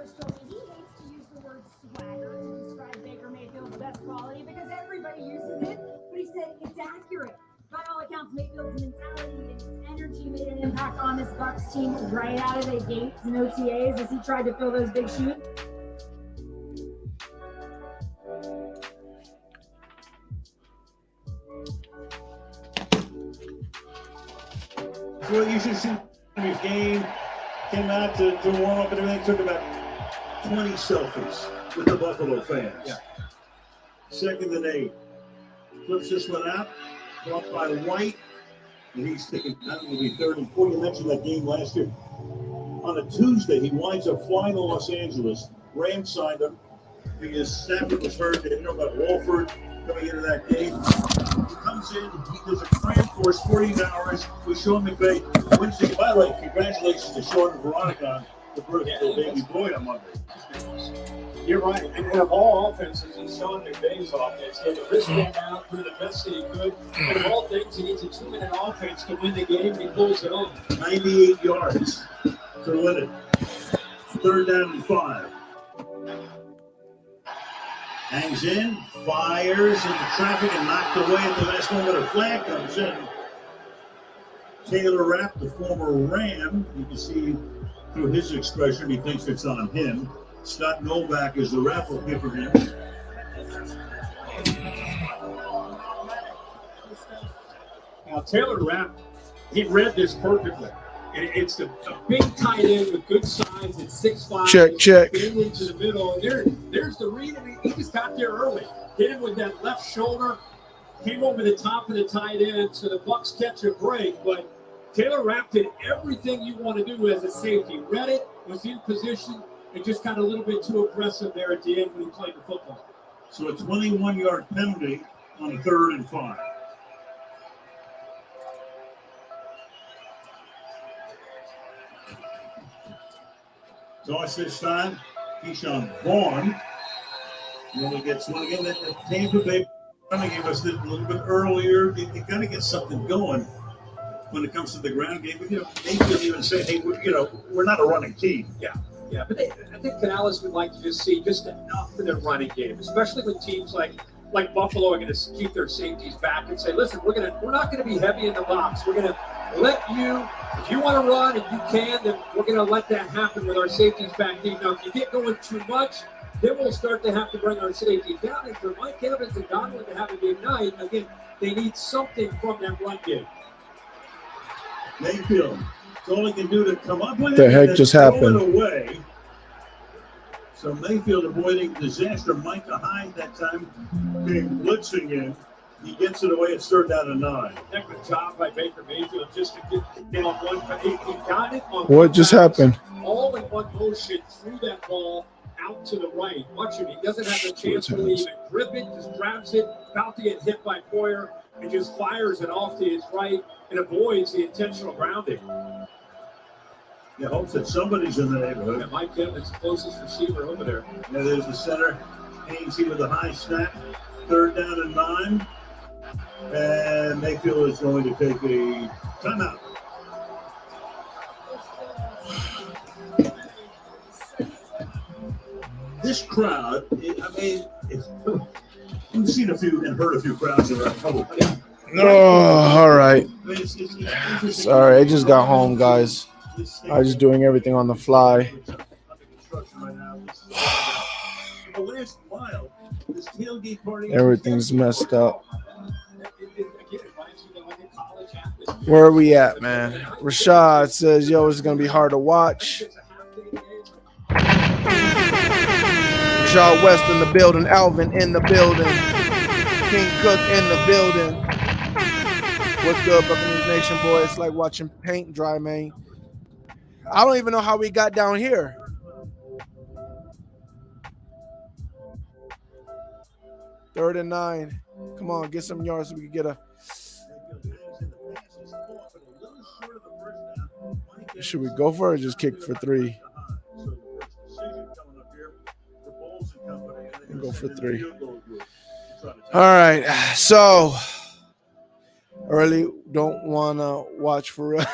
First told me he hates to use the word swagger to describe Baker Mayfield's best quality because everybody uses it, but he said it's accurate. By all accounts, Mayfield's mentality and his energy made an impact on this Bucs team right out of the gates in OTAs as he tried to fill those big shoes. Well, you should see his game. Came out to warm up and everything. Took about 20 selfies with the Buffalo fans. Yeah. 2nd and 8. Flips this one out. Brought by White. And he's thinking, that will be 3rd and 4. You mentioned that game last year. On a Tuesday, he winds up flying to Los Angeles. Rams signed him. His Stafford was hurt. They didn't know about Wolford coming into that game. He comes in, he does a cram course, 48 hours with Sean McVay. Wednesday, by the way, congratulations to Sean and Veronica on the birth of their baby boy on Monday. You're right. And of all offenses, in Sean McVay's offense, he had to risk that out, do the best that he could. And of all things, he needs a 2-minute offense to win the game, and he pulls it off. 98 yards to win it. 3rd down and 5. Hangs in, fires into traffic and knocked away at the last moment. A flag comes in. Taylor Rapp, the former Ram, you can see through his expression, he thinks it's on him. Scott Novak is the raffle giver here. Now, Taylor Rapp, he read this perfectly. And it's a big tight end with good size at 6'5". Check. Getting into the middle. And there's the read. I mean, he just got there early. Hit him with that left shoulder. Came over the top of the tight end. So the Bucs catch a break. But Taylor Rapp did everything you want to do as a safety. Read it, was in position, and just got a little bit too aggressive there at the end when he played the football. So a 21-yard penalty on 3rd and 5. Toss this time, Keyshawn Vaughn. And then he gets one again. That Tampa Bay kind of gave us it a little bit earlier. You kind of get something going when it comes to the ground game. But, they could even say, hey, we're not a running team. Yeah, but I think Canales would like to just see just enough for their running game, especially when teams like Buffalo are going to keep their safeties back and say, listen, we're not going to be heavy in the box. We're going to let you, if you want to run and you can, then we're going to let that happen with our safeties back deep. Now, if you get going too much, then we'll start to have to bring our safeties down. And for Mike Evans and Godwin to have a big night, again, they need something from that run game. Mayfield, it's all he can do to come up with The it. heck just happened? Away. So Mayfield avoiding disaster. Micah Hyde that time came blitzing in. He gets it away. It's 3rd down and 9. Heck of a job by Baker Mayfield just to get on one. But he got it on What just happened? All in one motion, threw that ball out to the right. Watch him. He doesn't have a chance to even grip it. Just grabs it, about to get hit by Poyer, and just fires it off to his right and avoids the intentional grounding. You hope that somebody's in the neighborhood. Yeah, Mike Evans, closest receiver over there. Yeah, there's the center. Hainsey with a high snap. 3rd down and 9. And Mayfield is going to take a timeout. This crowd, we've seen a few and heard a few crowds around public. Oh, all right. Sorry, I just got home, guys. I was just doing everything on the fly. Everything's messed up. Where are we at, man? Rashad says, yo, it's going to be hard to watch. Rashad West in the building. Alvin in the building. King Cook in the building. What's good, Buccaneers Nation, boy? It's like watching paint dry, man. I don't even know how we got down here. Third and 9. Come on, get some yards so we can get a. Should we go for it or just kick for 3? Go for 3. All right. So, I really don't want to watch for real.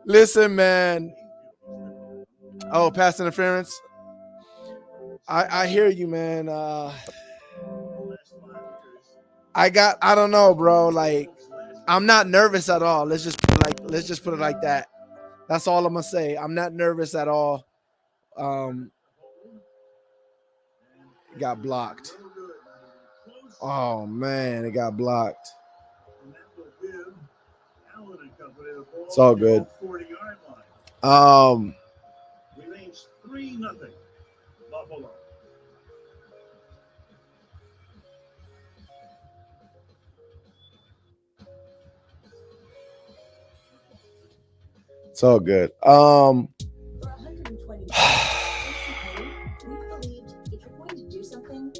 Listen, man. Oh, pass interference. I hear you, man. I don't know, bro. Like, I'm not nervous at all. Let's just put it like that. That's all I'm gonna say. I'm not nervous at all. Got blocked. Oh man, it got blocked. It's all good. Remains 3-0 Buffalo. It's all good. For 120 we've believed if you're going to do something,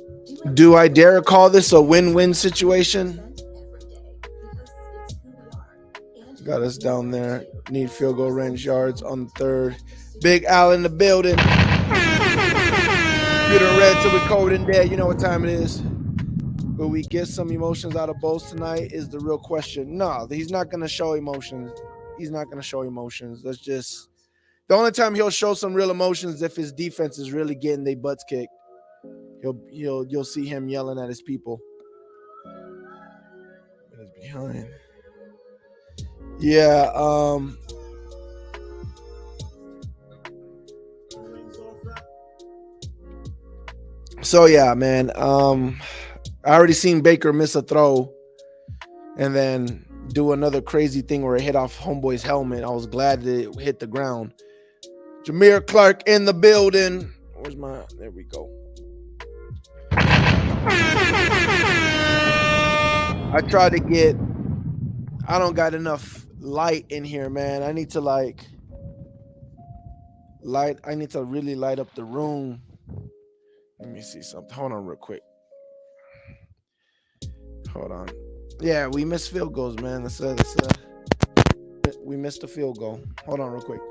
Do I dare call this a win-win situation? Got us down there. Need field goal range yards on the third. Big Al in the building. Beautiful red till we cold and dead. You know what time it is. Will we get some emotions out of Bose tonight is the real question. No, he's not going to show emotions. He's not going to show emotions. That's just the only time he'll show some real emotions if his defense is really getting their butts kicked. You'll see him yelling at his people. It's behind. Yeah, so yeah, man. I already seen Baker miss a throw and then do another crazy thing where it hit off homeboy's helmet. I was glad that it hit the ground. Jameer Clark in the building. Where's my? There we go. I tried to get. I don't got enough light in here, man. I need to light. I need to really light up the room. Let me see something. Hold on real quick. Hold on. Yeah, we missed field goals, man. We missed a field goal. Hold on real quick.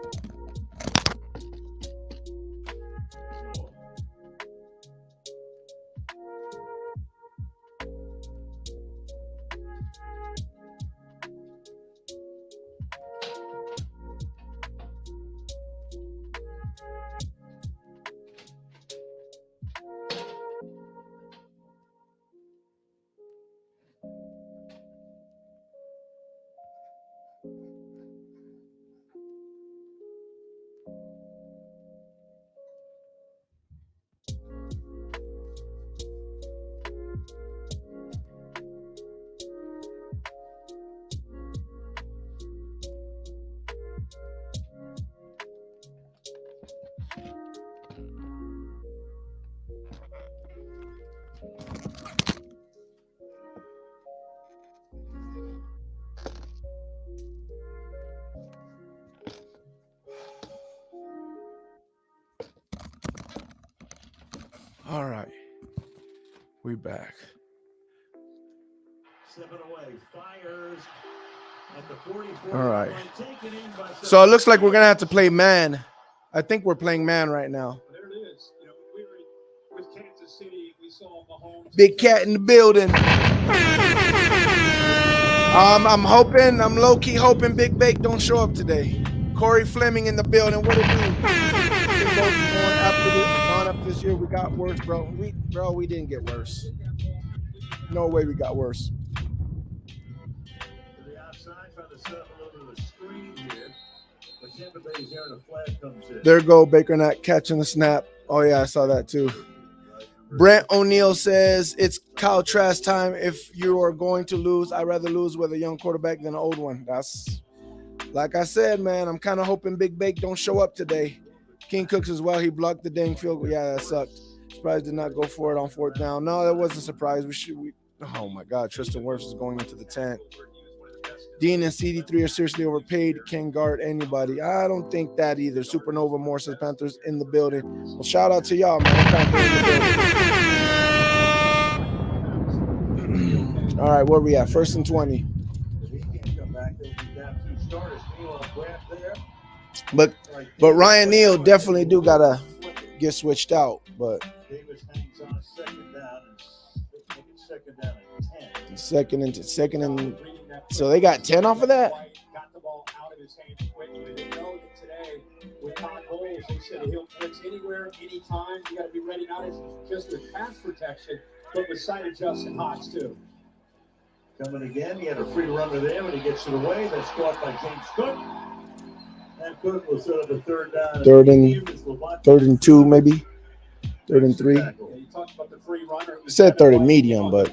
All right. We back. 7 away. Fires at the 44. All right. So it looks like we're going to have to play man. I think we're playing man right now. There it is. You know, we were with Kansas City. We saw Mahomes. Big cat in the building. I'm hoping, I'm low-key hoping Big Bake don't show up today. Corey Fleming in the building. What it do? Big Bo's going after this year. We got worse, bro. We didn't get worse. No way we got worse. To the outside, trying to set up a little bit of a screen here. But Tampa Bay's there and a flag comes in. There go Baker not catching the snap. Oh, yeah, I saw that too. Brent O'Neill says it's Kyle Trask time. If you are going to lose, I'd rather lose with a young quarterback than an old one. That's like I said, man. I'm kind of hoping Big Bake don't show up today. King Cooks as well. He blocked the dang field goal. Yeah, that sucked. Surprised did not go for it on fourth down. No, that wasn't a surprise. Oh my God, Tristan Wirfs is going into the tent. Dean and CD3 are seriously overpaid. Can guard anybody. I don't think that either. Supernova Moore says Panthers in the building. Well, shout out to y'all, man. Panthers in the building. All right, where we at? 1st and 20. But Ryan Neal definitely do gotta get switched out. But Davis hangs on second down and 10. second and so they got 10 off of that. his hands quickly. They know that today, with Todd Bowles, they said he'll blitz anywhere, anytime. You got to be ready, not just with pass protection, but with sight of Justin Hodge, too. Coming again, he had a free runner there when he gets to the way. That's caught by James Cook. And Cook will set up a third down. Third and 2, maybe. 3rd and 3. Yeah, you talked about the free runner. It said 3rd and medium, but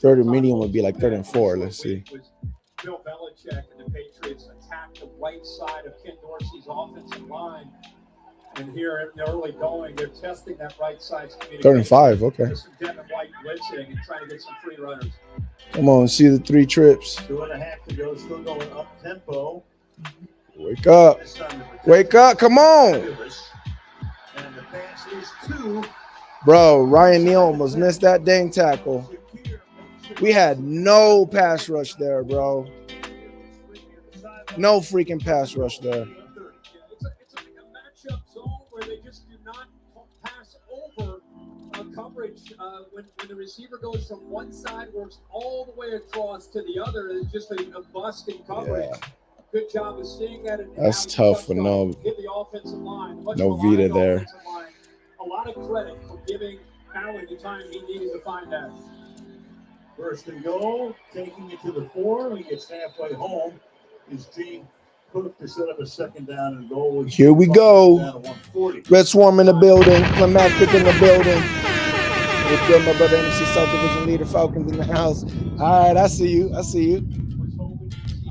3rd and medium would be like 3rd and 4. Let's see. Bill Belichick and the Patriots attacked the right side of Ken Dorsey's offensive line. And here in the early going, they're testing that right side's communication. 3rd and 5, okay. There's some Devin White blitzing and trying to get some free runners. Come on, see the 3 trips. 2.5 to go, still going up tempo. Wake up. Wake up, come on. And the pass is 2. Bro, Ryan Neal almost missed that dang tackle. We had no pass rush there, bro. No freaking pass rush there. It's a matchup zone where they just do not pass over coverage. When the receiver goes from one side, works all the way across to the other, it's just a bust in coverage. Yeah. Good job of seeing that. That's tough with no Vita there. A lot of credit for giving Allen the time he needed to find that. 1st and goal, taking it to the 4. He gets halfway home. Is James Cook to set up a 2nd down and goal. Here we go. Red Swarm in the building. Climactic in the building. What's good, my brother? NFC South Division leader, Falcons in the house. All right, I see you. I see you.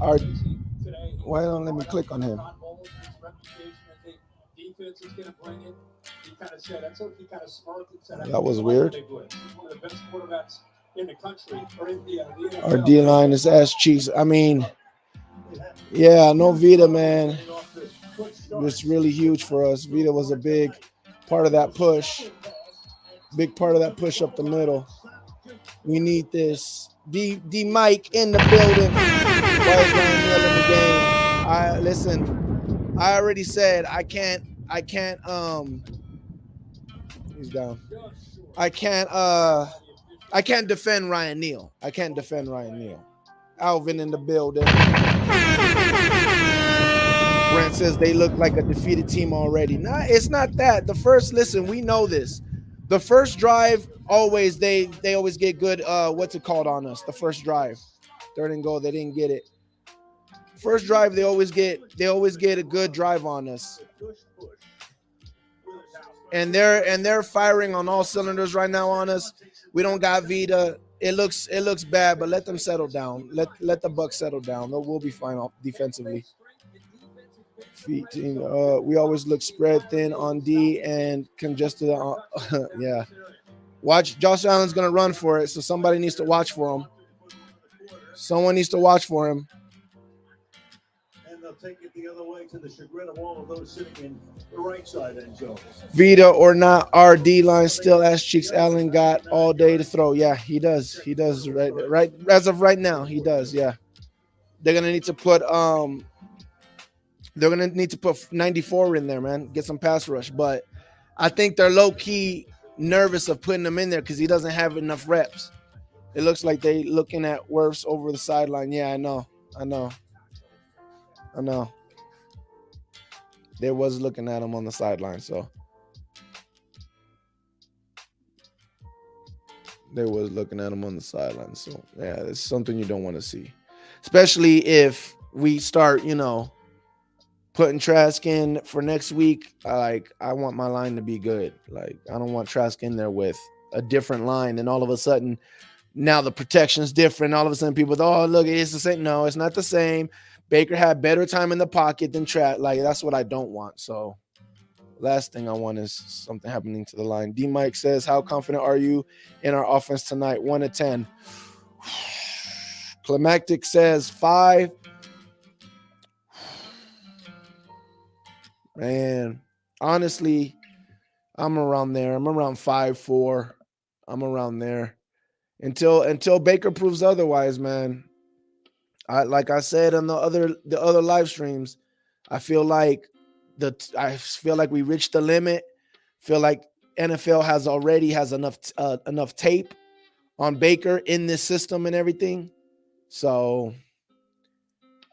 All right. Why don't let me click on him? That was weird. Our D-line is ass cheeks. I mean, yeah, no Vita, man. It's really huge for us. Vita was a big part of that push. Big part of that push up the middle. We need this. D Mike in the building. Why is Ryan Neal in the game? Listen, I already said I can't he's down. I can't defend Ryan Neal. I can't defend Ryan Neal. Alvin in the building. Brent says they look like a defeated team already. Nah, it's not that. Listen, we know this. The first drive, always they always get good. What's it called on us? The first drive, 3rd and goal, they didn't get it. First drive, they always get a good drive on us. And they're firing on all cylinders right now on us. We don't got Vita. It looks bad, but let them settle down. Let the Bucs settle down. We'll be fine defensively. Feet team. We always look spread thin on D and congested. Yeah. Watch. Josh Allen's gonna run for it, so somebody needs to watch for him. Someone needs to watch for him. And they'll take it the other way to the chagrin of all of those sitting in the right side end zone. Vita or not, our D line still ass cheeks. Allen got all day to throw. Yeah, he does. He does. Right. As of right now, he does. Yeah. They're gonna need to put 94 in there, man. Get some pass rush. But I think they're low key nervous of putting him in there because he doesn't have enough reps. It looks like they looking at Wirfs over the sideline. Yeah, I know. They was looking at him on the sideline, so they was looking at him on the sideline. So yeah, it's something you don't want to see, especially if we start, putting Trask in for next week. I want my line to be good. Like, I don't want Trask in there with a different line, and all of a sudden, now the protection's different. All of a sudden, people, look, it's the same. No, it's not the same. Baker had better time in the pocket than Trask. Like, that's what I don't want. So, last thing I want is something happening to the line. D. Mike says, how confident are you in our offense tonight? 1 to 10. Climactic says 5. Man, honestly, I'm around there. I'm around 5-4. I'm around there until Baker proves otherwise, man. Like I said on the other live streams, I feel like we reached the limit. Feel like NFL has enough tape on Baker in this system and everything. So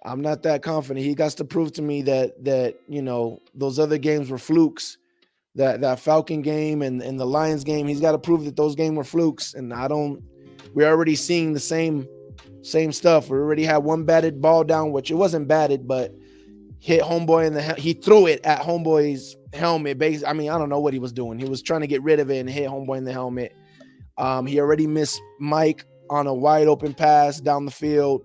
I'm not that confident. He got to prove to me that you know those other games were flukes. That Falcon game and the Lions game, he's got to prove that those games were flukes. And I don't. We're already seeing the same stuff. We already had one batted ball down, which it wasn't batted, but hit homeboy in the he threw it at homeboy's helmet. I mean, I don't know what he was doing. He was trying to get rid of it and hit homeboy in the helmet. He already missed Mike on a wide open pass down the field.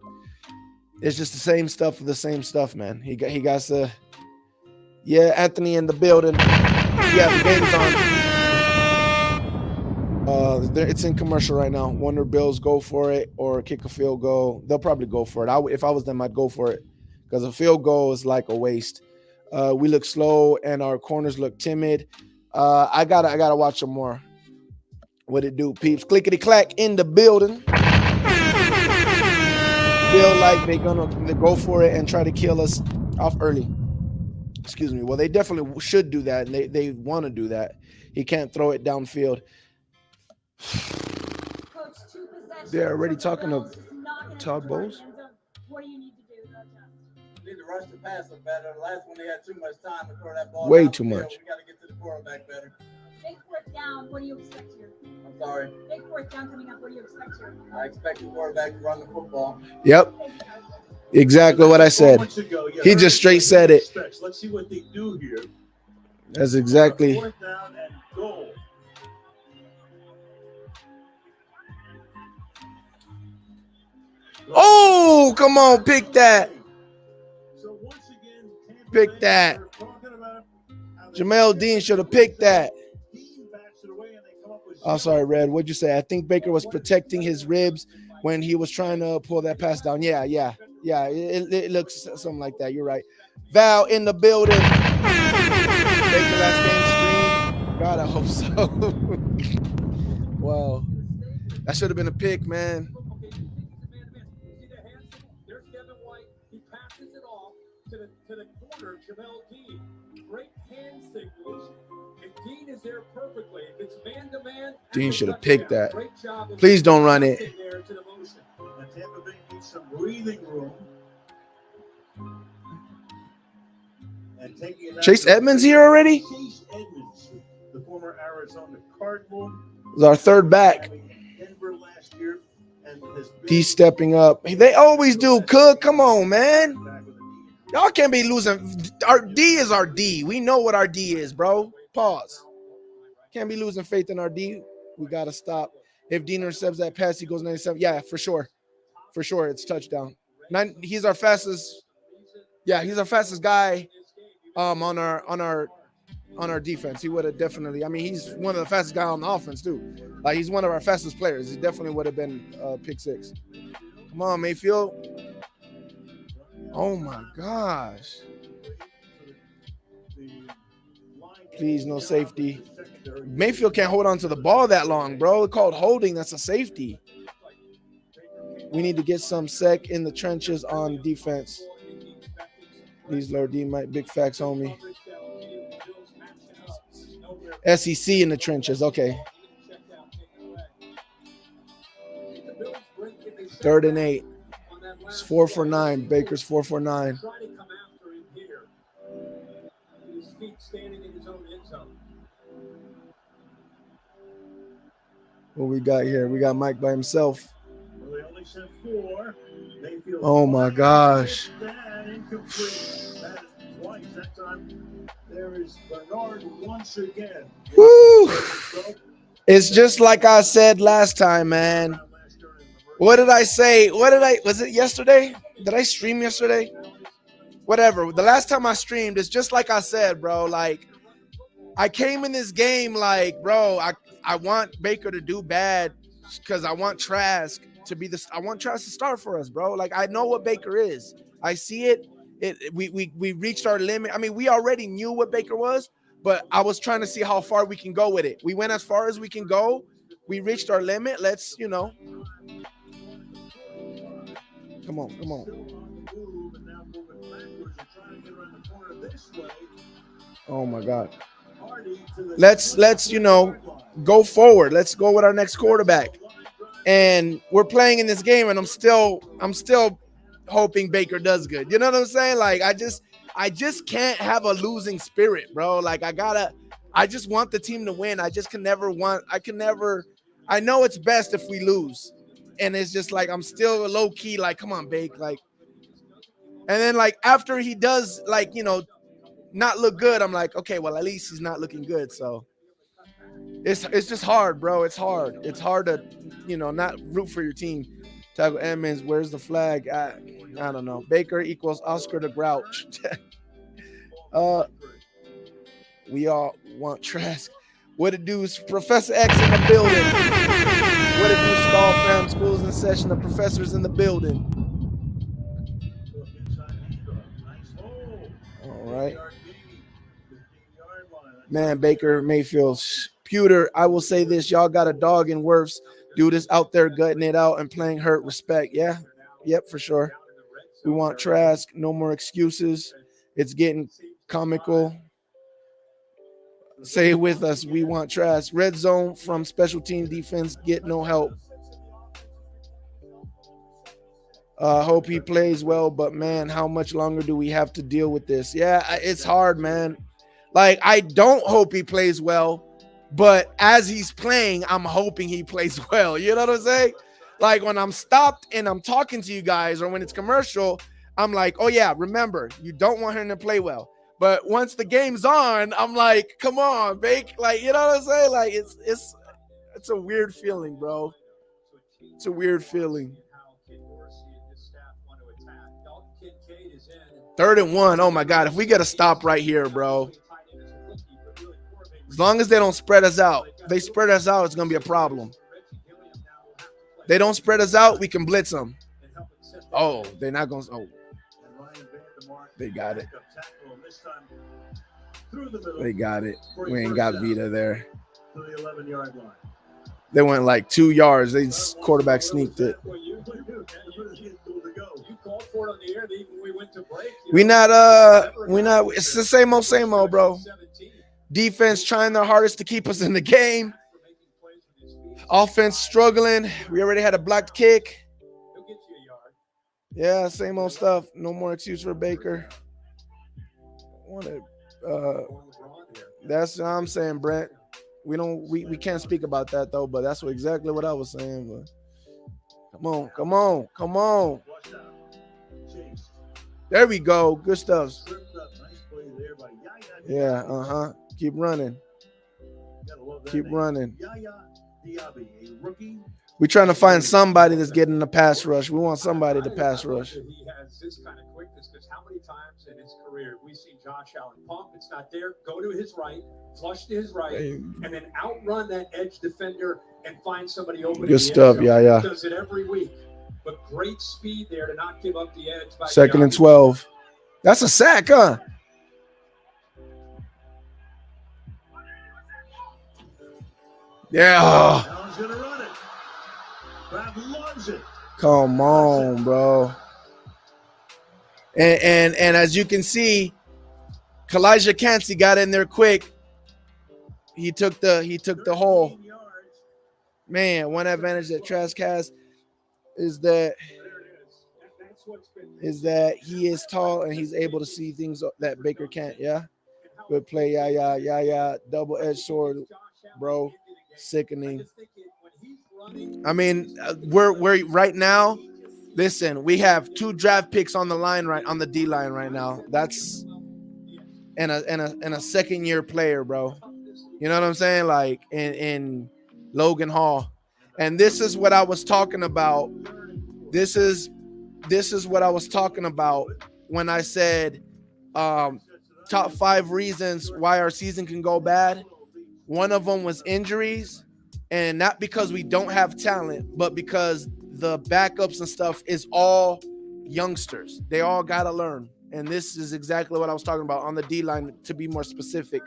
It's just the same stuff, man. He got to. Yeah, Anthony in the building. Yeah, the game's on. It's in commercial right now. Wonder Bills go for it or kick a field goal. They'll probably go for it. If I was them, I'd go for it because a field goal is like a waste. We look slow and our corners look timid. I gotta watch them more. What it do, peeps? Clickety clack in the building. Feel like they're gonna go for it and try to kill us off early. Excuse me. Well, they definitely should do that, and they want to do that. He can't throw it downfield. They're already talking to Todd Bowles. What do you need to do? Need to rush the passer better. The last one they had too much time to throw that ball. Way too much. We got to get to the quarterback better. Big fourth down. What do you expect here? I'm sorry. Big fourth down coming up. What do you expect here? I expect the quarterback to run the football. Yep. Exactly what I said. He just straight said it. Let's see what they do here. That's exactly. Fourth down and goal. Oh, come on, pick that. So once again, Pick that. Jamel Dean should have picked that. I'm sorry, Red. What'd you say? I think Baker was protecting his ribs when he was trying to pull that pass down. Yeah. It looks something like that. You're right. Val in the building. Baker last game stream. God, I hope so. Wow. That should have been a pick, man. There's Kevin White. He passes it off to the corner, Jamel Dean. Great hand signals. And Dean is there perfectly. If it's man-to-man, Dean should have picked that. Please don't run it. Tampa Bay needs some breathing room. And taking it Chase Edmonds here already? Chase Edmonds, the former Arizona Cardinal. Is our third back. Denver last year and has been D stepping up. They always do. Cook, come on, man. Y'all can't be losing. Our D is our D. We know what our D is, bro. Pause. Can't be losing faith in our D. We got to stop. If Dean intercepts that pass, he goes 97. Yeah, for sure. For sure, it's touchdown. He's our fastest. Yeah, he's our fastest guy on our defense. He would have definitely. I mean, he's one of the fastest guys on the offense, too. Like, he's one of our fastest players. He definitely would have been pick six. Come on, Mayfield. Oh, my gosh. Please, no safety. Mayfield can't hold on to the ball that long, bro. It's called holding. That's a safety. We need to get some sec in the trenches on defense. Please, Lord D, my big facts, homie. SEC in the trenches. Okay. 3rd and 8. It's 4 for 9. Baker's 4 for 9. What we got here? We got Mike by himself. Oh my gosh. Woo! It's just like I said last time, man. What did I say? Was it yesterday? Did I stream yesterday? Whatever. The last time I streamed, it's just like I said, bro. Like, I came in this game like, bro, I want Baker to do bad because I want Trask to be I want Trask to start for us, bro. Like, I know what Baker is. I see it. We reached our limit. I mean, we already knew what Baker was, but I was trying to see how far we can go with it. We went as far as we can go. We reached our limit. Let's, Come on. Oh my God. Let's go forward. Let's go with our next quarterback. And we're playing in this game, and I'm still hoping Baker does good. You know what I'm saying? Like I just can't have a losing spirit, bro. Like I just want the team to win. I know it's best if we lose. And it's just like I'm still low key, like, come on, Bake. Like, and then like after he does like, not look good, I'm like, okay, well, at least he's not looking good. So it's just hard, bro. It's hard. It's hard to, not root for your team. Tackle Edmonds, where's the flag? I don't know. Baker equals Oscar the Grouch. We all want Trask. What it do is Professor X in the building. What it do, Skull Fam? Schools in session. The professors in the building. All right. Man, Baker Mayfield. Pewter, I will say this. Y'all got a dog in Worths. Dude is out there gutting it out and playing hurt. Respect. Yeah. Yep, for sure. We want Trask. No more excuses. It's getting comical. Say it with us. We want Trask. Red zone from special team defense. Get no help. Hope he plays well, but man, how much longer do we have to deal with this? Yeah, it's hard, man. Like, I don't hope he plays well, but as he's playing, I'm hoping he plays well. You know what I'm saying? Like, when I'm stopped and I'm talking to you guys, or when it's commercial, I'm like, oh yeah, remember, you don't want him to play well. But once the game's on, I'm like, come on, Bake. Like, you know what I'm saying? Like, it's a weird feeling, bro. It's a weird feeling. 3rd and 1. Oh my God. If we get a stop right here, bro. As long as they don't spread us out. If they spread us out, it's going to be a problem. They don't spread us out, we can blitz them. Oh, they're not going to. Oh, they got it. They got it. We ain't got Vita there. They went like 2 yards. They quarterback sneaked it. We not. It's the same old, bro. Defense trying their hardest to keep us in the game. Offense struggling. We already had a blocked kick. Yeah, same old stuff. No more excuse for Baker. That's what I'm saying, Brent. We can't speak about that though, but that's exactly what I was saying. But come on. There we go. Good stuff. Yeah, Keep running. We're trying to find somebody that's getting the pass rush. We want somebody to pass rush. He has this kind of quickness because how many times in his career we've seen Josh Allen pump, it's not there, go to his right, flush to his right, and then outrun that edge defender and find somebody open. Good stuff, yeah. Does it every week, but great speed there to not give up the edge. 2nd and 12. That's a sack, huh? Yeah. Come on, bro. And as you can see, Kalijah Cansey got in there quick. He took the hole. Man, one advantage that Trask has is that he is tall and he's able to see things that Baker can't. Yeah. Good play. Yeah. Double-edged sword, bro. Sickening. I mean, we're right now. Listen, we have 2 draft picks on the line on the D line right now. That's and a second-year player, bro. You know what I'm saying? Like in Logan Hall. And this is what I was talking about. This is what I was talking about when I said top 5 reasons why our season can go bad. One of them was injuries, and not because we don't have talent, but because the backups and stuff is all youngsters. They all got to learn. And this is exactly what I was talking about on the D-line, to be more specific.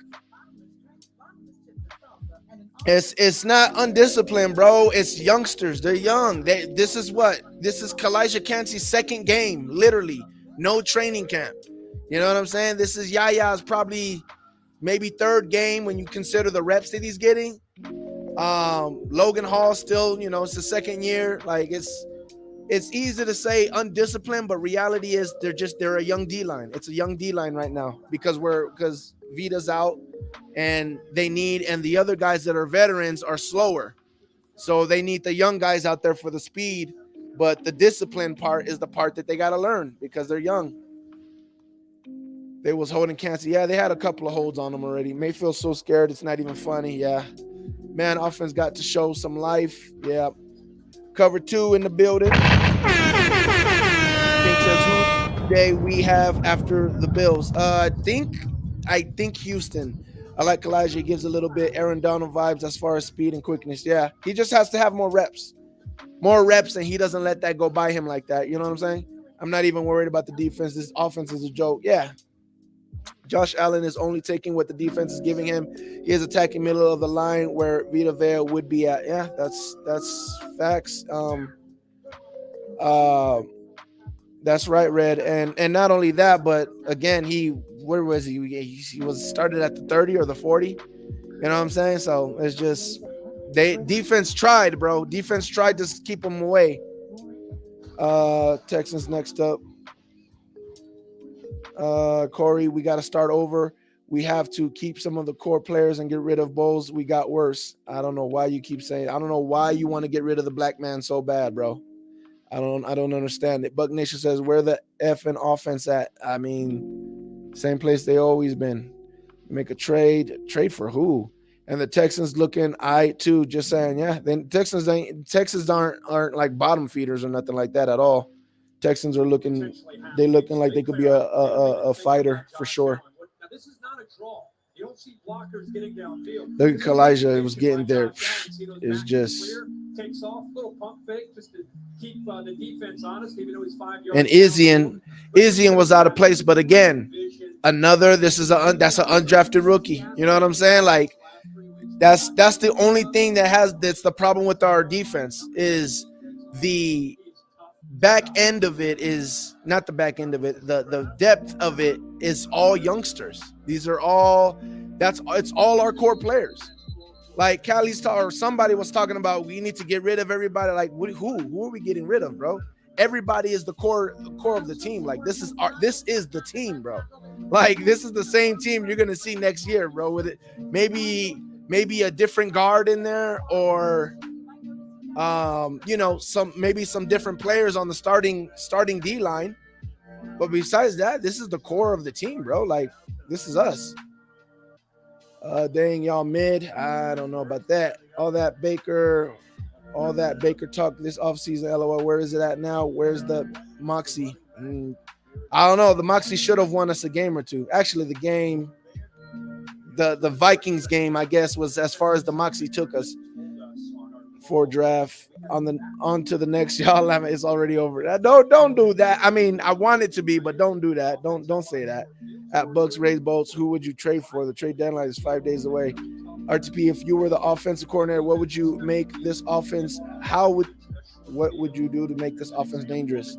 It's not undisciplined, bro. It's youngsters. They're young. This is Kalijah Cansey's 2nd game, literally. No training camp. You know what I'm saying? This is Yaya's probably maybe 3rd game when you consider the reps that he's getting. Logan Hall still, it's the 2nd year. Like it's easy to say undisciplined, but reality is they're a young D line. It's a young D line right now because Vita's out, and the other guys that are veterans are slower. So they need the young guys out there for the speed, but the discipline part is the part that they got to learn because they're young. They was holding Kansas. Yeah, they had a couple of holds on them already. Mayfield's so scared it's not even funny. Yeah. Man, offense got to show some life. Yeah. Cover 2 in the building. King says who today we have after the Bills. I think Houston. I like Elijah. He gives a little bit Aaron Donald vibes as far as speed and quickness. Yeah. He just has to have more reps. And he doesn't let that go by him like that. You know what I'm saying? I'm not even worried about the defense. This offense is a joke. Yeah. Josh Allen is only taking what the defense is giving him. He is attacking middle of the line where Vita Vea would be at. Yeah, that's facts. That's right, Red. And not only that, but again, where was he? He was started at the 30 or the 40. You know what I'm saying? So it's just defense tried, bro. Defense tried to keep him away. Texans next up. Corey, we got to start over. We have to keep some of the core players and get rid of Bowles. We got worse. I don't know why you keep saying. I don't know why you want to get rid of the black man so bad, bro. I don't understand it. Buck Nation says, where the effing offense at? I mean, same place they always been. Make a trade. Trade for who? And the Texans looking too. Just saying, yeah. Then Texans aren't like bottom feeders or nothing like that at all. Texans are looking like they could be a fighter for sure. Now, this is not a draw. You don't see blockers getting downfield. Look at Kalijah was getting there. It's just takes off, little pump fake just to keep the defense honest, even though he's 5 yards. And Izzian was out of place, but again, that's an undrafted rookie. You know what I'm saying? Like that's the only thing that's the problem with our defense is the back end of it is not the back end of it. The depth of it is all youngsters. These are all it's all our core players. Like Cali's or somebody was talking about, we need to get rid of everybody. Like who are we getting rid of, bro? Everybody is the core of the team. Like this is the team, bro. Like this is the same team you're gonna see next year, bro. With it, maybe a different guard in there, or some different players on the starting D line. But besides that, this is the core of the team, bro. Like this is us. Dang, y'all mid. I don't know about that. All that Baker talk this offseason. LOL. Where is it at now? Where's the Moxie? I don't know. The Moxie should have won us a game or two. Actually, the game, the Vikings game, I guess, was as far as the Moxie took us for draft. On to the next. Y'all have it's already over. Don't do that. I mean, I want it to be, but don't do that. Don't say that. At Bucs Raise Bolts, who would you trade for? The trade deadline is 5 days away. RTP, if you were the offensive coordinator, what would you make this offense? What would you do to make this offense dangerous?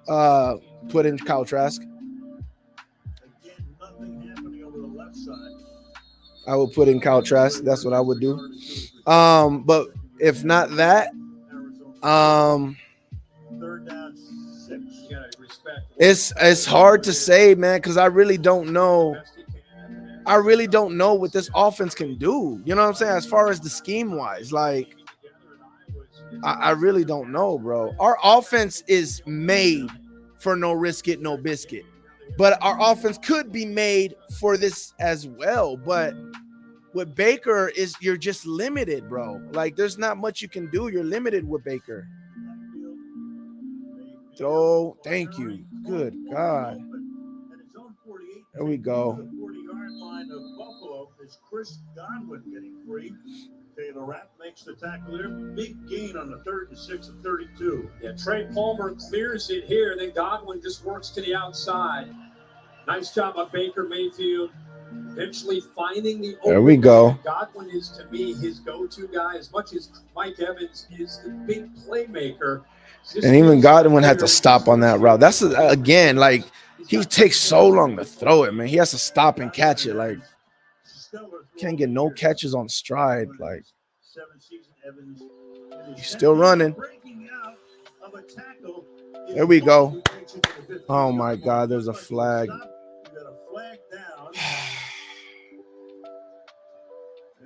Put in Kyle Trask. Again, nothing happening over the left side. I would put in Kyle Trask. That's what I would do. But if not that, Third down, 6. You gotta respect. It's hard to say, man, because I really don't know. I really don't know what this offense can do. You know what I'm saying? As far as the scheme wise, like I really don't know, bro. Our offense is made for no risk it, no biscuit. But our offense could be made for this as well. But with Baker you're just limited, bro. Like there's not much you can do. You're limited with Baker. Oh, thank you. Good God. There we go. The 40-yard line of Buffalo is Chris Godwin getting free. Taylor Rapp makes the tackle there. Big gain on the 3rd and 6 of 32. Yeah, Trey Palmer clears it here. Then Godwin just works to the outside. Nice job by Baker Mayfield. Eventually finding the open. There we go. Godwin is, to me, his go-to guy. As much as Mike Evans is the big playmaker. And even Godwin had to stop on that route. That's, again, like, he takes so long to throw it, man. He has to stop and catch it. Like, can't get no catches on stride. Like, he's still running. Breaking out of a tackle. There we go. Oh my God, there's a flag. You got a flag down.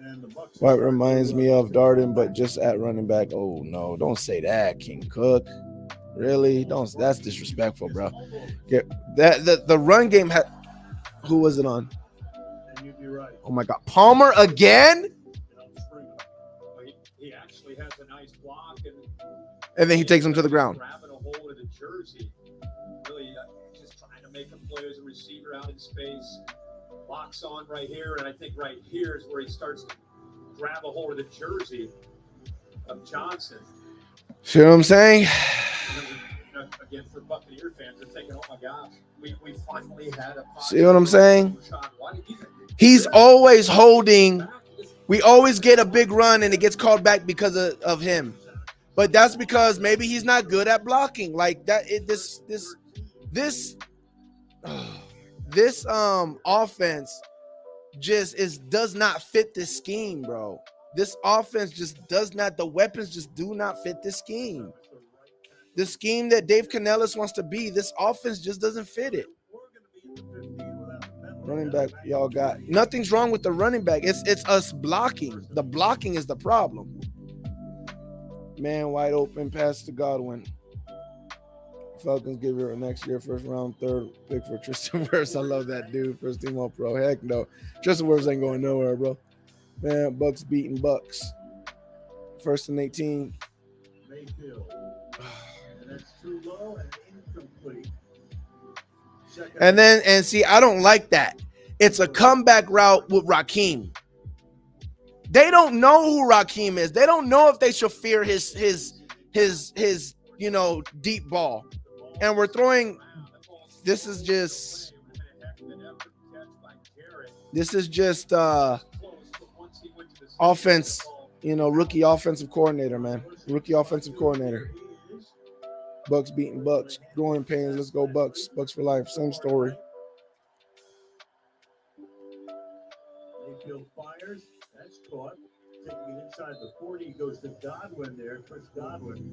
And the Bucs What reminds me of Darden, but just at running back. Oh no, don't say that, King Cook. Really? Don't. That's disrespectful, bro. Get that the run game had. Who was it on? And you'd be right. Oh my God, Palmer again. He actually has a nice block, And then he takes him to the ground. Grabbing a hold of the jersey, really just trying to make him play as a receiver out in space. Locks on right here, and I think right here is where he starts to grab a hold of the jersey of Johnson. See what I'm saying? Again, for Buccaneer fans, they're thinking, "Oh my gosh, we finally had a." See what I'm saying? He's always holding. We always get a big run, and it gets called back because of him. But that's because maybe he's not good at blocking. Like that. This offense just does not fit this scheme, bro. This offense just does not. The weapons just do not fit this scheme. The scheme that Dave Canellis wants to be, this offense just doesn't fit it. Running back, y'all got nothing's wrong with the running back. It's us blocking. The blocking is the problem. Man, wide open pass to Godwin. Falcons give her next year first round third pick for Tristan Wirfs. I love that dude. First team all pro. Heck no. Tristan Wirfs ain't going nowhere, bro. Man, Bucs beating Bucs. First and 18. Mayfield. And that's too low and incomplete. And see, I don't like that. It's a comeback route with Raheem. They don't know who Raheem is. They don't know if they should fear his deep ball. And we're throwing. This is just offense. Rookie offensive coordinator, man. Rookie offensive coordinator. Bucs beating Bucs. Growing pains. Let's go Bucs. Bucs for life. Same story. Mayfield fires. That's caught. Taking it inside the 40. Goes to Godwin there. Chris Godwin.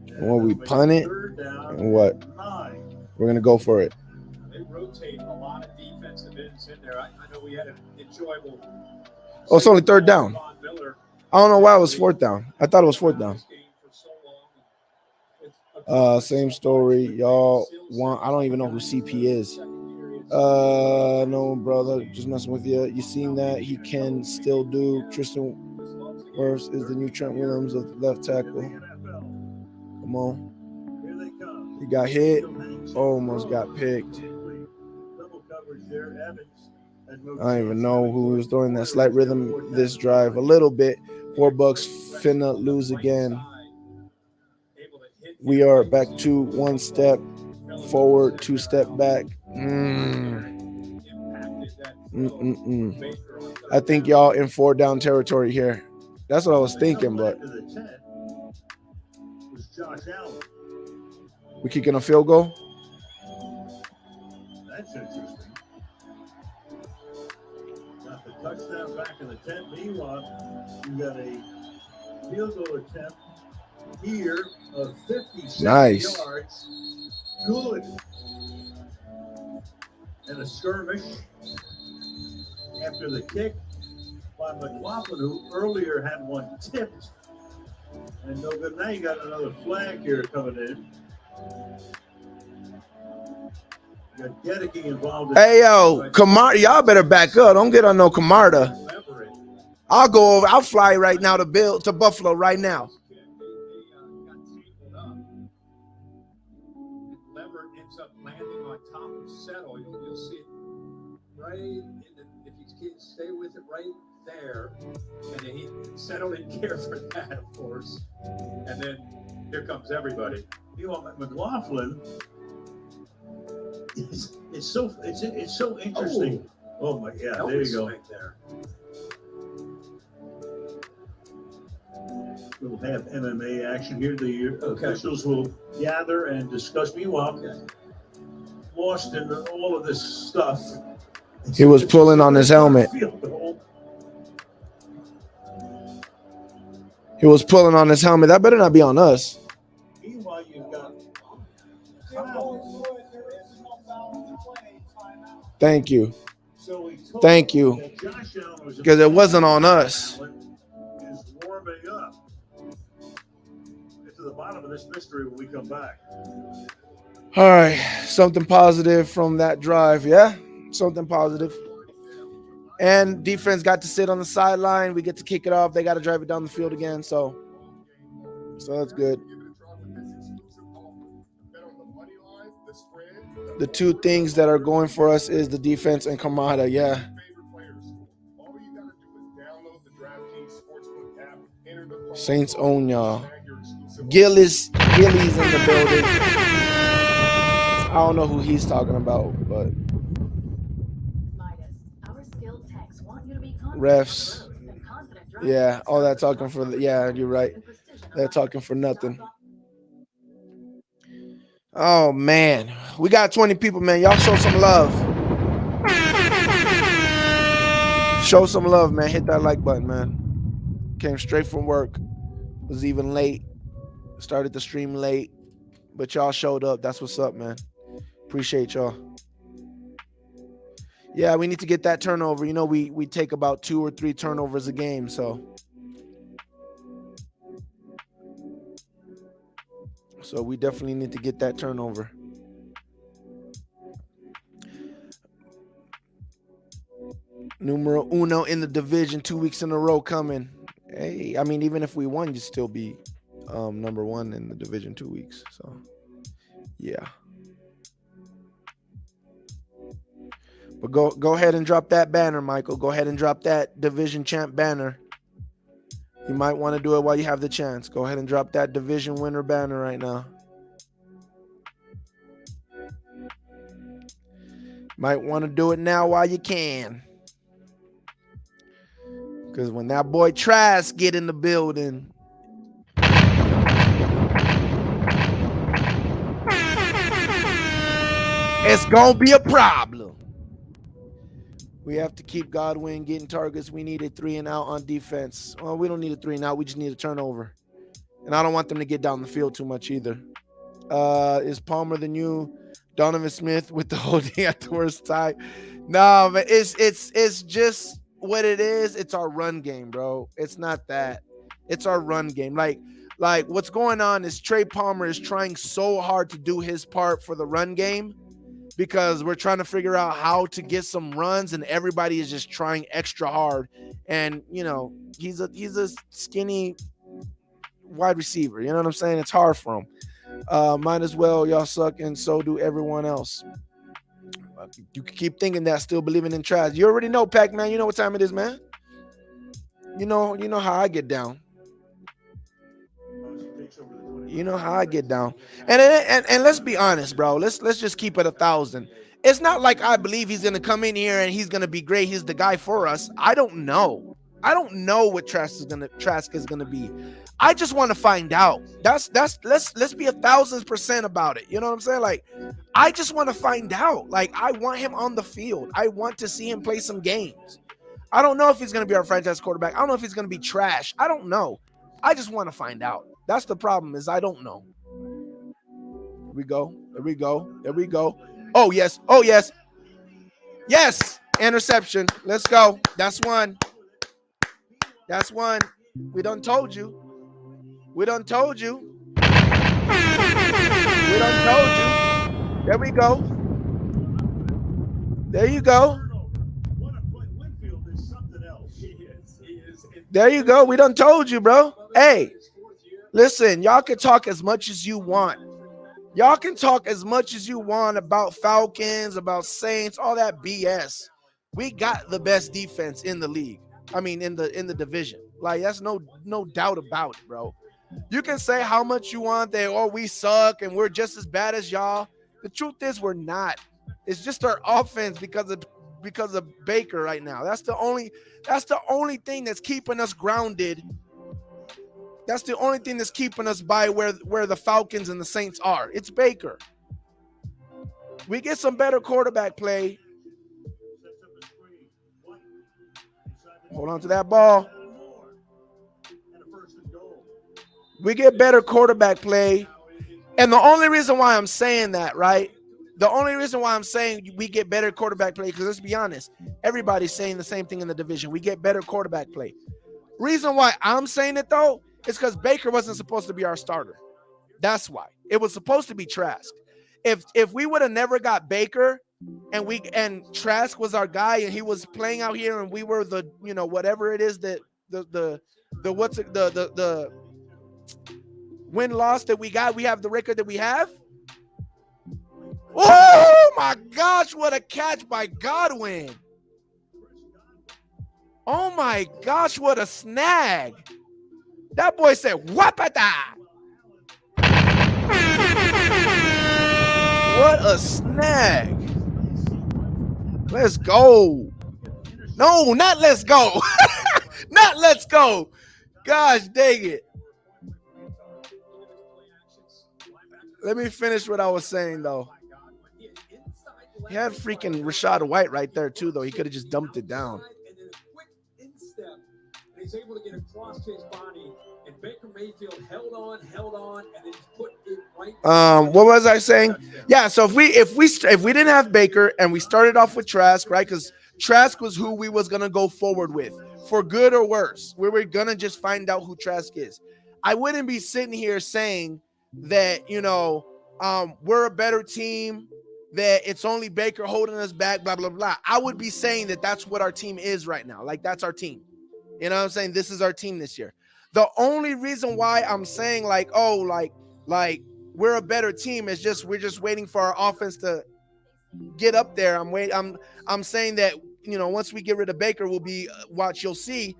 And when we punt it, and what? 9. We're going to go for it. They rotate a lot of defensive ends in there. I know we had an enjoyable. Oh, it's only third down. I don't know why it was fourth down. I thought it was fourth down. Same story. Y'all want, I don't even know who CP is. No, brother. Just messing with you. You seen that? He can still do. Tristan Wirfs is the new Trent Williams of the left tackle. Come on. He got hit. Almost got picked. I don't even know who was throwing that slight rhythm this drive. A little bit. 4 Bucs finna lose again. We are back to 1 step forward, 2 step back. I think y'all in 4 down territory here. That's what I was thinking, but we kicking a field goal. That's interesting. Got the touchdown back in the 10. Meanwhile, you got a field goal attempt here of 57 yards. Good. And a skirmish after the kick by McLaughlin, who earlier had one tipped. And no good. Now you got another flag here coming in. You got Gedeke involved. Hey, yo, Camarda, y'all better back up. Don't get on no Camarda. I'll go over. I'll fly right now to Buffalo right now. Lever ends up landing on top of Settle. You'll see it right in the, if you stay with it right there. And then he Settle didn't care for that, of course. And then here comes everybody. McLaughlin. It's so interesting. Oh my God! There you go. There. We'll have MMA action here. The officials will gather and discuss. Meanwhile, lost in all of this stuff. He was pulling on his helmet. He was pulling on his helmet. That better not be on us. Thank you. So he told Thank you. that Josh Allen was Because it wasn't on us. is warming up. Get to the bottom of this mystery when we come back. All right. Something positive from that drive. Yeah. Something positive. And defense got to sit on the sideline. We get to kick it off. They got to drive it down the field again. So that's good. The two things that are going for us is the defense and Kamada. Yeah. Saints own y'all. Gillies in the building. I don't know who he's talking about, but refs. Yeah, all that talking for yeah, you're right. They're talking for nothing. Oh man, we got 20 people, man. Y'all show some love. Show some love, man. Hit that like button, man. Came straight from work. Was even late. Started the stream late, but y'all showed up. That's what's up, man. Appreciate y'all. Yeah, we need to get that turnover. You know, we take about 2 or 3 turnovers a game, so we definitely need to get that turnover. Numero uno in the division, 2 weeks in a row coming. Hey, I mean, even if we won, you'd still be number 1 in the division 2 weeks. So, yeah. But go ahead and drop that banner, Michael. Go ahead and drop that division champ banner. You might want to do it while you have the chance. Go ahead and drop that division winner banner right now. Might want to do it now while you can. Because when that boy Trask get in the building, it's going to be a problem. We have to keep Godwin getting targets. We need a 3 and out on defense. Well, we don't need a 3 and out. We just need a turnover. And I don't want them to get down the field too much either. Is Palmer the new Donovan Smith with the holding at the worst time? No, but it's just what it is. It's our run game, bro. It's not that. It's our run game. Like what's going on is Trey Palmer is trying so hard to do his part for the run game because we're trying to figure out how to get some runs, and everybody is just trying extra hard. And you know, he's a skinny wide receiver. You know what I'm saying? It's hard for him. Might as well, y'all suck, and so do everyone else. You keep thinking that, still believing in trash. You already know, Pac-Man. You know what time it is, man. You know how I get down. You know how I get down. And let's be honest, bro. Let's just keep it 1,000. It's not like I believe he's gonna come in here and he's gonna be great. He's the guy for us. I don't know. I don't know what Trask is gonna be. I just want to find out. Let's be 1,000% about it. You know what I'm saying? Like, I just want to find out. Like, I want him on the field. I want to see him play some games. I don't know if he's gonna be our franchise quarterback. I don't know if he's gonna be trash. I don't know. I just want to find out. That's the problem, is I don't know. Here we go. There we go. There we go. Oh, yes. Oh, yes. Yes. Interception. Let's go. That's one. That's one. We done told you. We done told you. We done told you. There we go. There you go. There you go. We done told you, bro. Hey, listen, y'all can talk as much as you want. Y'all can talk as much as you want about Falcons, about Saints, all that BS. We got the best defense in the league. I mean, in the division. Like, that's no doubt about it, bro. You can say how much you want that, oh, we suck and we're just as bad as y'all. The truth is we're not. It's just our offense because of Baker right now. That's the only thing that's keeping us grounded. That's the only thing that's keeping us by where the Falcons and the Saints are. It's Baker. We get some better quarterback play. Hold on to that ball. We get better quarterback play. And the only reason why I'm saying that, right, The only reason why I'm saying we get better quarterback play, because let's be honest, everybody's saying the same thing in the division. We get better quarterback play. Reason why I'm saying it though is because Baker wasn't supposed to be our starter. That's why. It was supposed to be Trask. If we would have never got Baker and Trask was our guy and he was playing out here and we were the, whatever it is that the win-loss that we got, we have the record that we have. Oh my gosh, what a catch by Godwin. Oh my gosh, what a snag. That boy said, wapata. What a snag. Let's go. No, not let's go. Not let's go. Gosh dang it. Let me finish what I was saying, though. He had freaking Rashad White right there, too, though. He could have just dumped it down. He's able to get across his body, and Baker Mayfield held on, and then put it right. What was I saying? Yeah, so if we didn't have Baker and we started off with Trask, right? Because Trask was who we was gonna go forward with, for good or worse. We were gonna just find out who Trask is. I wouldn't be sitting here saying that we're a better team, that it's only Baker holding us back, blah blah blah. I would be saying that that's what our team is right now. Like, that's our team. You know what I'm saying? This is our team this year. The only reason why I'm saying like we're a better team is just we're just waiting for our offense to get up there. I'm saying that, once we get rid of Baker, we'll be you'll see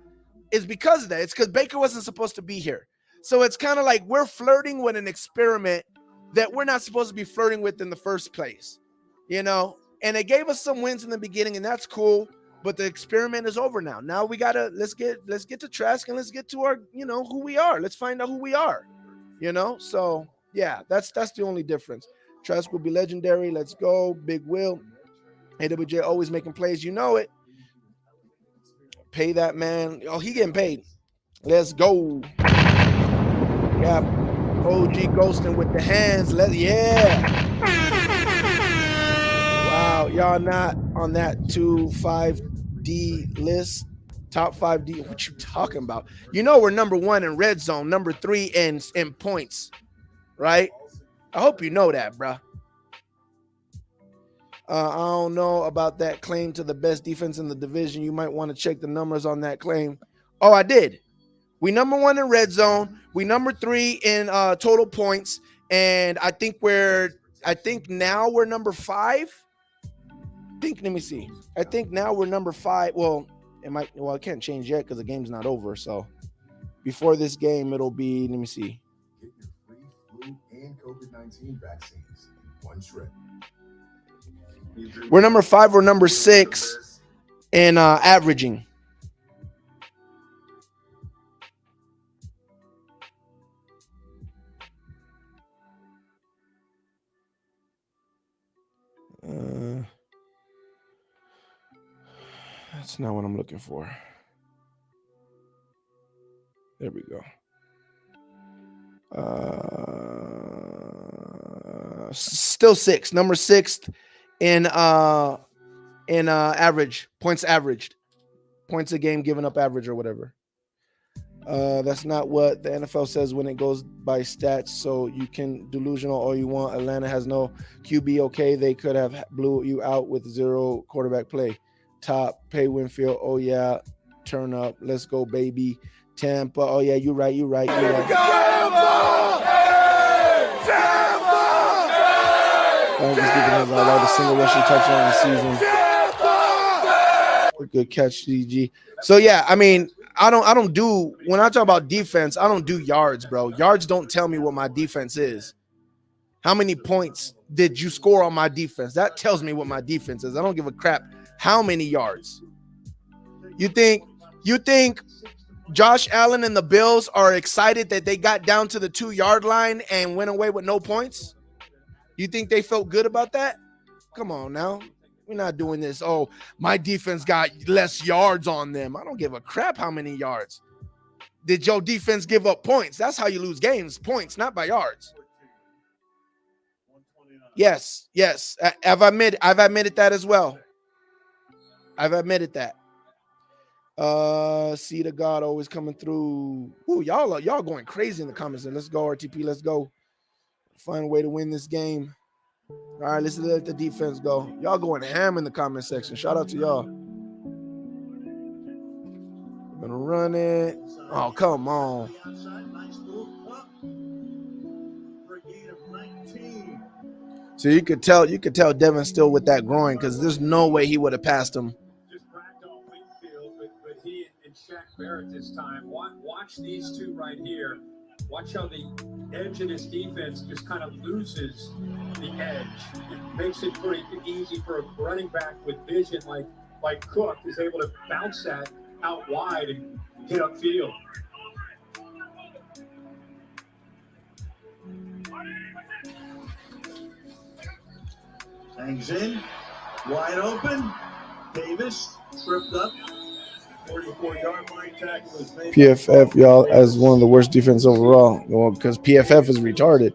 is because of that. It's because Baker wasn't supposed to be here. So it's kind of like we're flirting with an experiment that we're not supposed to be flirting with in the first place. And it gave us some wins in the beginning, and that's cool. But the experiment is over now. Now we gotta let's get to Trask and let's get to our who we are. Let's find out who we are. So yeah, that's the only difference. Trask will be legendary. Let's go, Big Will. AWJ always making plays. You know it. Pay that man. Oh, he getting paid. Let's go. Yeah, OG ghosting with the hands. Wow, y'all not on that 2-5D list, top 5D. What you talking about? We're number 1 in red zone, number 3 in points, right? I hope you know that, bro. I don't know about that claim to the best defense in the division. You might want to check the numbers on that claim. Oh, I did. We number 1 in red zone. We number 3 in total points, and I think now we're number 5. Let me see. I think now we're number 5. Well, it can't change yet because the game's not over. So before this game, it'll be, let me see. Get your free flu and COVID-19 vaccines in one trip. We're number 5. We're number 6 in averaging. That's not what I'm looking for. There we go. Still 6, number 6th in average points averaged, points a game given up average or whatever. That's not what the NFL says when it goes by stats. So you can delusional all you want. Atlanta has no QB. Okay, they could have blew you out with 0 quarterback play. Top, pay Winfield. Oh yeah, turn up. Let's go, baby. Tampa. Oh yeah, you're right. The single rushing touchdown of the season. Good catch, CG. So yeah, I mean, I don't do, when I talk about defense, I don't do yards, bro. Yards don't tell me what my defense is. How many points did you score on my defense? That tells me what my defense is. I don't give a crap how many yards. You think Josh Allen and the Bills are excited that they got down to the 2-yard line and went away with no points? You think they felt good about that? Come on now. We're not doing this. Oh, my defense got less yards on them. I don't give a crap how many yards. Did your defense give up points? That's how you lose games. Points, not by yards. Yes. I've admitted that as well. I've admitted that. See the God always coming through. Ooh, y'all going crazy in the comments. Let's go, RTP. Let's go. Find a way to win this game. All right, let's let the defense go. Y'all going ham in the comment section. Shout out to y'all. I'm gonna run it. Oh, come on. So you could tell Devin's still with that groin because there's no way he would have passed him. Just cracked on Wingfield, but he and Shaq Barrett this time. Watch these two right here. Watch how the edge of this defense just kind of loses the edge. It makes it pretty easy for a running back with vision like Cook is able to bounce that out wide and get upfield. Hangs in, wide open. Davis tripped up. 44-yard line tackle was made. PFF, y'all, as one of the worst defense overall. Because PFF is retarded.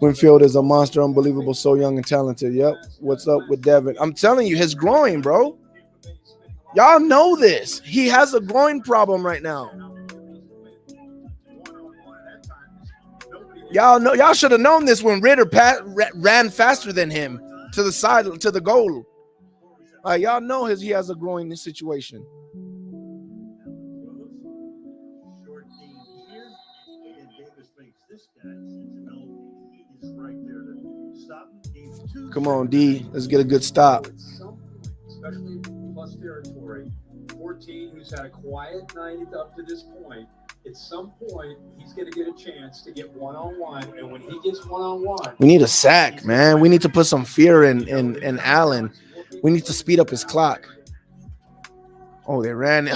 Winfield is a monster, unbelievable, so young and talented. Yep. What's up with Devin? I'm telling you, his groin, bro. Y'all know this. He has a groin problem right now. Y'all should have known this when Ritter ran faster than him to the side, to the goal. Y'all know he has a groin situation. Come on, D. Let's get a good stop. Especially plus territory. 14, who's had a quiet night up to this point. At some point, he's going to get a chance to get one-on-one. And when he gets one-on-one, we need a sack, man. We need to put some fear in Allen. We need to speed up his clock. Oh, they ran.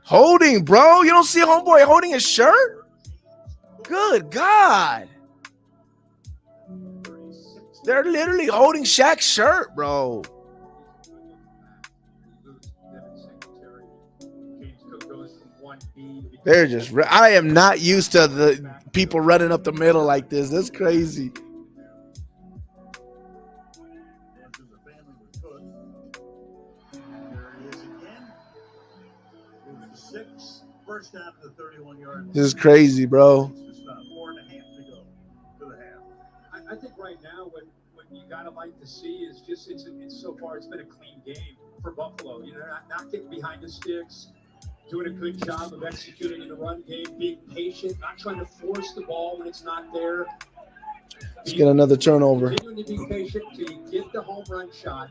Holding, bro. You don't see homeboy holding his shirt? Good God. They're literally holding Shaq's shirt, bro. They're just, I am not used to the people running up the middle like this. That's crazy. This is crazy, bro. I think right now what you gotta like to see is just it's so far it's been a clean game for Buffalo. You know, not getting behind the sticks, doing a good job of executing in the run game, being patient, not trying to force the ball when it's not there. Let's get another turnover. Continuing to be patient till you get the home run shot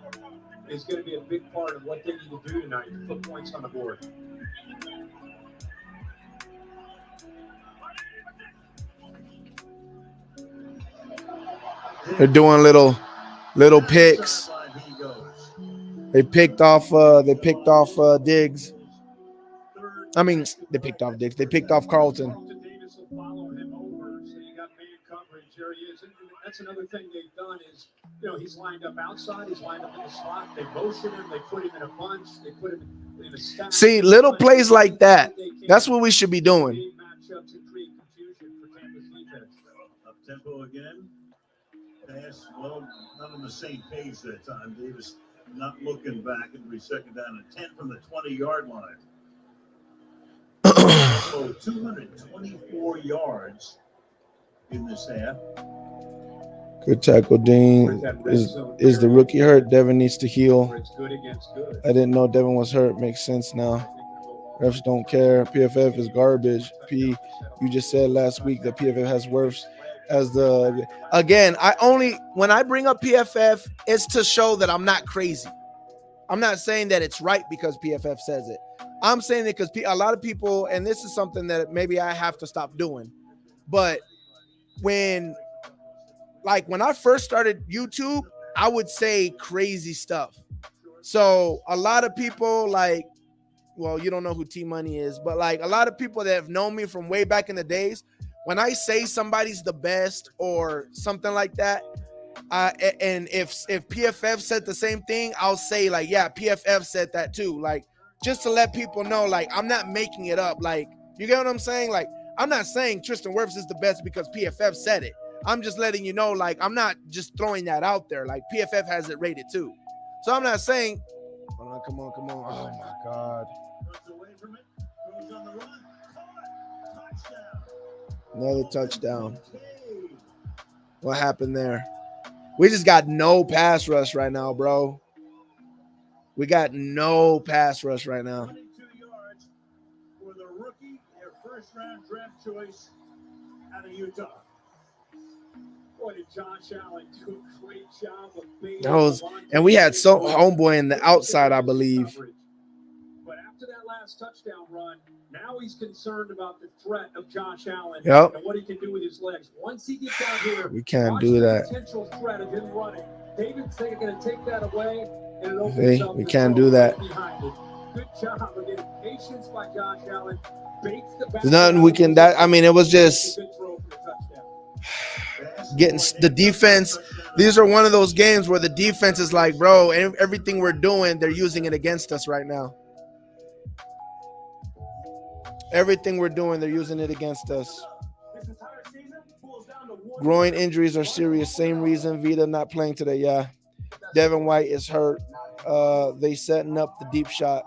is going to be a big part of what they need to do tonight to put points on the board. They're doing little picks. They picked off Diggs. I mean, they picked off Diggs. They picked off Carlton. That's another thing they've done is, he's lined up outside, he's lined up in the slot. They motion him, they put him in a bunch, they put him in a stack. See, little plays like that. That's what we should be doing. Up tempo again. Pass, well, not on the same page that time. Davis not looking back. It'll be second down and 10 from the 20-yard line. 224 yards in this half. Good tackle, Dean. Is the rookie hurt? Devin needs to heal. I didn't know Devin was hurt. Makes sense now. Refs don't care. PFF is garbage. P, you just said last week that PFF has worse as the. Again, when I bring up PFF, it's to show that I'm not crazy. I'm not saying that it's right because PFF says it. I'm saying it because a lot of people, and this is something that maybe I have to stop doing, but when I first started YouTube, I would say crazy stuff. So a lot of people you don't know who T-Money is, but a lot of people that have known me from way back in the days, when I say somebody's the best or something like that, and if PFF said the same thing, I'll say yeah, PFF said that too. Just to let people know, I'm not making it up. You get what I'm saying? I'm not saying Tristan Wirfs is the best because PFF said it. I'm just letting you know, like, I'm not just throwing that out there. Like, PFF has it rated too. So I'm not saying, come on, come on, come on. Oh my God. Another touchdown. What happened there? We just got no pass rush right now, bro. We got no pass rush right now. 22 yards for the rookie, their first-round draft choice out of Utah. Boy, did Josh Allen do a great job of being That was, and we had so homeboy in the outside, I believe. But after that last touchdown run, now he's concerned about the threat of Josh Allen Yep. and what he can do with his legs. Once he gets out here, We can't watch do the that. potential threat of him running. David's going to take that away, and it opens See, up we the can't throw do that. right behind it. Good job of getting patience by Josh Allen. Baits the back. There's nothing we can. That I mean, it was just Good throw for the touchdown. getting the defense. These are one of those games where the defense is like, bro, everything we're doing, they're using it against us right now. Everything we're doing, they're using it against us. Groin injuries are serious. Same reason Vita not playing today. Yeah. Devin White is hurt. They setting up the deep shot.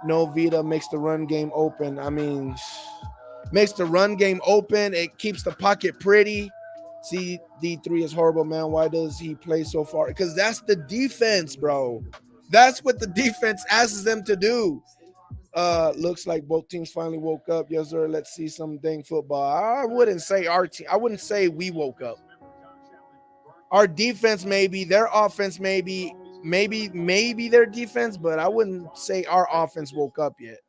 No Vita makes the run game open. I mean, makes the run game open. It keeps the pocket pretty. See, D3 is horrible, man. Why does he play so far? Because that's the defense, bro. That's what the defense asks them to do. Looks like both teams finally woke up. Yes, sir. Let's see some dang football. I wouldn't say our team. I wouldn't say we woke up. Our defense, maybe. Their offense, maybe their defense, but I wouldn't say our offense woke up yet.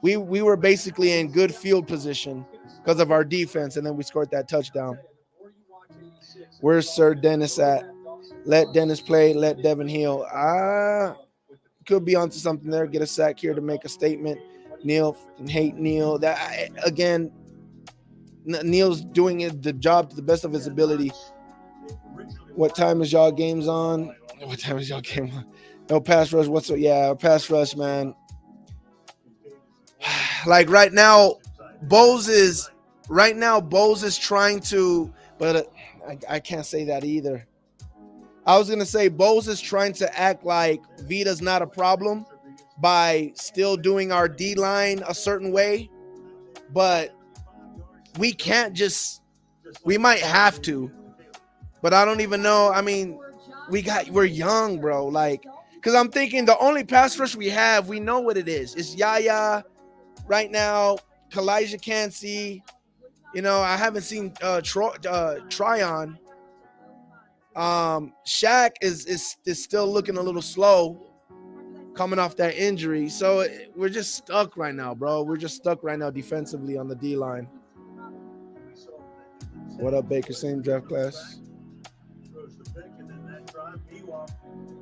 We were basically in good field position because of our defense, and then we scored that touchdown. Where's Sir Dennis at? Let Dennis play. Let Devin heal. Could be onto something there. Get a sack here to make a statement. Neil, hate Neil. That again, Neil's doing the job to the best of his ability. What time is y'all games on? What time is y'all game on? No pass rush whatsoever. Yeah, pass rush, man. Like right now, Bose is trying to, but I can't say that either. I was gonna say Bose is trying to act like Vita's not a problem by still doing our D line a certain way, but we can't just. We might have to, but I don't even know. I mean, we're young, bro. Like, because I'm thinking the only pass rush we have, we know what it is. It's Yaya right now. Kalijah can't see. You know, I haven't seen Tryon. Shaq is still looking a little slow coming off that injury. So we're just stuck right now, bro. We're just stuck right now defensively on the D line. What up, Baker? Same draft class. Throws the pick, and then that drive, meanwhile,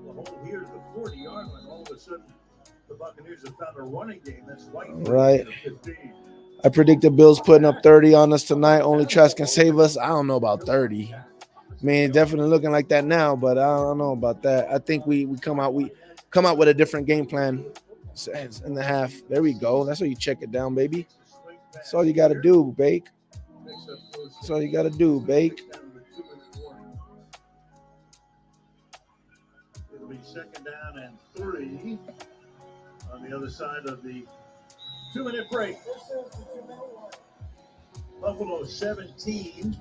the hole here to the 40-yard line. All of a sudden, the Buccaneers have found a running game. That's White. Right. I predict the Bills putting up 30 on us tonight. Only Trask can save us. I don't know about 30. I mean, definitely looking like that now, but I don't know about that. I think we come out with a different game plan in the half. There we go. That's how you check it down, baby. That's all you got to do, Bake. That's all you got to do, Bake. It'll be second down and 3 on the other side of the 2-minute break. Buffalo 17.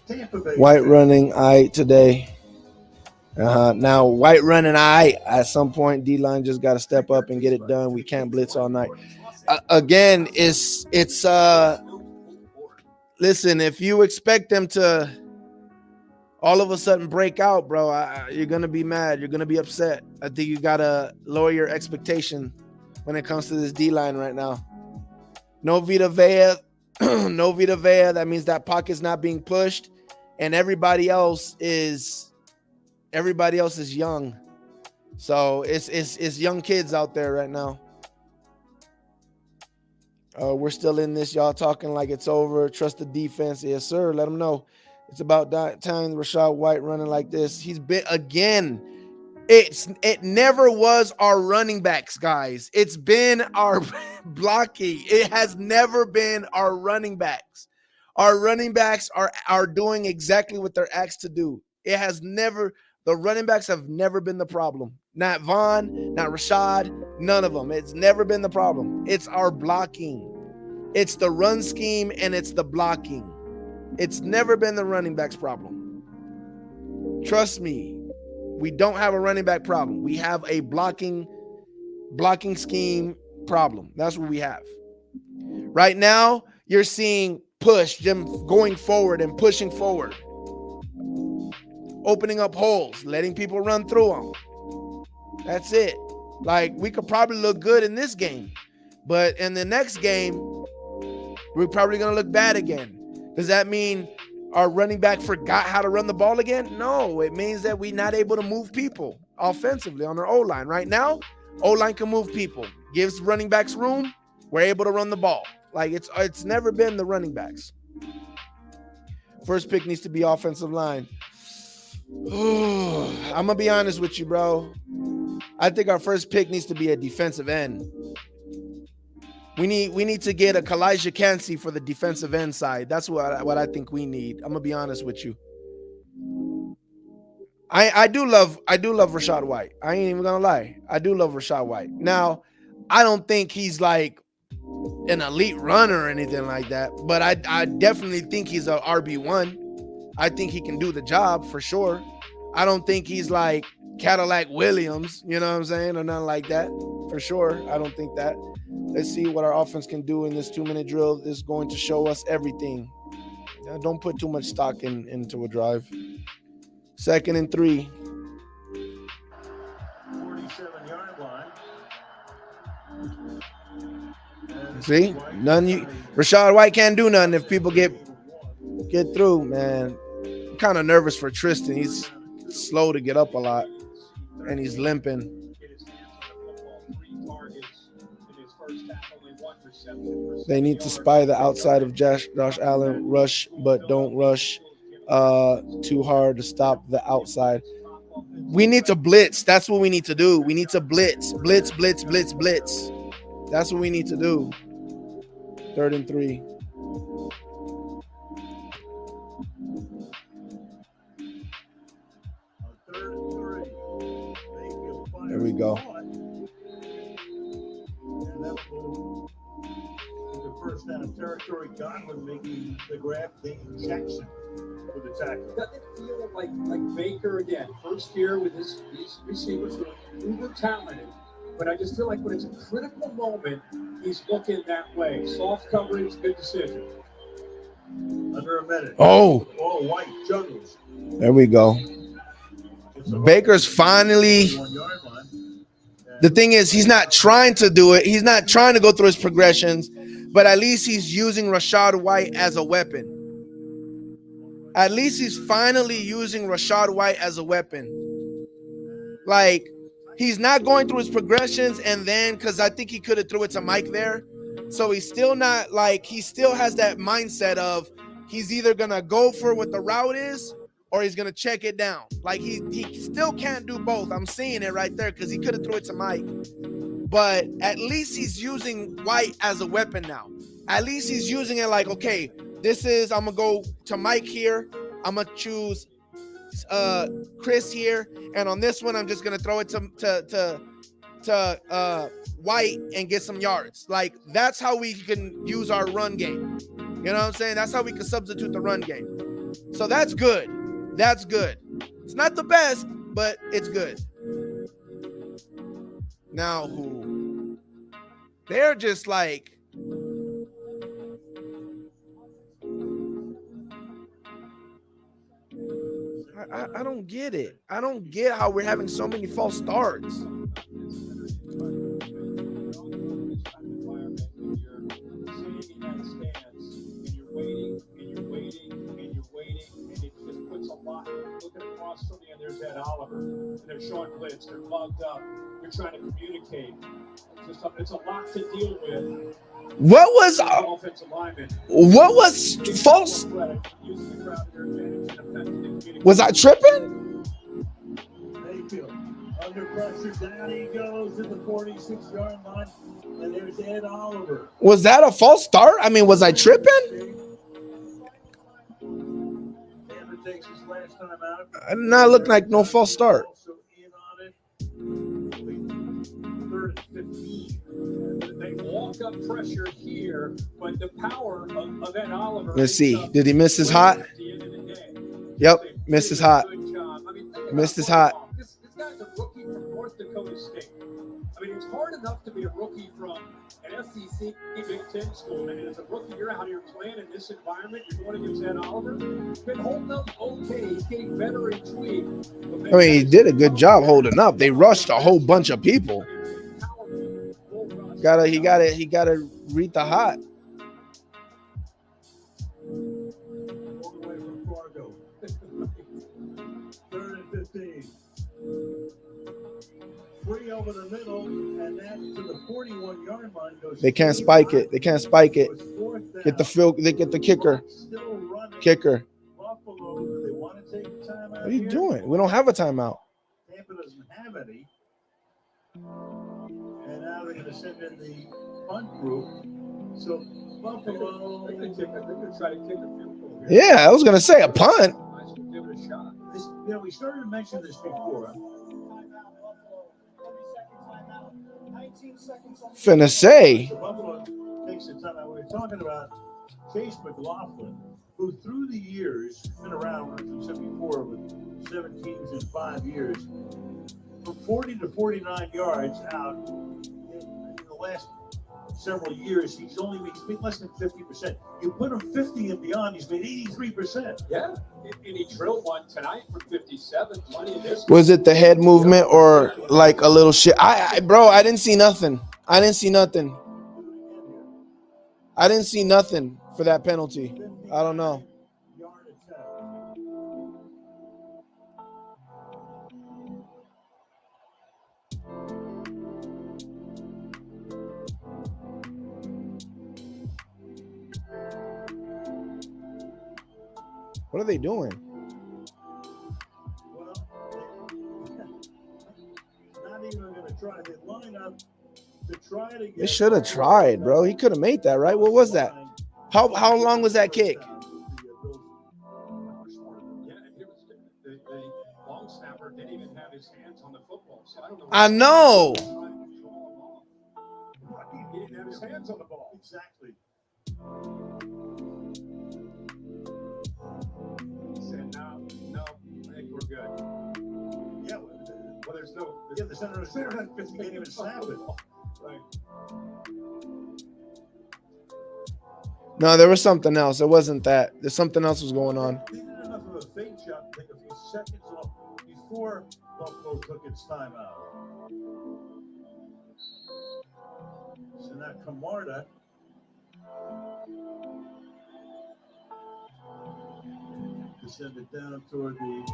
Tampa Bay. White running today. Now White running at some point. D-line just got to step up and get it done. We can't blitz all night. Again, it's listen, if you expect them to all of a sudden break out, bro, you're going to be mad. You're going to be upset. I think you got to lower your expectation when it comes to this D-line right now. No Vita Vea. No Vita Vea. That means that pocket's not being pushed. And everybody else is young. So it's young kids out there right now. We're still in this. Y'all talking like it's over. Trust the defense. Yes, sir. Let them know. It's about time Rachaad White running like this. He's been again. It never was our running backs, guys. It's been our blocking. It has never been our running backs. Our running backs are doing exactly what they're asked to do. It has never, the running backs have never been the problem. Not Vaughn, not Rashad, none of them. It's never been the problem. It's our blocking. It's the run scheme and it's the blocking. It's never been the running back's problem. Trust me, we don't have a running back problem. We have a blocking scheme problem. That's what we have. Right now, you're seeing push, Jim going forward and pushing forward. Opening up holes, letting people run through them. That's it. Like, we could probably look good in this game, but in the next game, we're probably going to look bad again. Does that mean our running back forgot how to run the ball again? No, it means that we're not able to move people offensively on our O-line. Right now, O-line can move people, gives running backs room. We're able to run the ball. Like, it's never been the running backs. First pick needs to be offensive line. I'm gonna be honest with you, bro. I think our first pick needs to be a defensive end. We need to get a Kalijah Kancey for the defensive end side. That's what I think we need. I'm gonna be honest with you. I do love Rachaad White. I ain't even gonna lie. I do love Rachaad White. Now, I don't think he's like an elite runner or anything like that, but I definitely think he's a RB1. I think he can do the job for sure. I don't think he's like Cadillac Williams, you know what I'm saying, or nothing like that. For sure, I don't think that. Let's see what our offense can do in this 2-minute drill. This is going to show us everything. Don't put too much stock into a drive. 2nd and 3. 47-yard line. See, Rachaad White can't do nothing if people get through, man. I'm kind of nervous for Tristan. He's slow to get up a lot, and he's limping. They need to spy the outside of Josh Allen, rush, but don't rush too hard to stop the outside. We need to blitz. That's what we need to do. We need to blitz. Blitz. That's what we need to do. 3rd and 3. There we go. First down of territory, Godwin making the grab, Dayton Jackson with the tackle. Doesn't it feel like Baker again? First year with these receivers who are uber talented, but I just feel like when it's a critical moment, he's looking that way. Soft coverage, good decision. Under a minute. Oh, White juggles. There we go. Baker's finally. The thing is, he's not trying to do it. He's not trying to go through his progressions. But at least he's using Rachaad White as a weapon. At least he's finally using Rachaad White as a weapon. Like, he's not going through his progressions and then, because I think he could have threw it to Mike there. So he's still not, like, he still has that mindset of he's either going to go for what the route is or he's going to check it down. Like, he still can't do both. I'm seeing it right there because he could have threw it to Mike. But at least he's using White as a weapon now. At least he's using it like, okay, I'm going to go to Mike here. I'm going to choose Chris here. And on this one, I'm just going to throw it to White and get some yards. Like, that's how we can use our run game. You know what I'm saying? That's how we can substitute the run game. So that's good. That's good. It's not the best, but it's good. Now who? They're just like, I don't get it. I don't get how we're having so many false starts. Looking across from you, and there's Ed Oliver, and they're showing blitz. They're plugged up. You're trying to communicate. It's a lot to deal with. What was false? Was I tripping? Mayfield under pressure, down he goes to the 46-yard line, and there's Ed Oliver. Was that a false start? I mean, was I tripping? takes his last time out. Not look like no false start. Also in on it. 3rd and 15. They walk up pressure here, but the power of Ed Oliver. Let's see. Did he miss his hot? At the end of the day. Yep, missed his hot. Good job. I mean, Missed his hot. This guy's a rookie from North Dakota State. I mean, it's hard enough to be a rookie from an SEC Big Ten school, and as a rookie, you're out here playing in this environment. You're going against Ed Oliver. He's been holding up okay. He's getting better each week. I mean, he did a good job holding up. They rushed a whole bunch of people. He gotta read the hot. All the way from Fargo. 3rd and 15. Free over the middle, and then to the 41-yard line goes. They can't spike it. They can't spike it. Get the field. They get the kicker. Still running. Kicker. Buffalo, do they want to take a timeout? What are you here? doing? We don't have a timeout. Tampa doesn't have any. And now they're going to send in the punt group. So Buffalo. They're going to try to kick a field goal here. Yeah, I was gonna say a punt. Might as well give it a shot. This, we started to mention this before. Finna say. So Buffalo takes the timeout. We were talking about Chase McLaughlin, who through the years been around since 74 with 7 teams in 5 years, from 40 to 49 yards out in the last several years. He's made less than 50%. You put him 50 and beyond, he's made 83%. Yeah, and he drilled one tonight from 57. Money in this. Was it the head movement or like a little shit? Bro, I didn't see nothing. I didn't see nothing for that penalty. I don't know. Yard attack. What are they doing? Well, not even going to try. They line up to try to get. They should have tried, bro. He could have made that, right? What was that? How long was that kick? Yeah, and it was the long snapper didn't even have his hands on the football. So I don't know. I know. He didn't have his hands on the ball. Exactly. He said, no, I think we're good. Yeah. Well, there's no. Yeah, the center can't even snap it. Right. No, there was something else. It wasn't that. There's something else was going on. They did enough of a fake shot to take a few seconds off before Buffalo took its time out. So now Camarda to send it down toward the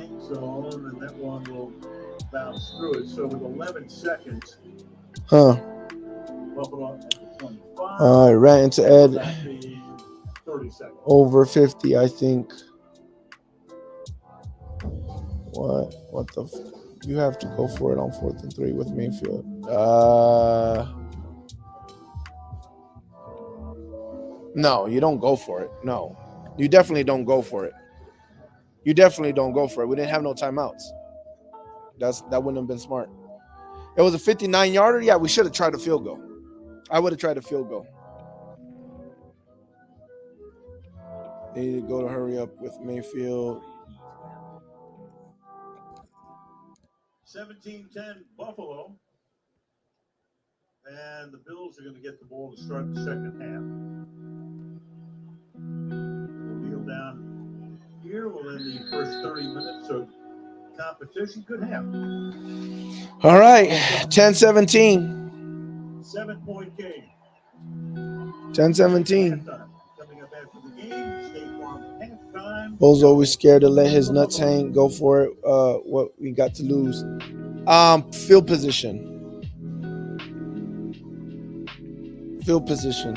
end zone, and that one will bounce through it. So with 11 seconds, Huh. Buffalo at the 25. All right, ran into Ed. Back in 30 seconds. Over 50, I think. What the? You have to go for it on 4th and 3 with Mayfield. No, you don't go for it. No, you definitely don't go for it. You definitely don't go for it. We didn't have no timeouts. That wouldn't have been smart. It was a 59-yarder. Yeah, we should have tried a field goal. I would have tried a field goal. They need to go to hurry up with Mayfield. 17-10 Buffalo. And the Bills are going to get the ball to start the second half. We'll kneel down here. We'll end the first 30 minutes of competition. Good half. All right, 10-17. 7-point game. 10-17. Halftime. Coming up after the game, State Farm halftime. Bull's always scared to let his nuts hang. Go for it. What we got to lose? Field position. Field position.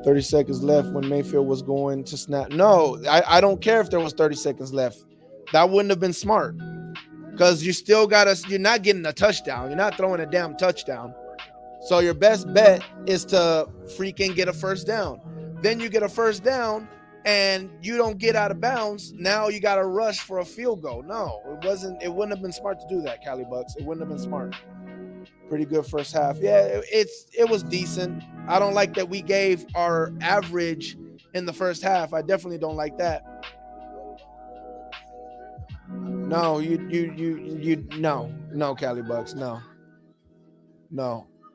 30 seconds left when Mayfield was going to snap. No, I don't care if there was 30 seconds left. That wouldn't have been smart. Because you're not getting a touchdown. You're not throwing a damn touchdown. So your best bet is to freaking get a first down. Then you get a first down, and you don't get out of bounds, now you got to rush for a field goal. No, it wouldn't have been smart to do that, Cali Bucks. It wouldn't have been smart. Pretty good first half. Yeah, it was decent. I don't like that we gave our average in the first half. I definitely don't like that. No, no, Cali Bucks, no,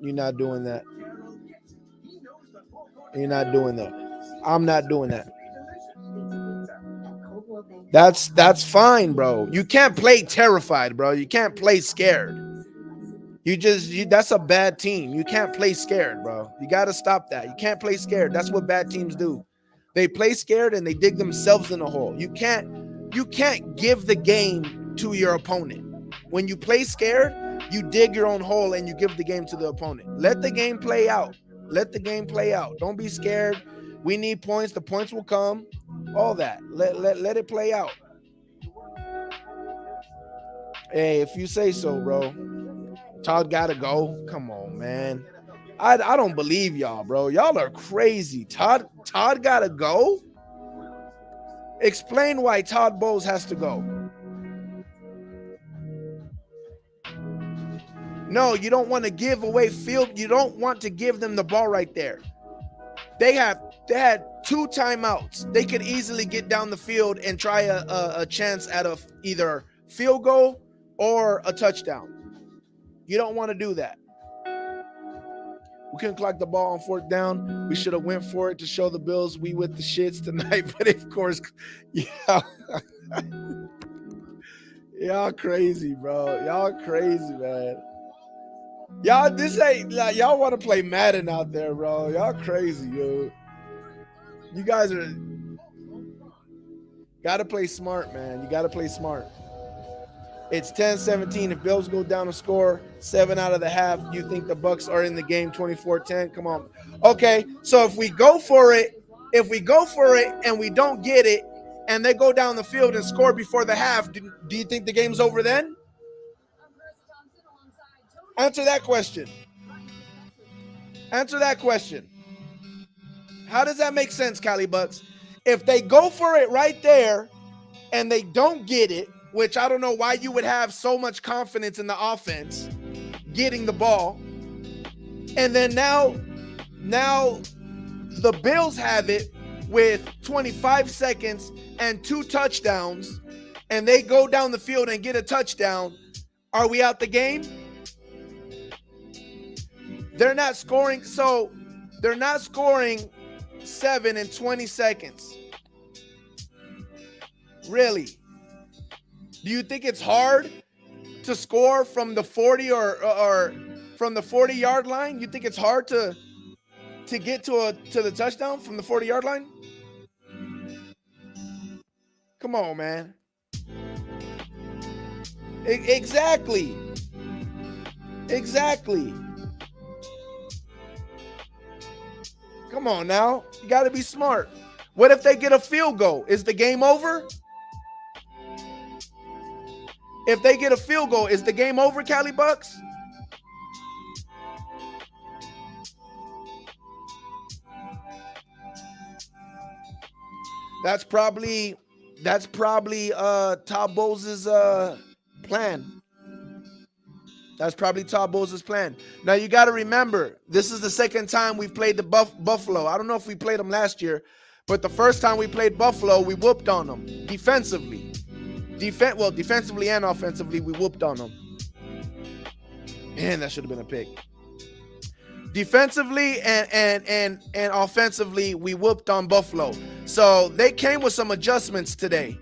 you're not doing that. You're not doing that. I'm not doing that. That's fine, bro. You can't play terrified, bro. You can't play scared. That's a bad team. You can't play scared, bro. You got to stop that. You can't play scared. That's what bad teams do. They play scared and they dig themselves in a hole. You can't give the game to your opponent. When you play scared, you dig your own hole and you give the game to the opponent. Let the game play out. Let the game play out. Don't be scared. We need points. The points will come. All that. Let it play out. Hey, if you say so, bro. Todd gotta go. Come on, man. I don't believe y'all, bro. Y'all are crazy. Todd gotta go? Explain why Todd Bowles has to go. No, you don't want to give away field. You don't want to give them the ball right there. They had 2 timeouts. They could easily get down the field and try a chance at either field goal or a touchdown. You don't want to do that. We couldn't clock the ball on 4th down. We should have went for it to show the Bills we with the shits tonight. But of course, yeah. Y'all crazy, bro. Y'all crazy, man. Y'all, this ain't like y'all want to play Madden out there, bro. Y'all crazy, yo. You guys are gotta play smart, man. You gotta play smart. It's 10-17. If Bills go down a score, 7 out of the half, you think the Bucs are in the game 24-10? Come on. Okay, so if we go for it and we don't get it, and they go down the field and score before the half, do you think the game's over then? Answer that question. Answer that question. How does that make sense, Cali Bucks? If they go for it right there and they don't get it, which I don't know why you would have so much confidence in the offense getting the ball, and then now the Bills have it with 25 seconds and 2 touchdowns, and they go down the field and get a touchdown, are we out the game? They're not scoring, so they're not scoring 7 in 20 seconds. Really? Do you think it's hard to score from the 40 or from the 40-yard line? You think it's hard to get to the touchdown from the 40-yard line? Come on, man. Exactly. Come on now. You got to be smart. What if they get a field goal? Is the game over? If they get a field goal, is the game over, Cali Bucks? That's probably Todd Bowles' plan. That's probably Todd Bowles' plan. Now you got to remember, this is the second time we've played the Buffalo. I don't know if we played them last year, but the first time we played Buffalo, we whooped on them defensively. Defensively and offensively, we whooped on them. Man, that should have been a pick. Defensively and offensively, we whooped on Buffalo. So they came with some adjustments today.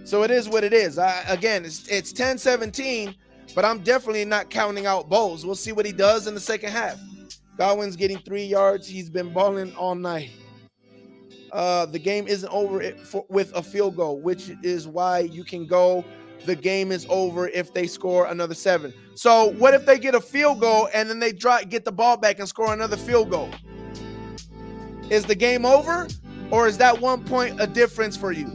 So it is what it is. Again, it's 10-17, but I'm definitely not counting out Bowles. We'll see what he does in the second half. Godwin's getting 3 yards. He's been balling all night. The game isn't over with a field goal, which is why you can go. The game is over if they score another 7. So what if they get a field goal and then they get the ball back and score another field goal? Is the game over, or is that 1 point a difference for you?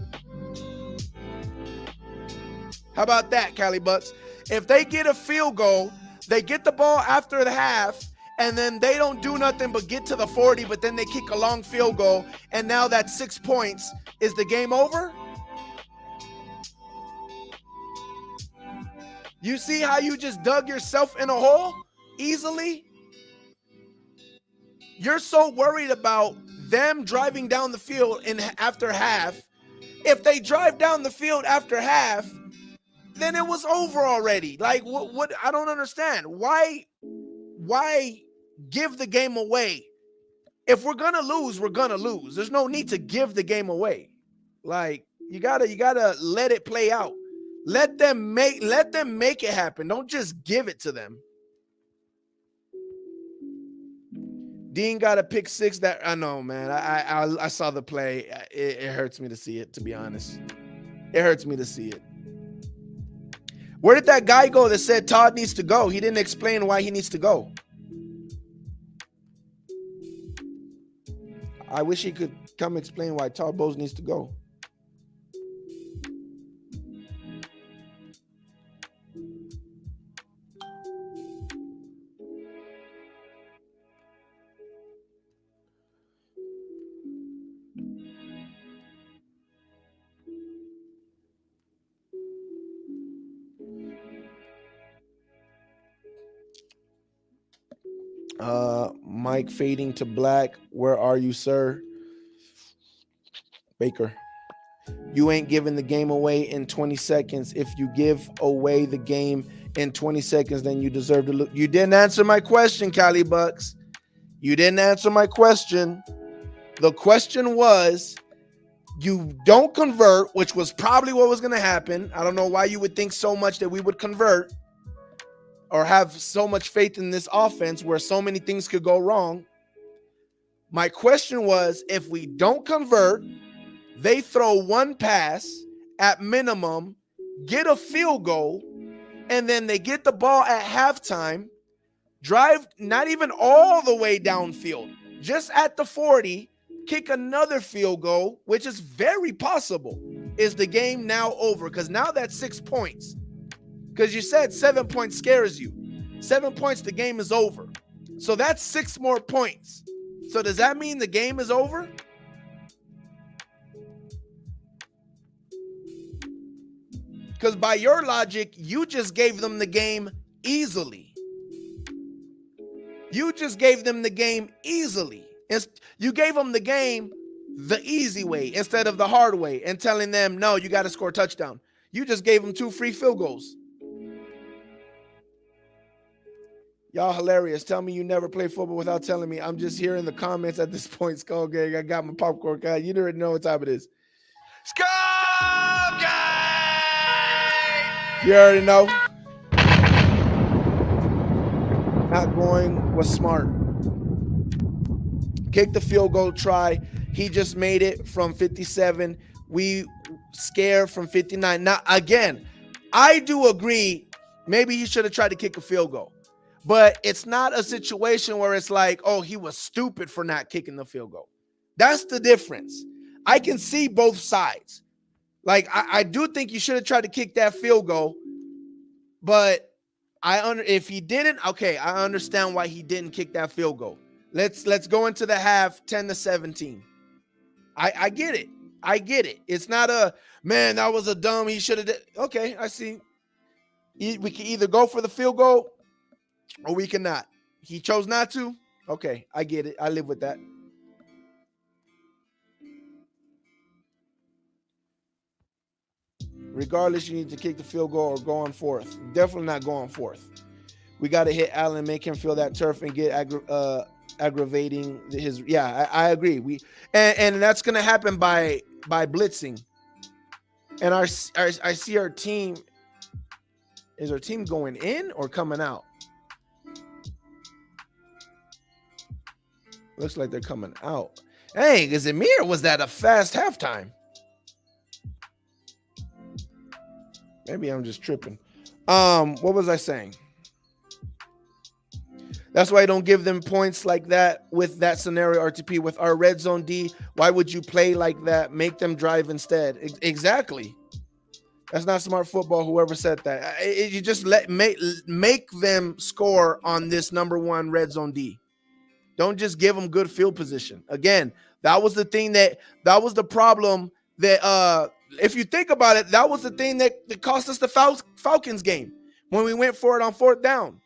How about that, Cali Bucks? If they get a field goal, they get the ball after the half, and then they don't do nothing but get to the 40, but then they kick a long field goal, and now that's 6 points. Is the game over? You see how you just dug yourself in a hole easily? You're so worried about them driving down the field after half. If they drive down the field after half, then it was over already. Like, what I don't understand. Why give the game away? If we're gonna lose, we're gonna lose. There's no need to give the game away. Like, you gotta let it play out. Let them make it happen. Don't just give it to them. Dean got a pick 6. That I know, man. I saw the play. It hurts me to see it, to be honest. It hurts me to see it. Where did that guy go that said Todd needs to go? He didn't explain why he needs to go. I wish he could come explain why Todd Bowles needs to go. Mike fading to black. Where are you, sir? Baker. You ain't giving the game away in 20 seconds. If you give away the game in 20 seconds, then you deserve to look. You didn't answer my question, Cali Bucks. You didn't answer my question. The question was, you don't convert, which was probably what was going to happen. I don't know why you would think so much that we would convert or have so much faith in this offense where so many things could go wrong. My question was, if we don't convert, they throw one pass at minimum, get a field goal, and then they get the ball at halftime, drive not even all the way downfield, just at the 40, kick another field goal, which is very possible. Is the game now over? Because now that's 6 points. Because you said 7 points scares you. 7 points, the game is over. So that's 6 more points. So does that mean the game is over? Because by your logic, you just gave them the game easily. You just gave them the game easily. You gave them the game the easy way instead of the hard way and telling them, no, you got to score a touchdown. You just gave them 2 free field goals. Y'all hilarious. Tell me you never play football without telling me. I'm just here in the comments at this point. Skull Gang, I got my popcorn guy. You already know what time it is. Skull Gang! You already know. Not going was smart. Kick the field goal try. He just made it from 57. We scared from 59. Now, again, I do agree. Maybe he should have tried to kick a field goal. But it's not a situation where it's like, oh, he was stupid for not kicking the field goal. That's the difference. I can see both sides. Like, I do think you should have tried to kick that field goal. But if he didn't, okay, I understand why he didn't kick that field goal. Let's go into the half 10-17. I get it. I get it. It's not a, man, that was a dumb, he should have did. Okay, I see. We can either go for the field goal or we cannot. He chose not to. Okay, I get it. I live with that. Regardless, you need to kick the field goal or go on fourth. Definitely not going fourth. We got to hit Allen, make him feel that turf and get aggravating his. Yeah, I agree. And that's going to happen by blitzing. And I see our team. Is our team going in or coming out? Looks like they're coming out. Hey, is it me or was that a fast halftime? Maybe I'm just tripping. What was I saying? That's why I don't give them points like that with that scenario, RTP. With our red zone D, why would you play like that? Make them drive instead. Exactly. That's not smart football. Whoever said that, you just make them score on this number one red zone D. Don't just give them good field position. Again, that was the thing that was the problem that if you think about it, that was the thing that cost us the Falcons game when we went for it on 4th down.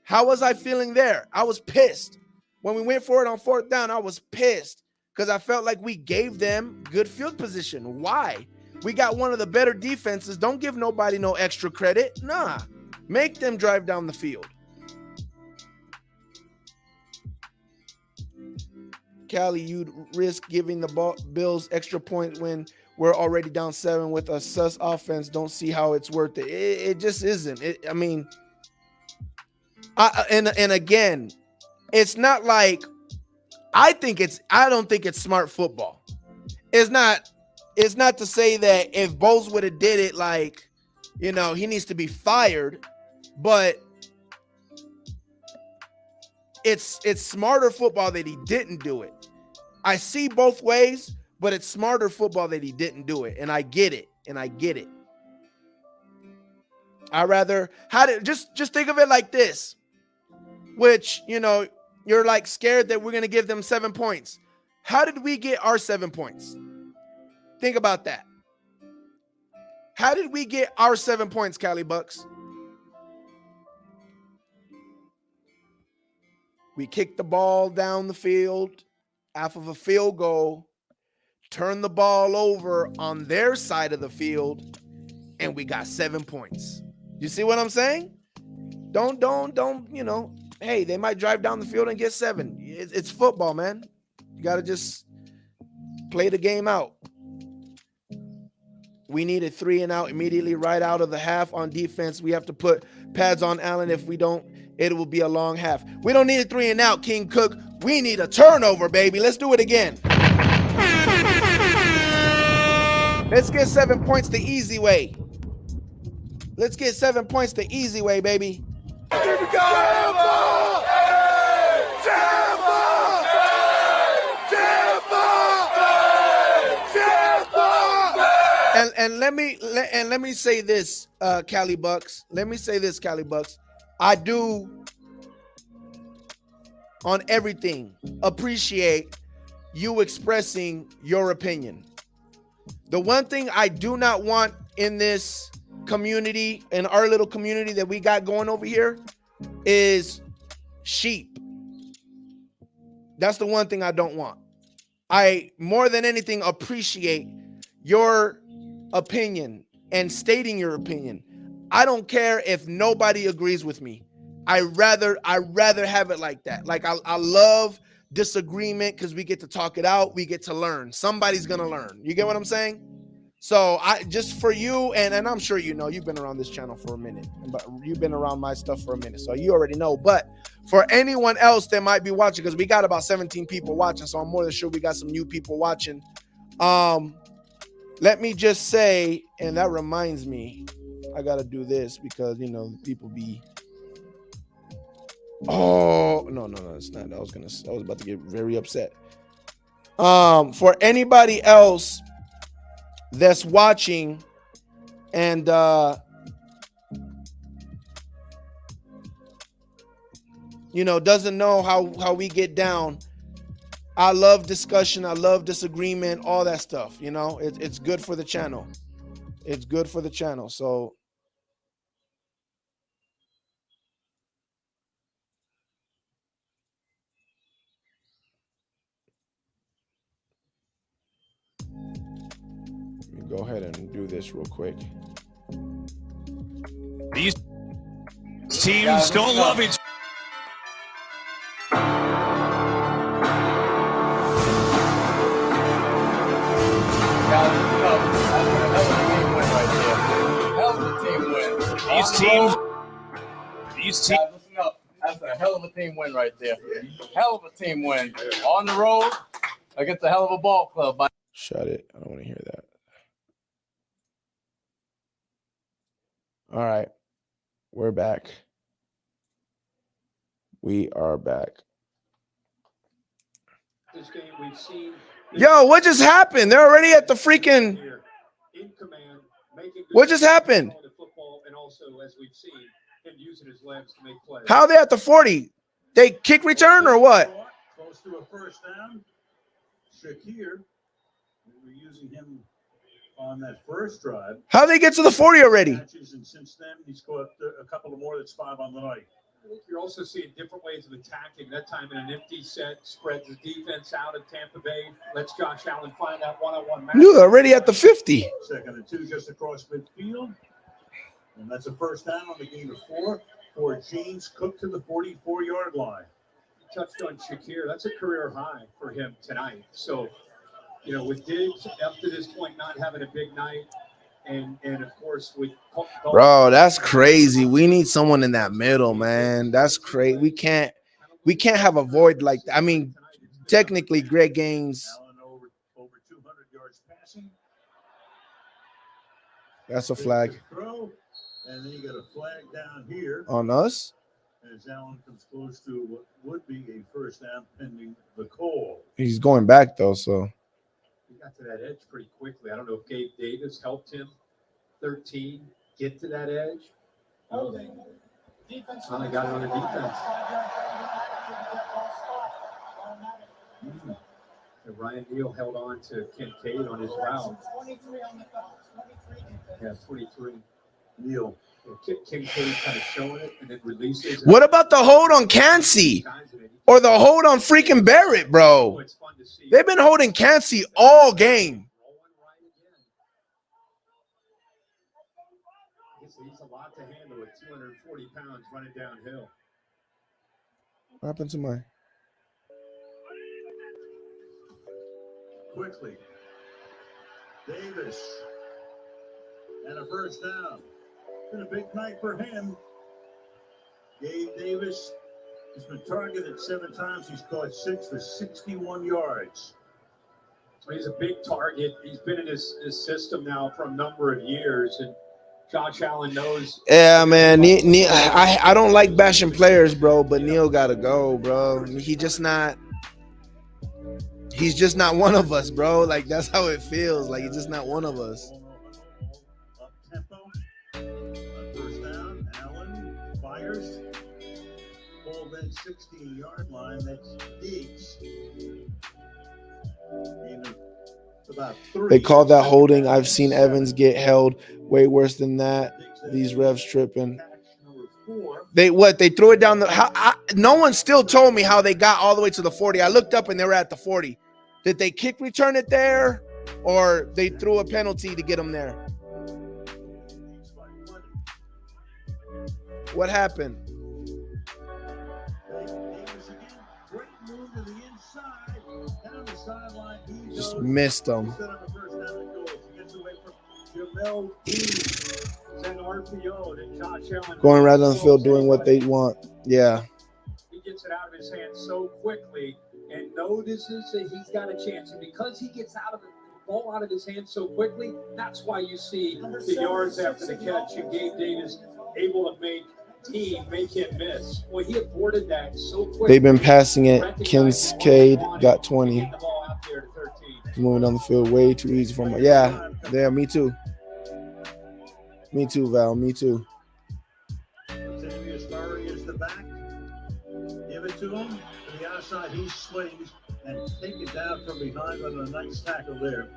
How was I feeling there? I was pissed. When we went for it on 4th down, I was pissed because I felt like we gave them good field position. Why? We got one of the better defenses. Don't give nobody no extra credit. Nah, make them drive down the field. Callie, you'd risk giving the Bills extra point when we're already down 7 with a sus offense. Don't see how it's worth it. It just isn't. I mean, and again, it's not like I don't think it's smart football. It's not to say that if Bowles would have did it, like, he needs to be fired, but it's smarter football that he didn't do it. I see both ways, but it's smarter football that he didn't do it, and I get it. I rather just think of it like this, which you're like scared that we're gonna give them 7 points. How did we get our 7 points? Think about that. How did we get our 7 points, Cali Bucs? We kicked the ball down the field off of a field goal, turned the ball over on their side of the field, and we got 7 points. You see what I'm saying? Don't, hey, they might drive down the field and get 7. It's football, man. You got to just play the game out. We need a 3 and out immediately right out of the half on defense. We have to put pads on Allen. If we don't, it will be a long half. We don't need a 3 and out, King Cook. We need a turnover, baby. Let's do it again. Let's get 7 points the easy way. Let's get 7 points the easy way, baby. And let me say this, Cali Bucs. Let me say this, Cali Bucs. I do, on everything, appreciate you expressing your opinion. The one thing I do not want in this community, in our little community that we got going over here, is sheep. That's the one thing I don't want. I, more than anything, appreciate your opinion and stating your opinion. I don't care if nobody agrees with me. I rather have it like that. Like I love disagreement because we get to talk it out. We get to learn. Somebody's gonna learn. You get what I'm saying? So I just for you, and I'm sure you've been around this channel for a minute, but you've been around my stuff for a minute, so you already know. But for anyone else that might be watching, because we got about 17 people watching, so I'm more than sure we got some new people watching. Let me just say, and that reminds me, I gotta do this because people be. Oh no, it's not. I was about to get very upset. For anybody else that's watching and doesn't know how we get down, I love discussion, I love disagreement, all that stuff. It's good for the channel. It's good for the channel. So go ahead and do this real quick. These teams don't love each These teams. Listen up. That's a hell of a team win right there. Hell of a team win. On the road against a hell of a ball club. Shut it. I don't want to hear that. All right. We're back. We are back. This game we've seen. Yo, what just happened? They're already at the freaking. In command, What just happened? The football, and also, as we've seen, him using his legs to make plays. How are they at the 40? They kick return or what? Close to a first down. Shakir, we were using him on that first drive. How they get to the 40 already? And since then, he's caught a couple of more. That's 5 on the night. I think you're also seeing different ways of attacking. That time in an empty set, spreads the defense out of Tampa Bay. Lets Josh Allen find that one-on-one match. You're already at the 50. 2nd and 2 just across midfield. And that's a first down on the gain of 4 for James Cook to the 44-yard line. He touched on Shakir. That's a career high for him tonight. So, you know, with Diggs up to this point not having a big night, and of course with bro, that's crazy. We need someone in that middle, man. That's crazy. We can't have a void like that. I mean, technically, Greg Gaines. Allen over 200 yards passing. That's a flag. Throw, and then you got a flag down here on us. As Allen comes close to what would be a first down pending the call. He's going back though, so. He got to that edge pretty quickly. I don't know if Gabe Davis helped him. 13, get to that edge. Finally got it on the defense. And Ryan Neal held on to Kincaid on his route. Yeah, 23. Neal. Kincaid kind of showing it and then releases. What about the hold on Cansey? Or the hold on freaking Barrett, bro? They've been holding Cansey all game. He's a lot to handle with 240 pounds running downhill. What happened to my? Quickly. Davis. And a first down. Been a big night for him. Gabe Davis has been targeted 7 times. He's caught 6 for 61 yards. He's a big target. He's been in his system now for a number of years, and Josh Allen knows. Yeah, man. Neil, I don't like bashing players, bro, but Neil gotta go, bro. He's just not one of us, bro. Like, that's how it feels. Like, he's just not one of us. Up tempo. First down. Allen fires. Ball then 16-yard line. That's Diggs. About 3. They call that holding. I've seen Evans get held way worse than that. These refs tripping. They threw it down the. No one still told me how they got all the way to the 40. I looked up and they were at the 40. Did they kick return it there, or they threw a penalty to get them there? What happened? Just missed them. Going right on the field, doing what they want. Yeah. He gets it out of his hands so quickly and notices that he's got a chance. And because he gets out of the ball out of his hands so quickly, that's why you see the yards after the catch and Gabe Davis able to make him miss. Well, he aborted that so quickly. They've been passing it. Kincaid got 20. Moving on the field way too easy for me. Yeah, me too. Me too, Val. Me too. Latavius Murray is the back. Give it to him. To the outside, he swings and take it down from behind on a nice tackle there.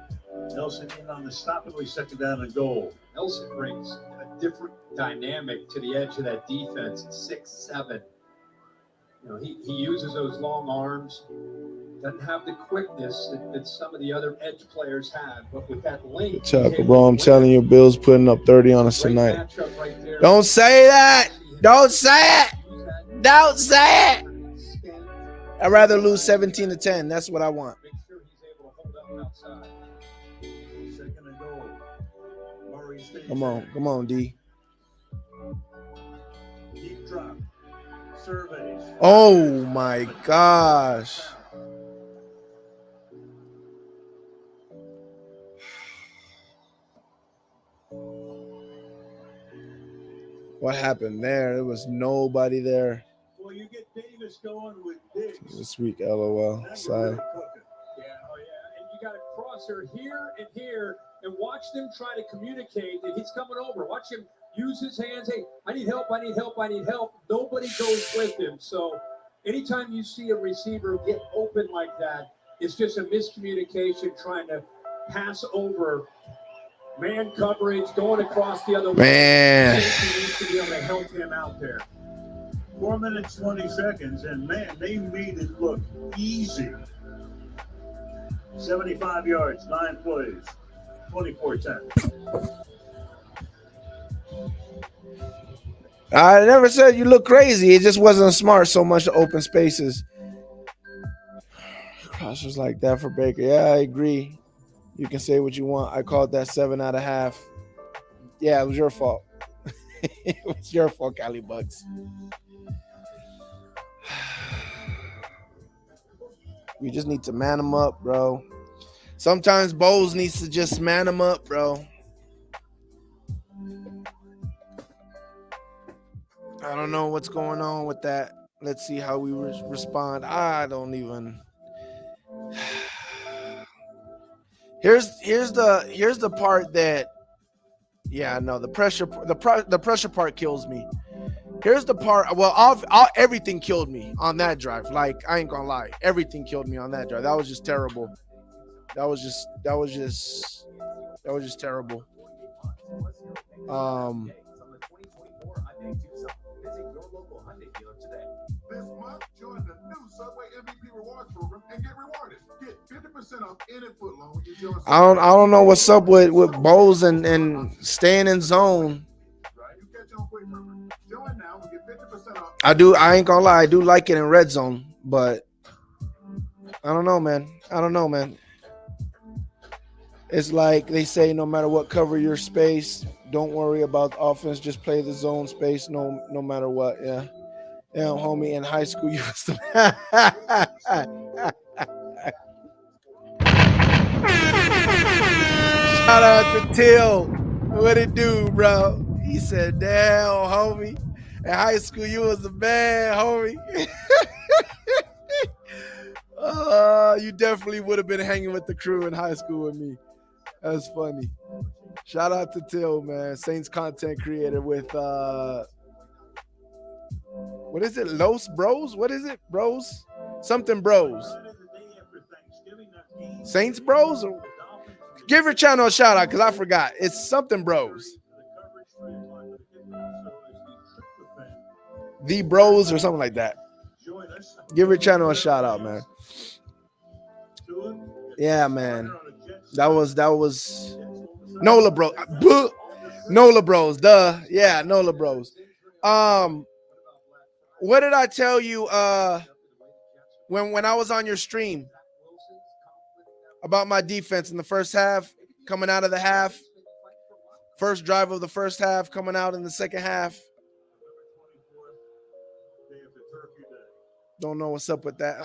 Nelson in on the stop, and we second down and goal. Nelson brings a different dynamic to the edge of that defense at 6'7". You know, he uses those long arms. Doesn't have the quickness that some of the other edge players have, but with that length. Tackle, bro. I'm telling you, Bills putting up 30 on us tonight. Right. Don't say that. Don't say it. Don't say it. I'd rather lose 17-10. That's what I want. Make sure he's able to hold up outside. Second and goal. Murray stays Come on, D. Deep drop. Surveys. Oh my gosh. What happened there? There was nobody there. Well, you get Davis going with Diggs. This week, LOL. Sorry. Yeah, oh yeah. And you got a crosser here and here. and watch them try to communicate that he's coming over. Watch him use his hands. Hey, I need help, I need help, I need help. Nobody goes with him. So anytime you see a receiver get open like that, it's just a miscommunication trying to pass over man coverage, going across the other way. Man. Safety needs to be able to help him out there. 4 minutes, 20 seconds, and man, they made it look easy. 75 yards, 9 plays, 24-10. I never said you look crazy. It just wasn't smart so much to open spaces. Crossers like that for Baker. Yeah, I agree. You can say what you want. I called that 7 out of half. Yeah, it was your fault. It was your fault, Cali Bucs. We just need to man them up, bro. Sometimes Bowles needs to just man them up, bro. I don't know what's going on with that. Let's see how we respond. I don't even. Here's the part that, yeah, no, the pressure part kills me. Here's the part. Well, everything killed me on that drive. Like, I ain't gonna lie, everything killed me on that drive. That was just terrible. That was just terrible. This month, join the new Subway MVP Rewards program and get rewarded. Get 50% off any foot long when you join. I don't know what's up with Bowles and staying in zone. You catch on quick, remember. Join now and get 50% off. I ain't gonna lie, I do like it in red zone, but I don't know, man. It's like they say, no matter what, cover your space. Don't worry about the offense. Just play the zone space, no matter what. Yeah, homie. In high school, you was the shout out to Till. What it do, bro? He said, "Damn, homie. In high school, you was the man, homie." You definitely would have been hanging with the crew in high school with me. That's funny. Shout out to Till, man. Saints content creator with what is it? Los Bros? What is it? Bros? Something Bros. Saints Bros? Give your channel a shout out because I forgot. It's something Bros. The Bros or something like that. Give your channel a shout out, man. Yeah, man. That was Nola Bros. Nola Bros. Duh. Yeah, Nola Bros. What did I tell you when I was on your stream about my defense in the first half, coming out of the half? First drive of the first half, coming out in the second half. Don't know what's up with that.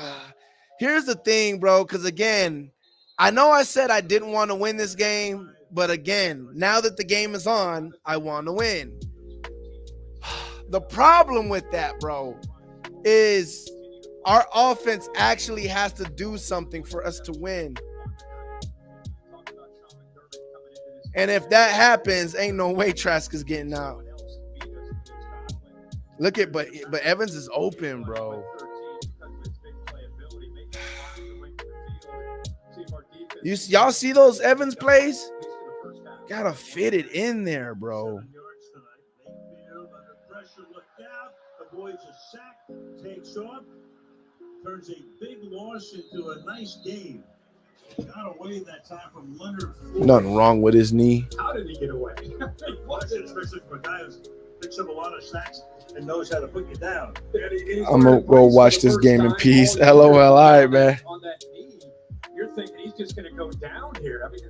Here's the thing, bro, because again, I know I said I didn't want to win this game, but again, now that the game is on, I want to win. The problem with that, bro, is our offense actually has to do something for us to win. And if that happens, ain't no way Trask is getting out. Look at, but Evans is open, bro. Y'all see those Evans plays? Gotta fit it in there, bro. Takes off, turns a big loss into a nice game. Got away that time from Leonard. Nothing wrong with his knee. How did he get away? Especially for a guy who picks up a lot of sacks and knows how to put you down. I'm gonna go watch this game in peace. LOL. All right, man. On that knee, you're thinking he's just gonna go down here. I mean,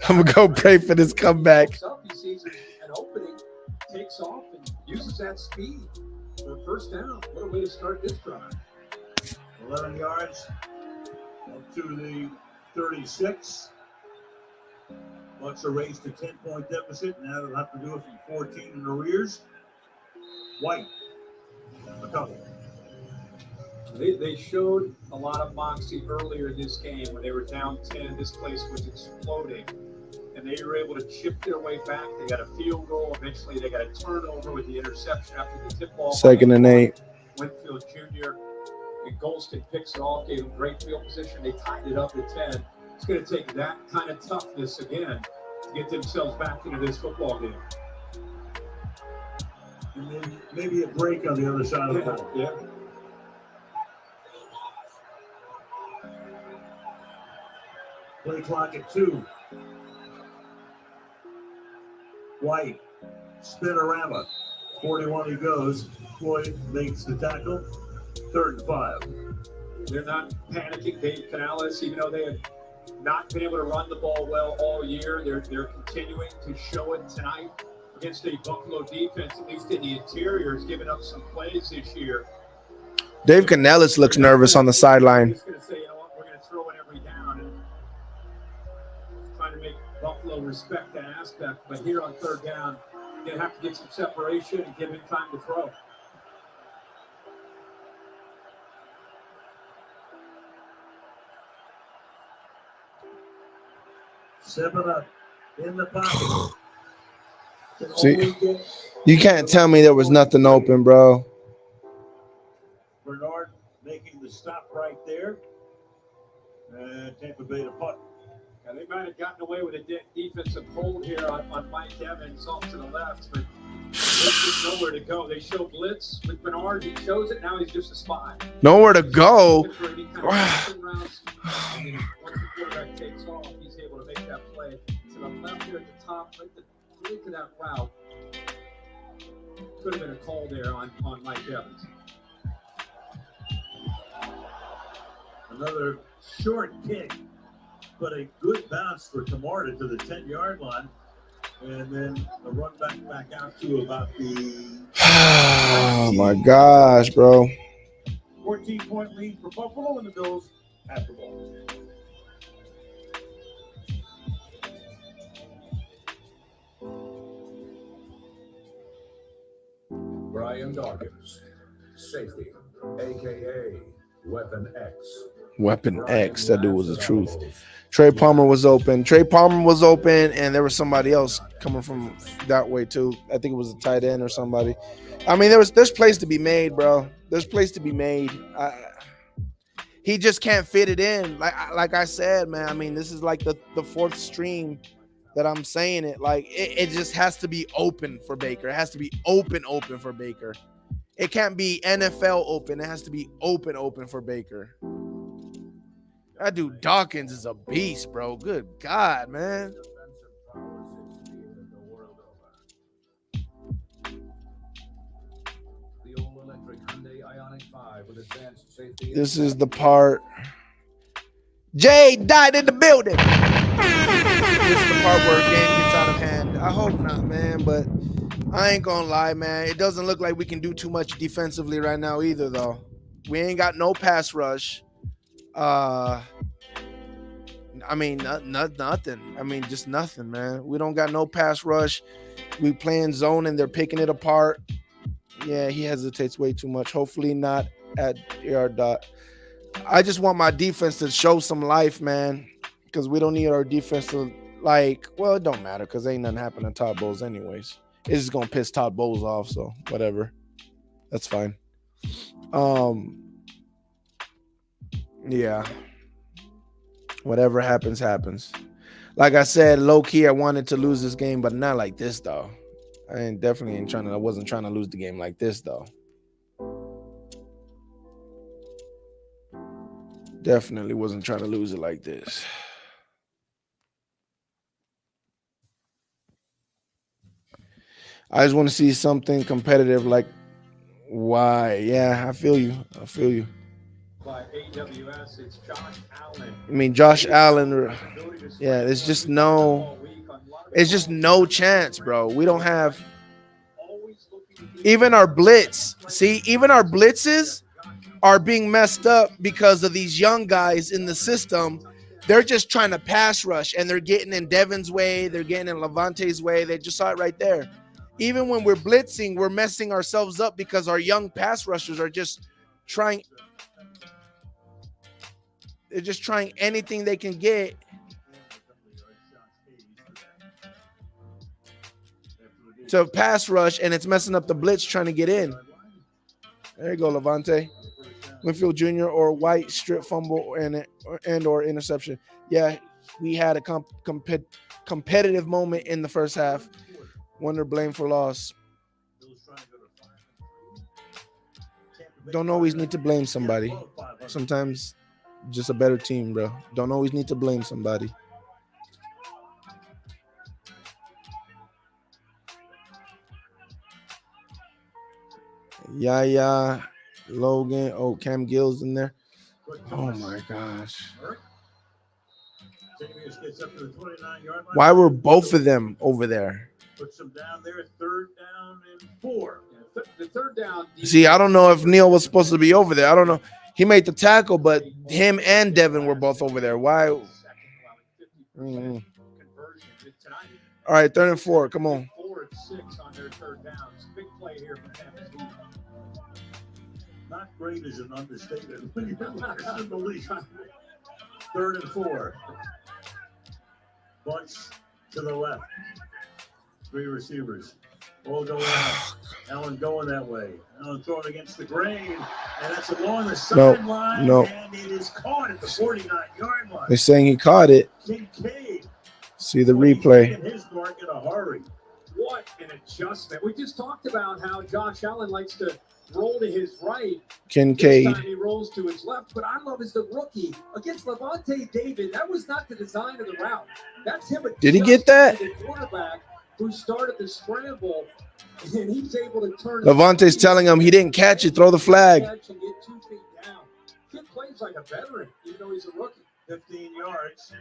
I'm gonna go pray for this comeback. He sees an opening, takes off, and uses that speed for first down. What a way to start this drive. 11 yards up to the 36. Bucs are raised to 10-point deficit. Now they'll have to do it from 14 in arrears. White, a couple. They showed a lot of moxie earlier this game when they were down 10. This place was exploding. and they were able to chip their way back. They got a field goal. Eventually, they got a turnover with the interception after the tip ball. 2nd and 8. Winfield Jr. and Golston picks it off, gave them great field position. They tied it up at 10. It's going to take that kind of toughness again to get themselves back into this football game. And then maybe a break on the other side of the ball. Yeah. Play clock at 2. White, spinorama. 41 he goes. Floyd makes the tackle. 3rd and 5. They're not panicking. Dave Canales, even though they have not been able to run the ball well all year, they're continuing to show it tonight against a Buffalo defense, at least in the interior, has given up some plays this year. Dave Canales looks nervous on the sideline. He's going to say, you know what, we're going to throw it every down, and trying to make Buffalo respect that aspect. But here on 3rd down, they have to get some separation and give him time to throw. Seven up in the pocket. See, you can't tell me there was nothing open, bro. Bernard making the stop right there. And Tampa Bay to punt. Yeah, they might have gotten away with a defensive hold here on Mike Evans off to the left, but there's just nowhere to go. They show blitz with Bernard. He shows it. Now he's just a spy. Nowhere to go. Once the quarterback takes off, he's able to make that play to the left here at the top, right to that route. Could have been a call there on Mike Evans. Another short kick, but a good bounce for Camarda to the 10-yard line. And then a run back out to about the... Oh, my gosh, bro. 14-point lead for Buffalo, and the Bills have the ball. Brian Dawkins, safety, a.k.a. Weapon X. Weapon X, that dude was the truth. Trey Palmer was open. And there was somebody else coming from that way too. I think it was a tight end or somebody. I mean, there's plays to be made, bro. There's plays to be made. He just can't fit it in. Like I said, man. I mean, this is like the fourth stream that I'm saying it. Like it just has to be open for Baker. It has to be open for Baker. It can't be NFL open. It has to be open for Baker. That dude Dawkins is a beast, bro. Good God, man. This is the part. Jay died in the building. This is the part where the game gets out of hand. I hope not, man, but I ain't gonna lie, man. It doesn't look like we can do too much defensively right now either, though. We ain't got no pass rush. I mean, nothing. I mean, just nothing, man. We don't got no pass rush. We playing zone and they're picking it apart. Yeah, he hesitates way too much. Hopefully not at yard dot. I just want my defense to show some life, man, because we don't need our defense to, like, well, it don't matter because ain't nothing happening to Todd Bowles anyways. It's just going to piss Todd Bowles off, so whatever. That's fine. Yeah. Whatever happens, happens. Like I said, low-key, I wanted to lose this game, but not like this, though. I wasn't trying to lose the game like this, though. Definitely wasn't trying to lose it like this. I just want to see something competitive, like why? Yeah, I feel you. By AWS, it's Josh Allen. I mean, Josh Allen. Yeah, there's just no chance, bro. We don't have even our blitz. See, even our blitzes are being messed up because of these young guys in the system. They're just trying to pass rush, and they're getting in Devin's way. They're getting in Levante's way. They just saw it right there. Even when we're blitzing, we're messing ourselves up because our young pass rushers are just trying. They're just trying anything they can get. to pass rush, and it's messing up the blitz trying to get in. There you go, Levante. Winfield Jr. or White strip fumble and or interception. Yeah, we had a competitive moment in the first half. Wonder blame for loss. Don't always need to blame somebody. Sometimes just a better team, bro. Don't always need to blame somebody. Yeah, Logan. Oh, Cam Gill's in there. Oh my gosh. Why were both of them over there? Puts them down there, 3rd down and 4. The third down. See, I don't know if Neal was supposed to be over there. I don't know. He made the tackle, but him and Devin were both over there. Why? Mm-hmm. All right, 3rd and 4. Come on. 4 and 6 on their 3rd downs. Big play here for them. Not great is an understatement when you're in the league. 3rd and 4. Bunch to the left. 3 receivers. All going out. Allen going that way. Allen throwing against the grain. And that's along the sideline. No. And it is caught at the 49-yard line. They're saying he caught it. Kincaid. See the replay. His mark in a hurry. What an adjustment. We just talked about how Josh Allen likes to roll to his right. Kincaid. This time he rolls to his left. But I love is the rookie against Levante David. That was not the design of the route. That's him. Did he get that? The quarterback who started the scramble, and he's able to turn. Levante's telling him he didn't catch it. Throw the flag. Catch and get 2 feet down. Kid plays like a veteran, even though he's a rookie. 15 yards.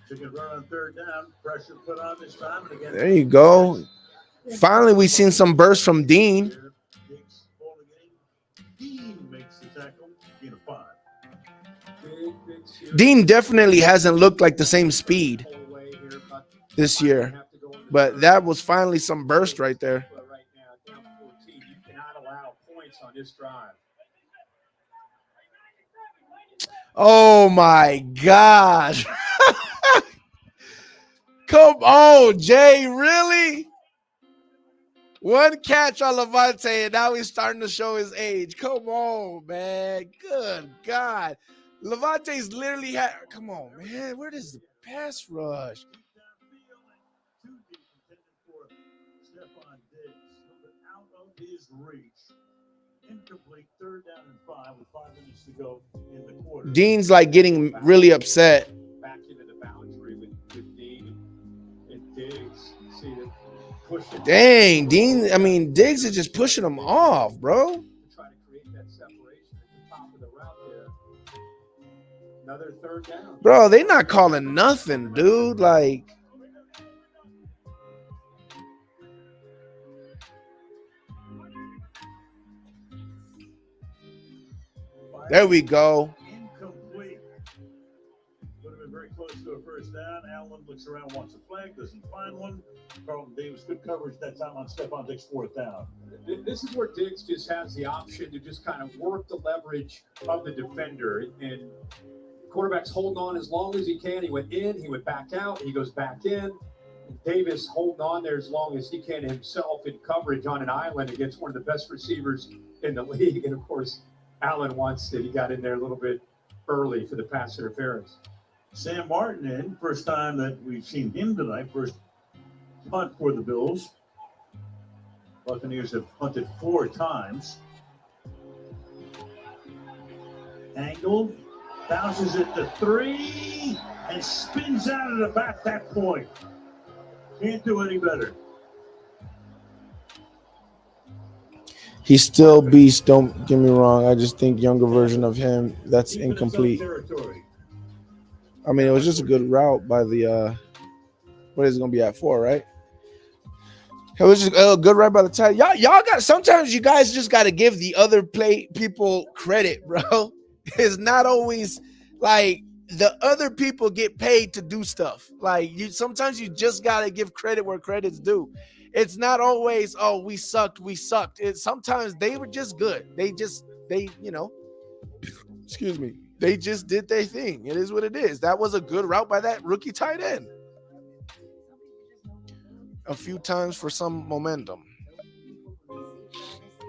So you can run on 3rd down. Pressure put on this time. And again, There you go. Finally, we've seen some bursts from Dean. Dean makes the tackle. Gain of 5. Dean definitely hasn't looked like the same speed this year, but that was finally some burst right there. Right now, down 14. You cannot allow points on this drive. Oh my gosh. Come on, Jay, really? One catch on Levante, and now he's starting to show his age. Come on, man. Good God. Levante's literally had. Come on, man. Where is the pass rush? Out of his reach. Incomplete 3rd down and 5 with 5 minutes to go in the quarter. Dean's like getting really upset. Back into the boundary with Dean and Diggs. See the push. Dang, Dean. I mean, Diggs is just pushing him off, bro. Try to create that separation at the top of the route there. Another 3rd down. Bro, they not calling nothing, dude. Like, there we go. Incomplete. Would have been very close to a 1st down. Allen looks around, wants a flag, doesn't find one. Carlton Davis, good coverage that time on Stephon Diggs' 4th down. This is where Diggs just has the option to just kind of work the leverage of the defender. And quarterback's holding on as long as he can. He went in, he went back out, he goes back in. Davis holding on there as long as he can himself in coverage on an island against one of the best receivers in the league. And, of course, Allen wants that he got in there a little bit early for the pass interference. Sam Martin in, first time that we've seen him tonight, first punt for the Bills. Buccaneers have punted 4 times. Angle, bounces it to 3, and spins out at about that point. Can't do any better. He's still beast. Don't get me wrong. I just think younger version of him. That's incomplete. I mean, it was just a good route by the. What is it going to be at 4, right? It was just a good route by the tight. Y'all got. Sometimes you guys just got to give the other people credit, bro. It's not always like the other people get paid to do stuff. Like sometimes you just got to give credit where credit's due. It's not always, oh, we sucked. It's sometimes they were just good. They excuse me. They just did their thing. It is what it is. That was a good route by that rookie tight end. a few times for some momentum.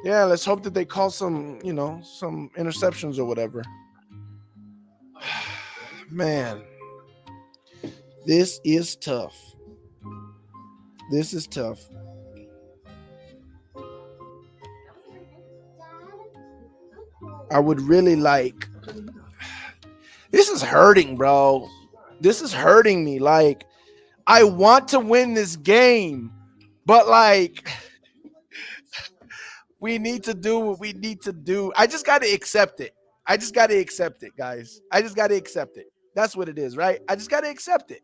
Yeah, let's hope that they call some, some interceptions or whatever. Man, this is tough. This is tough. I would really like. This is hurting, bro. This is hurting me. Like, I want to win this game, but like, we need to do what we need to do. I just got to accept it. I just got to accept it, guys. I just got to accept it. That's what it is, right? I just got to accept it.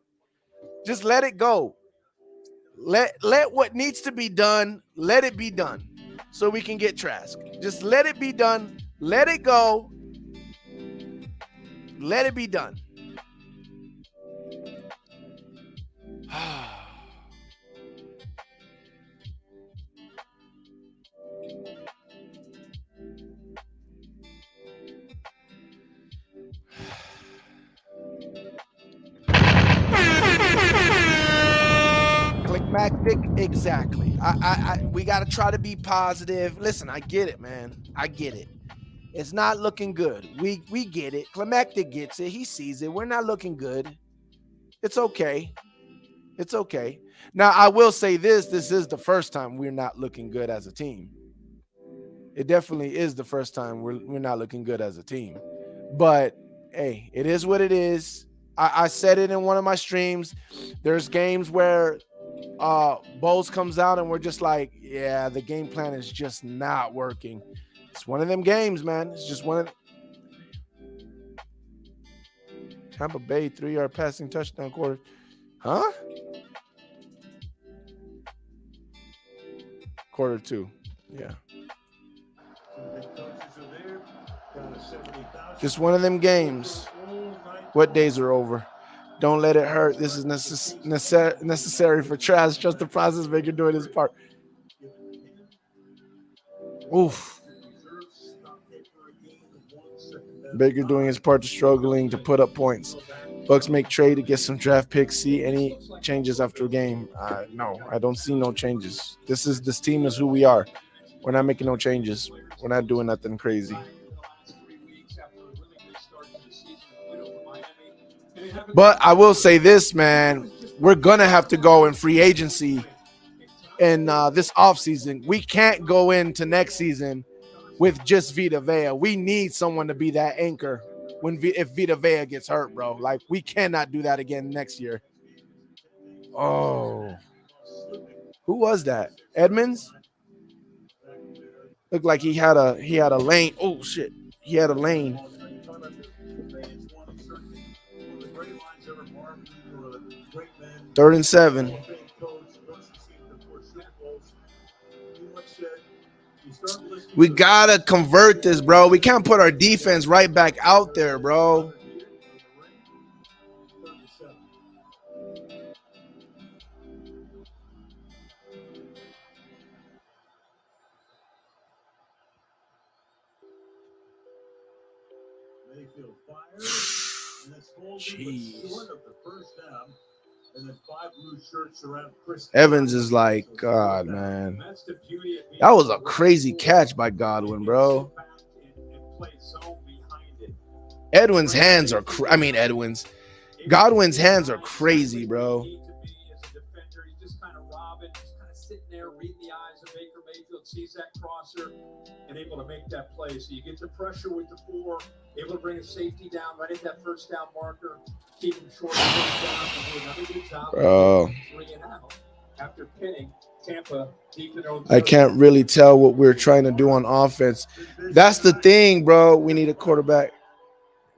Just let it go. Let what needs to be done, let it be done so we can get Trask. Just let it be done. Let it go. Let it be done. Climactic, exactly. We got to try to be positive. Listen, I get it, man. I get it. It's not looking good. We get it. Climactic gets it. He sees it. We're not looking good. It's okay. It's okay. Now, I will say this. This is the first time we're not looking good as a team. It definitely is the first time we're not looking good as a team. But, hey, it is what it is. I said it in one of my streams. There's games where Bowles comes out and we're just like, yeah, the game plan is just not working. It's one of them games, man. It's just one of Tampa Bay 3-yard passing touchdown quarter. Huh? Quarter 2. Yeah. Just one of them games. What days are over? Don't let it hurt. This is necessary for Trask. Trust the process. Baker doing his part. Oof. Baker doing his part to struggling to put up points. Bucs make trade to get some draft picks. See any changes after a game? No, I don't see no changes. This team is who we are. We're not making no changes. We're not doing nothing crazy. But I will say this, man. We're going to have to go in free agency in this offseason. We can't go into next season with just Vita Vea. We need someone to be that anchor if Vita Vea gets hurt, bro. Like, we cannot do that again next year. Oh. Who was that? Edmonds? Looked like he had a lane. Oh, shit. He had a lane. Third and 7. We gotta convert this, bro. We can't put our defense right back out there, bro. Jeez. Evans is like, God, man. That was a crazy catch by Godwin, bro. Godwin's hands are crazy, bro. Sees that crosser and able to make that play. So you get the pressure with the 4, able to bring a safety down right at that first down marker, keep him short of first down, and do another good job. 3 and out after pinning Tampa deep in their own. I can't really tell what we're trying to do on offense. That's the thing, bro. We need a quarterback.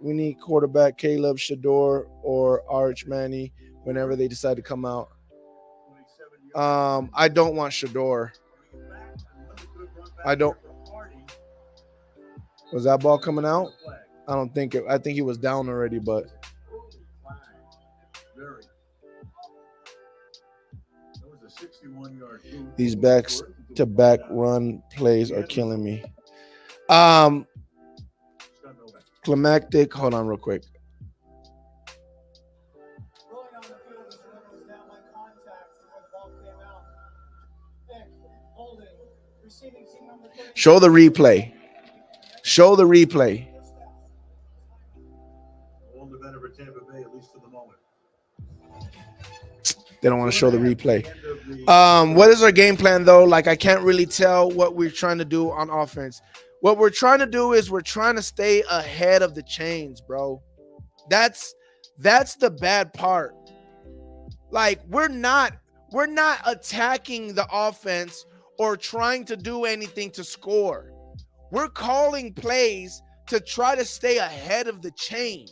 We need quarterback Caleb Shador or Arch Manny whenever they decide to come out. I don't want Shador. I don't. Was that ball coming out? I don't think it. I think he was down already, but. These back-to-back run plays are killing me. Climactic. Hold on real quick. Show the replay. Show the replay. All the better for Tampa Bay, at least for the moment. They don't want to show the replay. What is our game plan, though? Like, I can't really tell what we're trying to do on offense. What we're trying to do is we're trying to stay ahead of the chains, bro. That's the bad part. Like, we're not attacking the offense or trying to do anything to score. We're calling plays to try to stay ahead of the chain,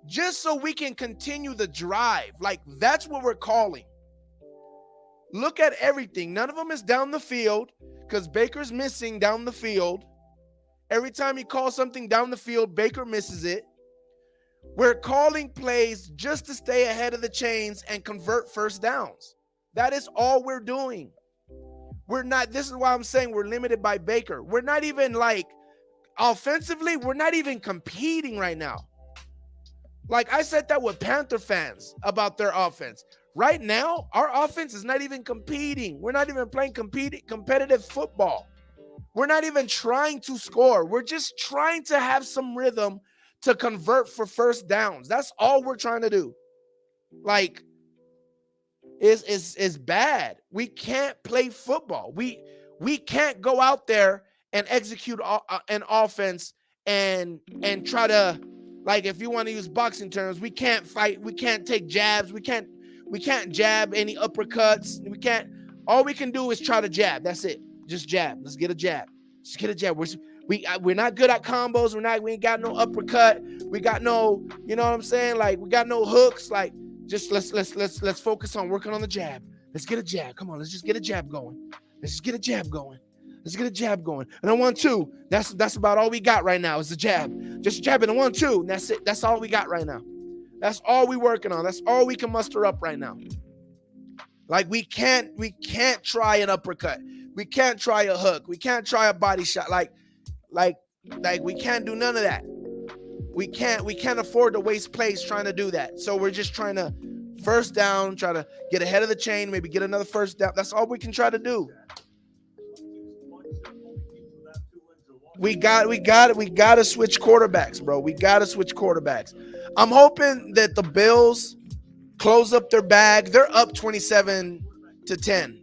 just so we can continue the drive. Like, that's what we're calling. Look at everything. None of them is down the field because Baker's missing down the field. Every time he calls something down the field, Baker misses it. We're calling plays just to stay ahead of the chains and convert first downs. That is all we're doing. We're not, this is why I'm saying we're limited by Baker. We're not even, like, offensively, we're not even competing right now. Like, I said that with Panther fans about their offense. Right now, our offense is not even competing. We're not even playing competitive football. We're not even trying to score. We're just trying to have some rhythm to convert for first downs. That's all we're trying to do. Like, is bad. We can't play football. We can't go out there and execute an offense and try to, like, if you want to use boxing terms, we can't fight. We can't take jabs. We can't jab any uppercuts. We can't. All we can do is try to jab. That's it. Just jab. Let's get a jab. Just get a jab. We're not good at combos. We ain't got no uppercut. We got no, you know what I'm saying? Like, we got no hooks. Like, just let's focus on working on the jab. Let's get a jab. Come on, let's just get a jab going. Let's just get a jab going. Let's get a jab going. And a 1-2. That's about all we got right now is the jab. Just jabbing a 1-2. And that's it. That's all we got right now. That's all we working on. That's all we can muster up right now. Like, we can't try an uppercut. We can't try a hook. We can't try a body shot. Like we can't do none of that. We can't afford to waste plays trying to do that. So we're just trying to first down, try to get ahead of the chain, maybe get another first down. That's all we can try to do. We got to switch quarterbacks, bro. We got to switch quarterbacks. I'm hoping that the Bills close up their bag. They're up 27-10.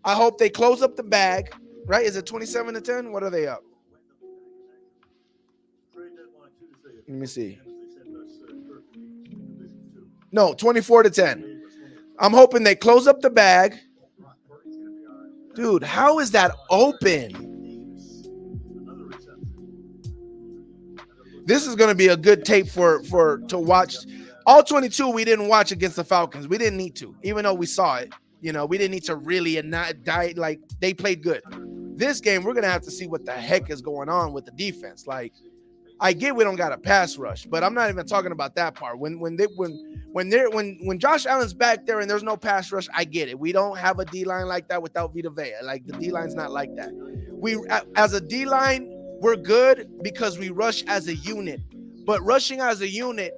I hope they close up the bag, right? Is it 27-10? What are they up? Let me see. No, 24-10. I'm hoping they close up the bag. Dude, how is that open? This is going to be a good tape to watch. All 22 we didn't watch against the Falcons. We didn't need to, even though we saw it. You know, we didn't need to really and not die. Like, they played good. This game, we're going to have to see what the heck is going on with the defense. Like, I get we don't got a pass rush, but I'm not even talking about that part. When Josh Allen's back there and there's no pass rush, I get it. We don't have a D-line like that without Vita Vea. Like, the D-line's not like that. We, as a D-line, we're good because we rush as a unit. But rushing as a unit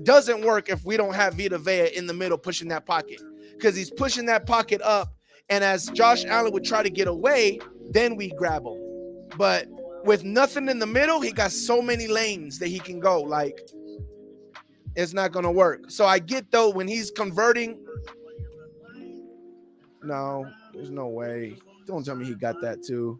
doesn't work if we don't have Vita Vea in the middle pushing that pocket. Because he's pushing that pocket up, and as Josh Allen would try to get away, then we grab him. But with nothing in the middle, he got so many lanes that he can go. Like, it's not going to work. So I get, though, when he's converting. No, there's no way. Don't tell me he got that, too.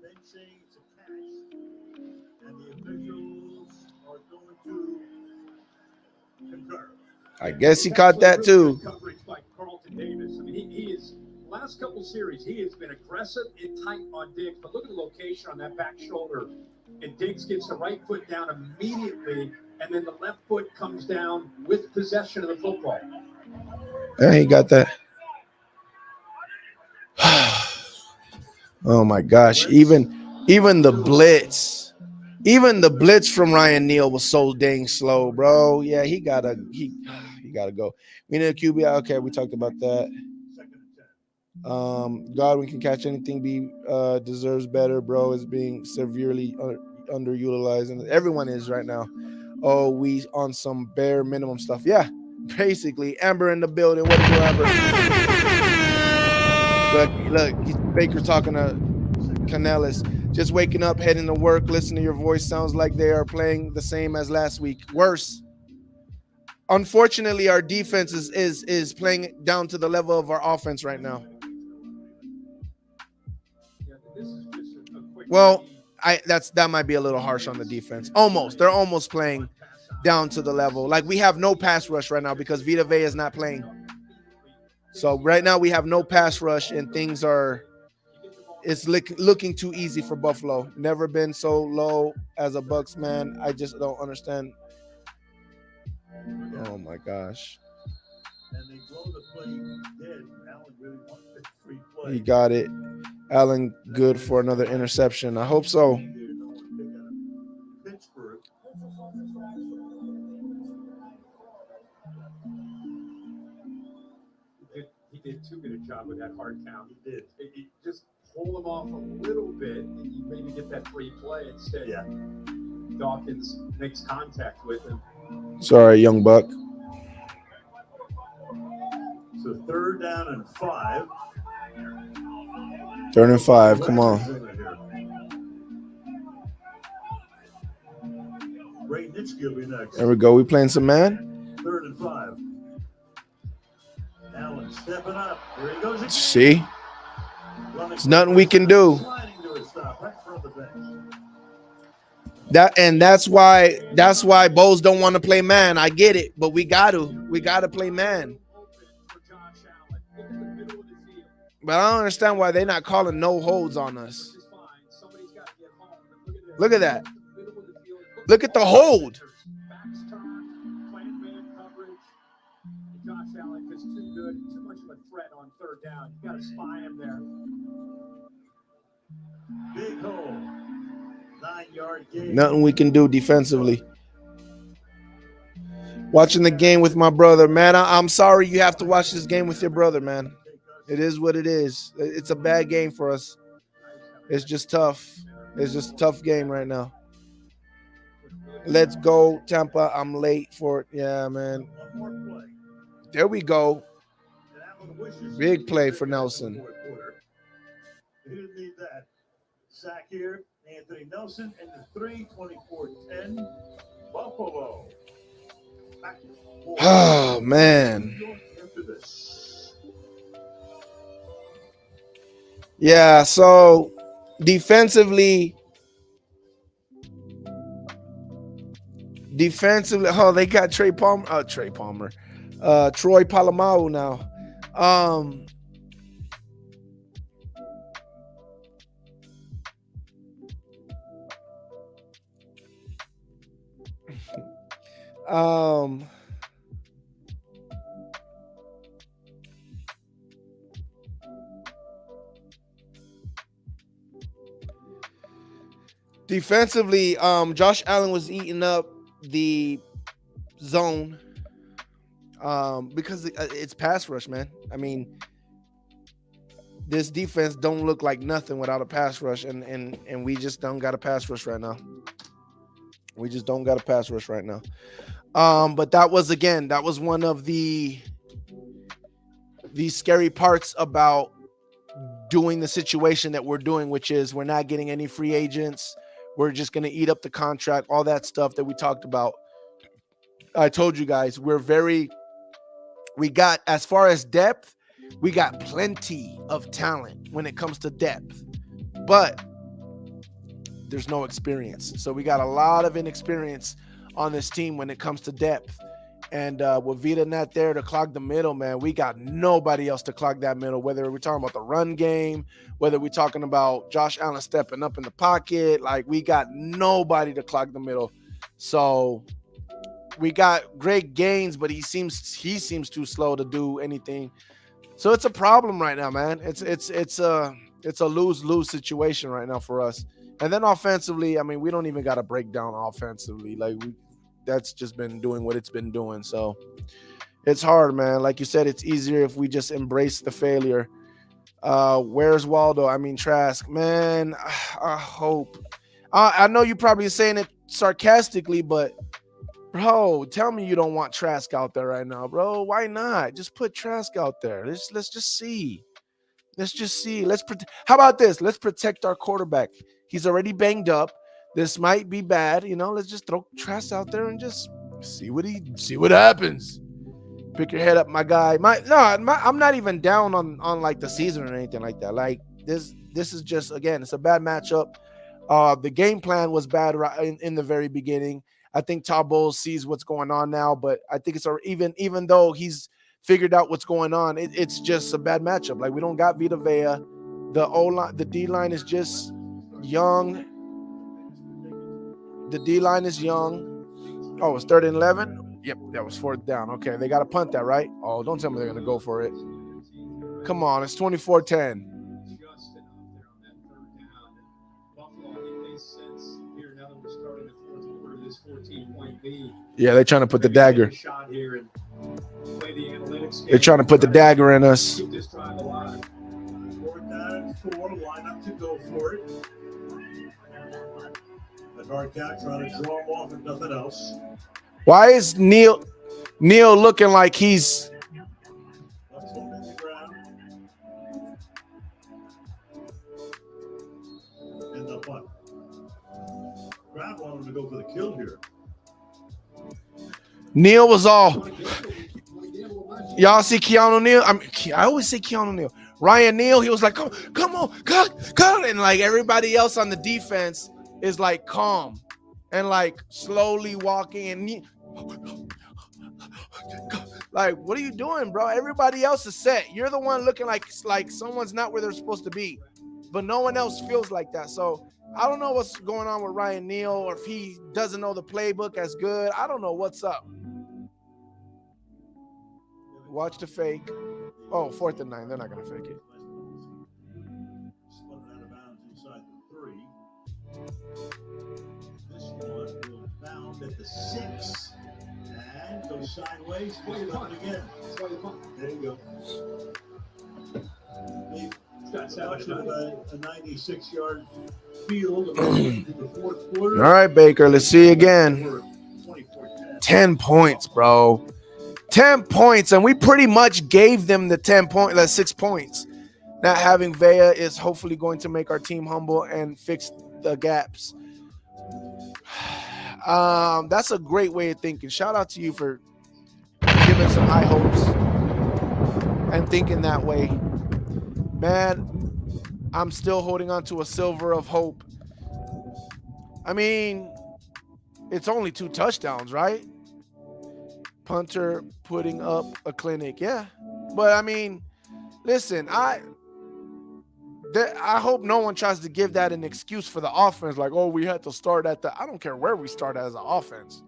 I guess he caught that, too. Davis. I mean, he is, last couple series, he has been aggressive and tight on Diggs, but look at the location on that back shoulder. And Diggs gets the right foot down immediately, and then the left foot comes down with possession of the football. Yeah, he got that. Oh my gosh. Even the blitz. Even the blitz from Ryan Neal was so dang slow, bro. Yeah, he gotta go. We need a QB. Okay, we talked about that. Godwin can catch anything. Deserves better, bro. Is being severely underutilized, and everyone is right now. Oh, we on some bare minimum stuff. Yeah, basically. Amber in the building. What do you, Amber? Look, Baker talking to Canellis, just waking up, heading to work, listen to your voice. Sounds like they are playing the same as last week. Worse. Unfortunately, our defense is playing down to the level of our offense right now. Well, that might be a little harsh on the defense. Almost. They're almost playing down to the level. Like, we have no pass rush right now because Vita Vea is not playing. So right now we have no pass rush, and things are looking too easy for Buffalo. Never been so low as a Bucs man. I just don't understand. Oh my gosh. He got it. Allen good for another interception. I hope so. He did too good a job with that hard count. He did. He just pull him off a little bit, and you maybe get that free play instead. Yeah. Dawkins makes contact with him. Sorry, young buck. So 3rd down and 5. 3rd and 5. Come on. Ray Nitschke will be next. There we go. We playing some man. 3rd and 5. Allen stepping up. Here he goes again. See? There's nothing we can do. That's why Bowles don't want to play man. I get it, but we got to play man. But I don't understand why they're not calling no holds on us. Look at that. Look at the hold. Josh Allen just too good, too much of a threat on 3rd down. You got to spy him there. Big hole. 9-yard gain. Nothing we can do defensively. Watching the game with my brother, man. I'm sorry you have to watch this game with your brother, man. It is what it is. It's a bad game for us. It's just tough. It's just a tough game right now. Let's go, Tampa. I'm late for it. Yeah, man. There we go. Big play for Nelson. He didn't need that. Sack here. Anthony Nelson and the 3-24-10 Buffalo. Oh, man. Yeah, so defensively, oh, they got Troy Polamalu now. Defensively, Josh Allen was eating up the zone because it's pass rush, man. I mean, this defense don't look like nothing without a pass rush, and we just don't got a pass rush right now. We just don't got a pass rush right now. But that was one of the scary parts about doing the situation that we're doing, which is we're not getting any free agents. We're just going to eat up the contract, all that stuff that we talked about. I told you guys, we got, as far as depth, we got plenty of talent when it comes to depth, but there's no experience. So we got a lot of inexperience on this team when it comes to depth. And with Vita not there to clog the middle, man, we got nobody else to clog that middle, whether we're talking about the run game, whether we're talking about Josh Allen stepping up in the pocket. Like, we got nobody to clog the middle. So we got Greg Gaines, but he seems too slow to do anything. So it's a problem right now, man. It's a lose-lose situation right now for us. And then offensively, I mean, we don't even got to break down offensively. Like, that's just been doing what it's been doing. So it's hard, man. Like you said, it's easier if we just embrace the failure. Where's Waldo? I mean, Trask, man, I hope. I know you're probably saying it sarcastically, but bro, tell me you don't want Trask out there right now, bro. Why not? Just put Trask out there. Let's just see. Let's just see. How about this? Let's protect our quarterback. He's already banged up. This might be bad. Let's just throw Trask out there and just see what happens. Pick your head up, my guy. I'm not even down on like the season or anything like that. Like this is just, again, it's a bad matchup. The game plan was bad in the very beginning. I think Todd Bowles sees what's going on now, but I think it's even though he's figured out what's going on, it's just a bad matchup. Like, we don't got Vita Vea. The D line is just young. The D line is young. Oh, it's 3rd and 11. Yep, that was 4th down. Okay, they got to punt that, right? Oh, don't tell me they're gonna go for it. Come on, it's 24-10. Yeah, they're trying to put the dagger. They're trying to put the dagger in us. 4th down and 4, line up to go for it. The hard cat trying to draw him off if nothing else. Why is Neil looking like he's... And the punt. Crowd wanted to go for the kill here. Neil was all... Y'all see Keanu Neal? I always say Keanu Neal. Ryan Neal, he was like, come on, cut. And like everybody else on the defense is like calm and like slowly walking and like, what are you doing, bro? Everybody else is set. You're the one looking like someone's not where they're supposed to be, but no one else feels like that. So I don't know what's going on with Ryan Neal, or if he doesn't know the playbook as good. I don't know what's up. Watch the fake. Oh, 4th and 9. They're not going to fake it. Spun out of bounds inside the 3. This one will bound at the 6. And goes sideways. Again. There you go. Watch a 96-yard field of the 4th quarter. All right, Baker. Let's see again. 10 points, bro. 10 points, and we pretty much gave them the 6 points. Not having Vea is hopefully going to make our team humble and fix the gaps. That's a great way of thinking. Shout out to you for giving some high hopes and thinking that way. Man, I'm still holding on to a silver of hope. I mean, it's only 2 touchdowns, right? Punter putting up a clinic. Yeah. But I mean, listen, I hope no one tries to give that an excuse for the offense. Like, oh, we had to start I don't care where we start as an offense.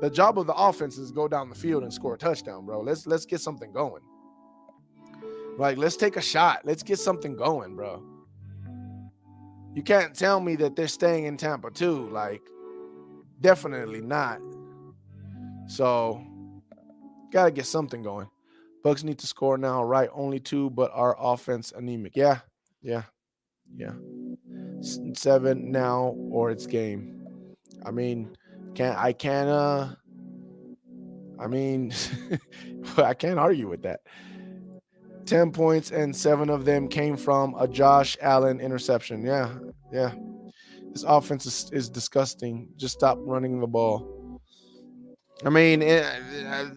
The job of the offense is go down the field and score a touchdown, bro. Let's get something going. Like, let's take a shot. Let's get something going, bro. You can't tell me that they're staying in Tampa too. Like, definitely not. So, got to get something going. Bucs need to score now, right? Only 2, but our offense anemic. Yeah. 7 now, or it's game. I mean, I can't argue with that. 10 points, and 7 of them came from a Josh Allen interception. Yeah. This offense is disgusting. Just stop running the ball. I mean,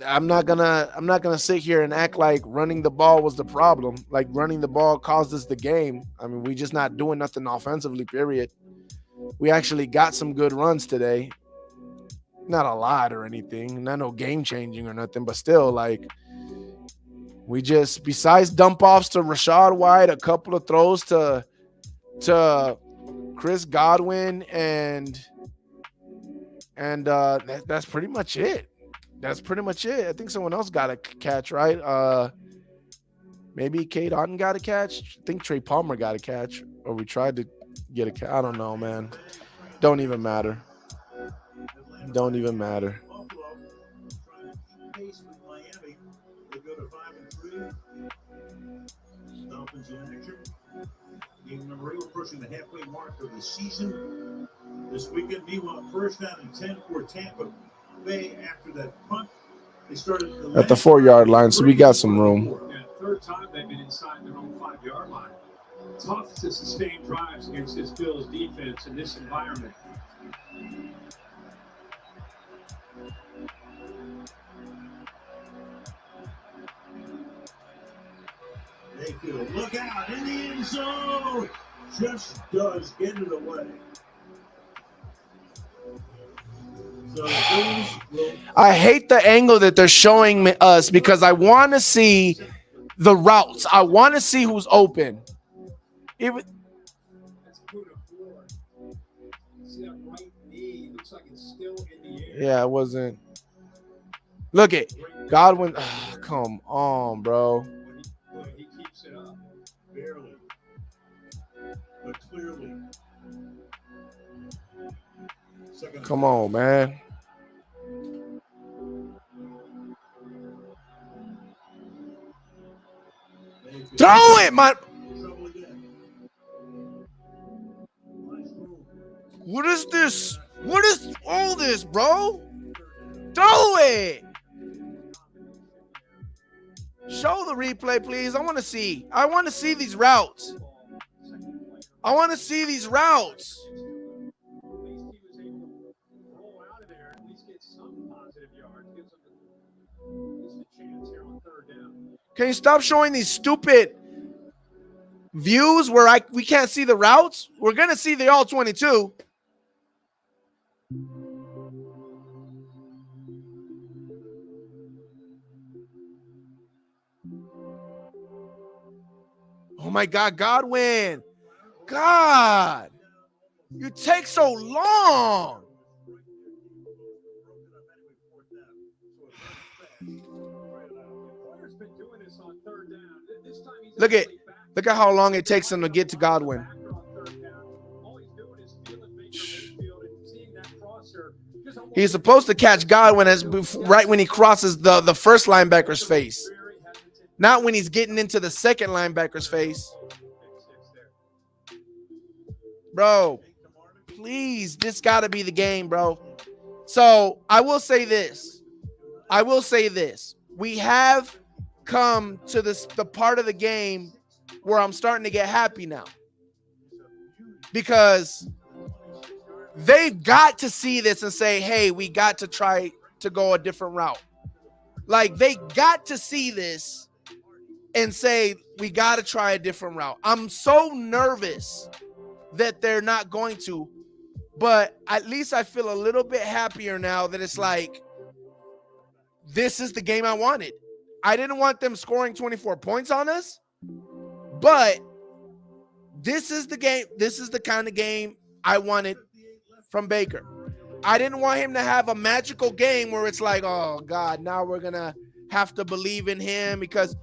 I'm not gonna sit here and act like running the ball was the problem. Like, running the ball caused us the game. I mean, we just not doing nothing offensively, period. We actually got some good runs today. Not a lot or anything. Not no game changing or nothing, but still, like, we just, besides dump offs to Rashad White, a couple of throws to Chris Godwin, and that's pretty much it. I think someone else got a catch, right? Maybe Cade Otton got a catch. I think Trey Palmer got a catch, or we tried to get a catch. I don't know, man. Don't even matter. Game number 8, approaching the halfway mark of the season. This weekend, meanwhile, 1st down and 10 for Tampa Bay after that punt. They started at the 4-yard line, so we got some room. third time they've been inside their own 5-yard line. Tough to sustain drives against this Bills defense in this environment. Mayfield, look out in the end zone. Just does get it away. So the Bills will. I hate the angle that they're showing us because I want to see the routes. I want to see who's open. That's Buddha Ford. See that right knee? Looks like it's still in the air. Yeah, it wasn't. Look at Godwin. Oh, come on, bro. He keeps it up. Barely. But clearly. Come on, man. Throw it, man. What is this? What is all this, bro? Throw it. Show the replay, please. I want to see. I want to see these routes. I want to see these routes. Can you stop showing these stupid views where we can't see the routes? We're gonna see the all 22. Oh my God, Godwin. God, you take so long. Look at how long it takes him to get to Godwin. He's supposed to catch Godwin right when he crosses the first linebacker's face, not when he's getting into the second linebacker's face. Bro, please, this got to be the game, bro. So I will say this. We have come to the part of the game where I'm starting to get happy now, because they've got to see this and say, hey, we got to try to go a different route. Like, they got to see this and say, we got to try a different route. I'm so nervous that they're not going to, but at least I feel a little bit happier now that it's like, this is the game I wanted. I didn't want them scoring 24 points on us, but this is the game. This is the kind of game I wanted from Baker. I didn't want him to have a magical game where it's like, oh God, now we're going to have to believe in him because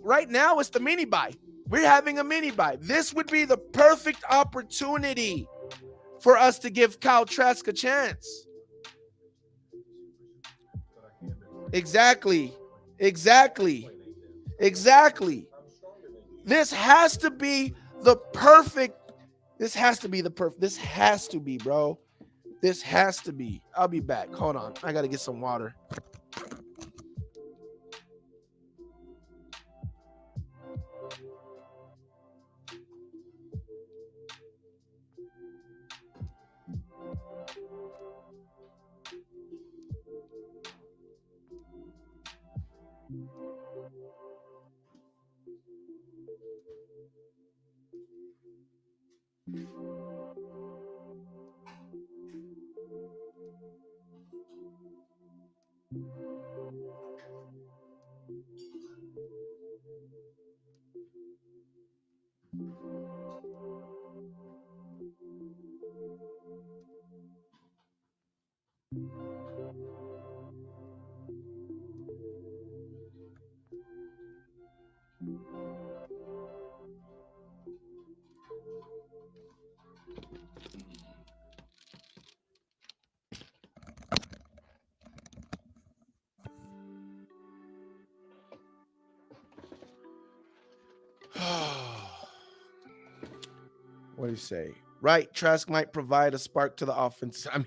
right now it's the mini bye. We're having a mini bye. This would be the perfect opportunity for us to give Kyle Trask a chance. Exactly. This has to be, bro. This has to be. I'll be back. Hold on. I got to get some water. What do you say? Right, Trask might provide a spark to the offense. I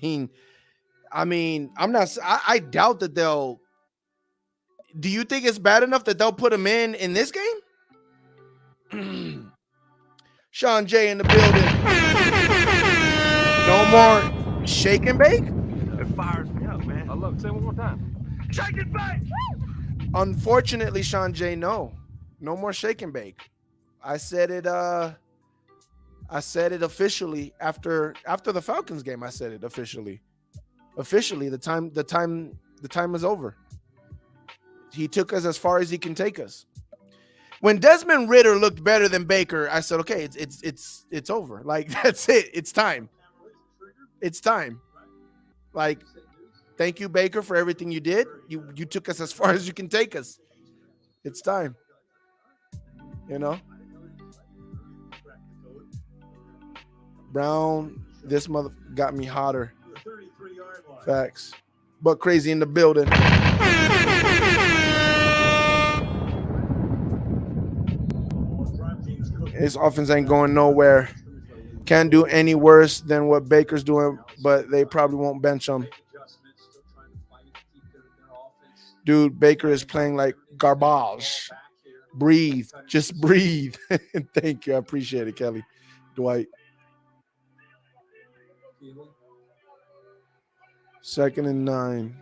mean, I doubt that they'll do you think it's bad enough that they'll put him in this game? Sean J in the building. No more shake and bake? It fires me up, man. I love it. Say it one more time. Shake and bake! Unfortunately, Sean J, no. No more shake and bake. I said it officially after the Falcons game. I said it officially. Officially, the time is over. He took us as far as he can take us. When Desmond Ridder looked better than Baker, I said, okay, it's over. Like, that's it. It's time. It's time. Like, thank you, Baker, for everything you did. You took us as far as you can take us. It's time. You know? Brown, this mother got me hotter. Facts. But crazy in the building. His offense ain't going nowhere. Can't do any worse than what Baker's doing, but they probably won't bench him. Dude, Baker is playing like garbage. Breathe. Just breathe. Thank you. I appreciate it, Kelly. Dwight. 2nd and 9.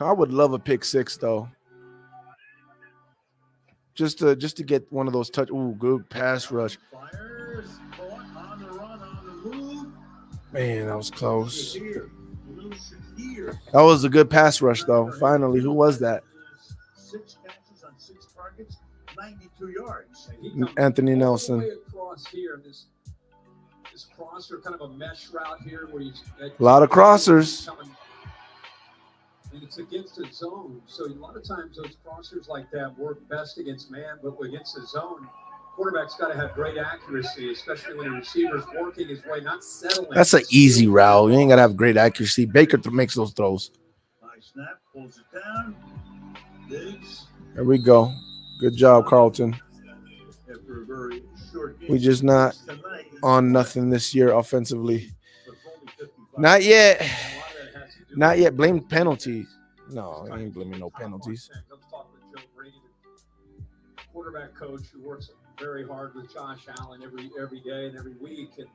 I would love a pick 6 though. Just to get one of those touch. Ooh, good pass rush. Man, that was close. That was a good pass rush though. Finally, who was that? 6 catches on 6 targets, 92 yards. Anthony Nelson. This crosser, kind of a mesh route here where he's a lot of crossers. And it's against the zone. So a lot of times those crossers like that work best against man, but against the zone, quarterback's got to have great accuracy, especially when the receiver's working his way, not settling. That's an easy route. You ain't got to have great accuracy. Baker makes those throws. Snap, pulls it down. Diggs. There we go. Good job, Carlton. We just not on nothing this year offensively. Not yet. Not yet. Blame penalties. No, I ain't blaming no penalties. Let's talk with Joe Brady, quarterback coach who works very hard with Josh Allen every day and every week. And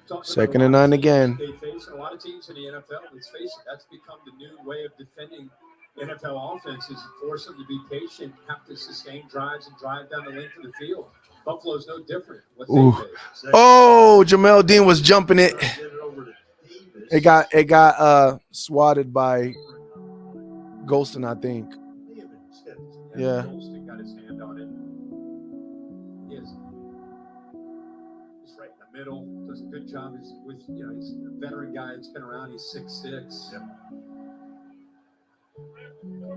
2nd and 9 again. They face a lot of teams in the NFL. Let's face it, that's become the new way of defending NFL offenses. Force them to be patient, have to sustain drives and drive down the length of the field. Buffalo's no different. Oh, Jamel Dean was jumping it. It got swatted by Golston, I think. Yeah. Golston got his hand on it. He's right in the middle. Does a good job. He's a veteran guy that's been around. He's 6'6". Yep.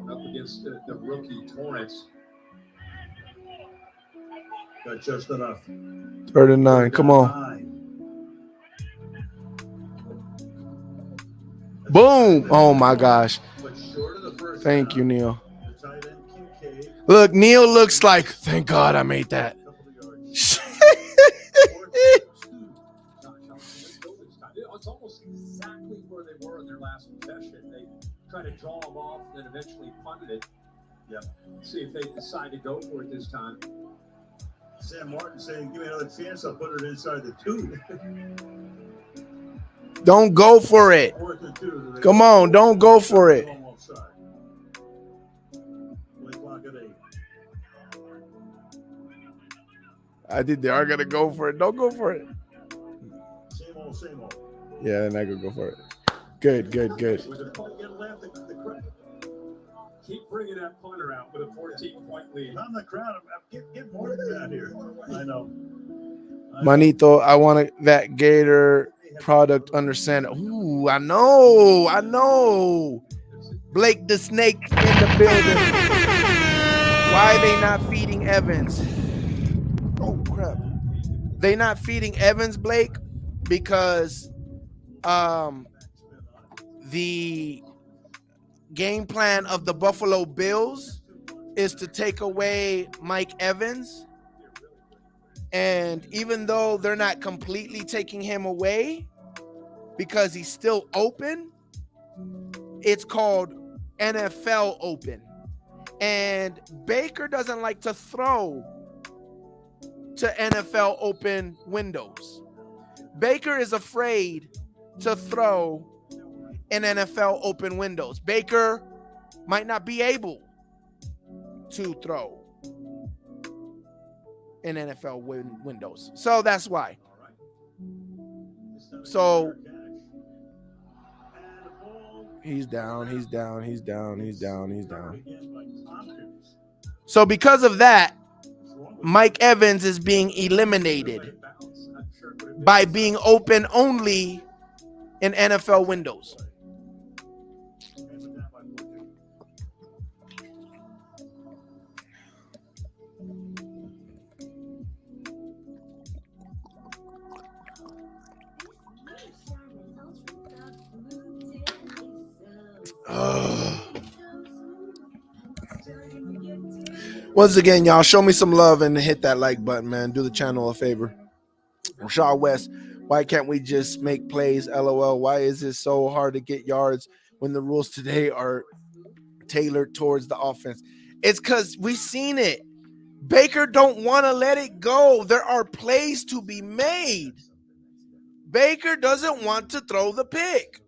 Up against the rookie Torrance. Got just enough. 3rd and 9. Come on. Boom. Oh, my gosh. Thank you, Neil. Look, Neil looks like, thank God I made that. It's almost exactly where they were in their last possession. They tried to draw them off and then eventually punted it. Yeah. See if they decide to go for it this time. Sam Martin saying, give me another chance, I'll put it inside the 2. Don't go for it. Come on, don't go for it. I think they are going to go for it. Don't go for it. Same old. Yeah, they're not going to go for it. Good. Keep bringing that punter out with a 14-point lead. I'm the crowd. Get more out here. I know. Manito, I want that Gator product understand. Ooh, I know. Blake the Snake in the building. Why are they not feeding Evans? Oh, crap. They not feeding Evans, Blake, because the game plan of the Buffalo Bills is to take away Mike Evans. And even though they're not completely taking him away because he's still open, It's called NFL Open. And Baker doesn't like to throw to NFL Open windows. Baker is afraid to throw in NFL Open windows. Baker might not be able to throw in NFL windows. So that's why. So he's down. So because of that, Mike Evans is being eliminated by being open only in NFL windows. Once again, y'all, show me some love and hit that like button, man. Do the channel a favor. Rashad West, why can't we just make plays? LOL. Why is it so hard to get yards when the rules today are tailored towards the offense? It's because we've seen it. Baker don't want to let it go. There are plays to be made. Baker doesn't want to throw the pick.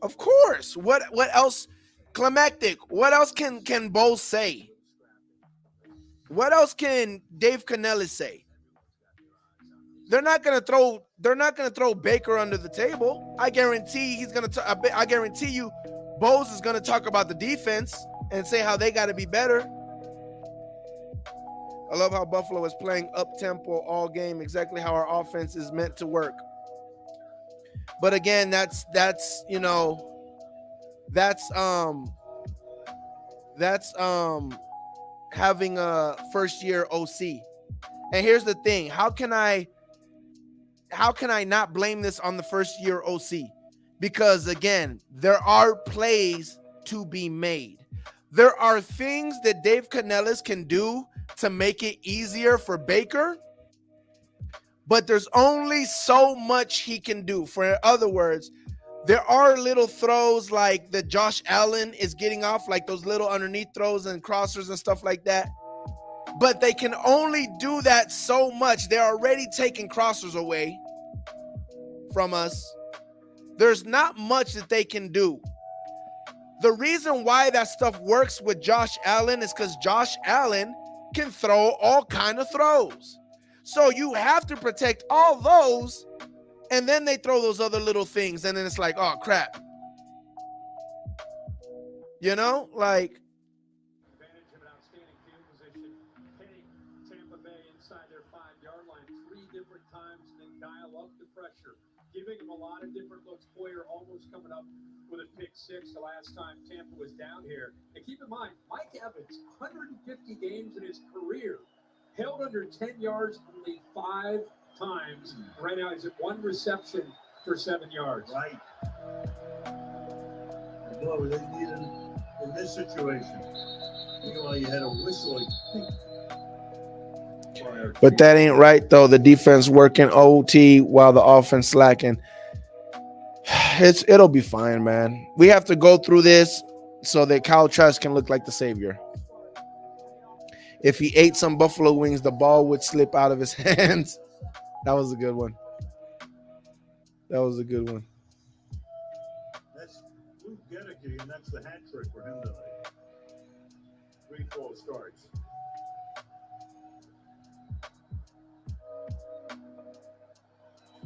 Of course. What else? Climactic. What else can Bo say? What else can Dave Canellis say? They're not gonna throw Baker under the table. I guarantee I guarantee you, Bose is gonna talk about the defense and say how they got to be better. I love how Buffalo is playing up tempo all game, exactly how our offense is meant to work. But again, that's having a first year OC. And here's the thing, how can I not blame this on the first year OC? Because again, there are plays to be made. There are things that Dave Canellis can do to make it easier for Baker, but there's only so much he can do. For other words, there are little throws like the Josh Allen is getting off, like those little underneath throws and crossers and stuff like that. But they can only do that so much. They're already taking crossers away from us. There's not much that they can do. The reason why that stuff works with Josh Allen is because Josh Allen can throw all kind of throws. So you have to protect all those, and then they throw those other little things, and then it's like, oh, crap. You know, like. Advantage of an outstanding field position, hitting Tampa Bay inside their 5-yard line 3 different times, and then dial up the pressure, giving them a lot of different looks. Boyer almost coming up with a pick 6 the last time Tampa was down here. And keep in mind, Mike Evans, 150 games in his career, held under 10 yards only 5 times. Right now, he's at 1 reception for 7 yards. Right. And boy, they needed in this situation. Meanwhile, you had a whistle. But that ain't right, though. The defense working OT while the offense slacking. It'll be fine, man. We have to go through this so that Kyle Trask can look like the savior. If he ate some buffalo wings, the ball would slip out of his hands. That was a good one. That's Luke Gedeke, and that's the hat trick for him tonight. 3 false starts.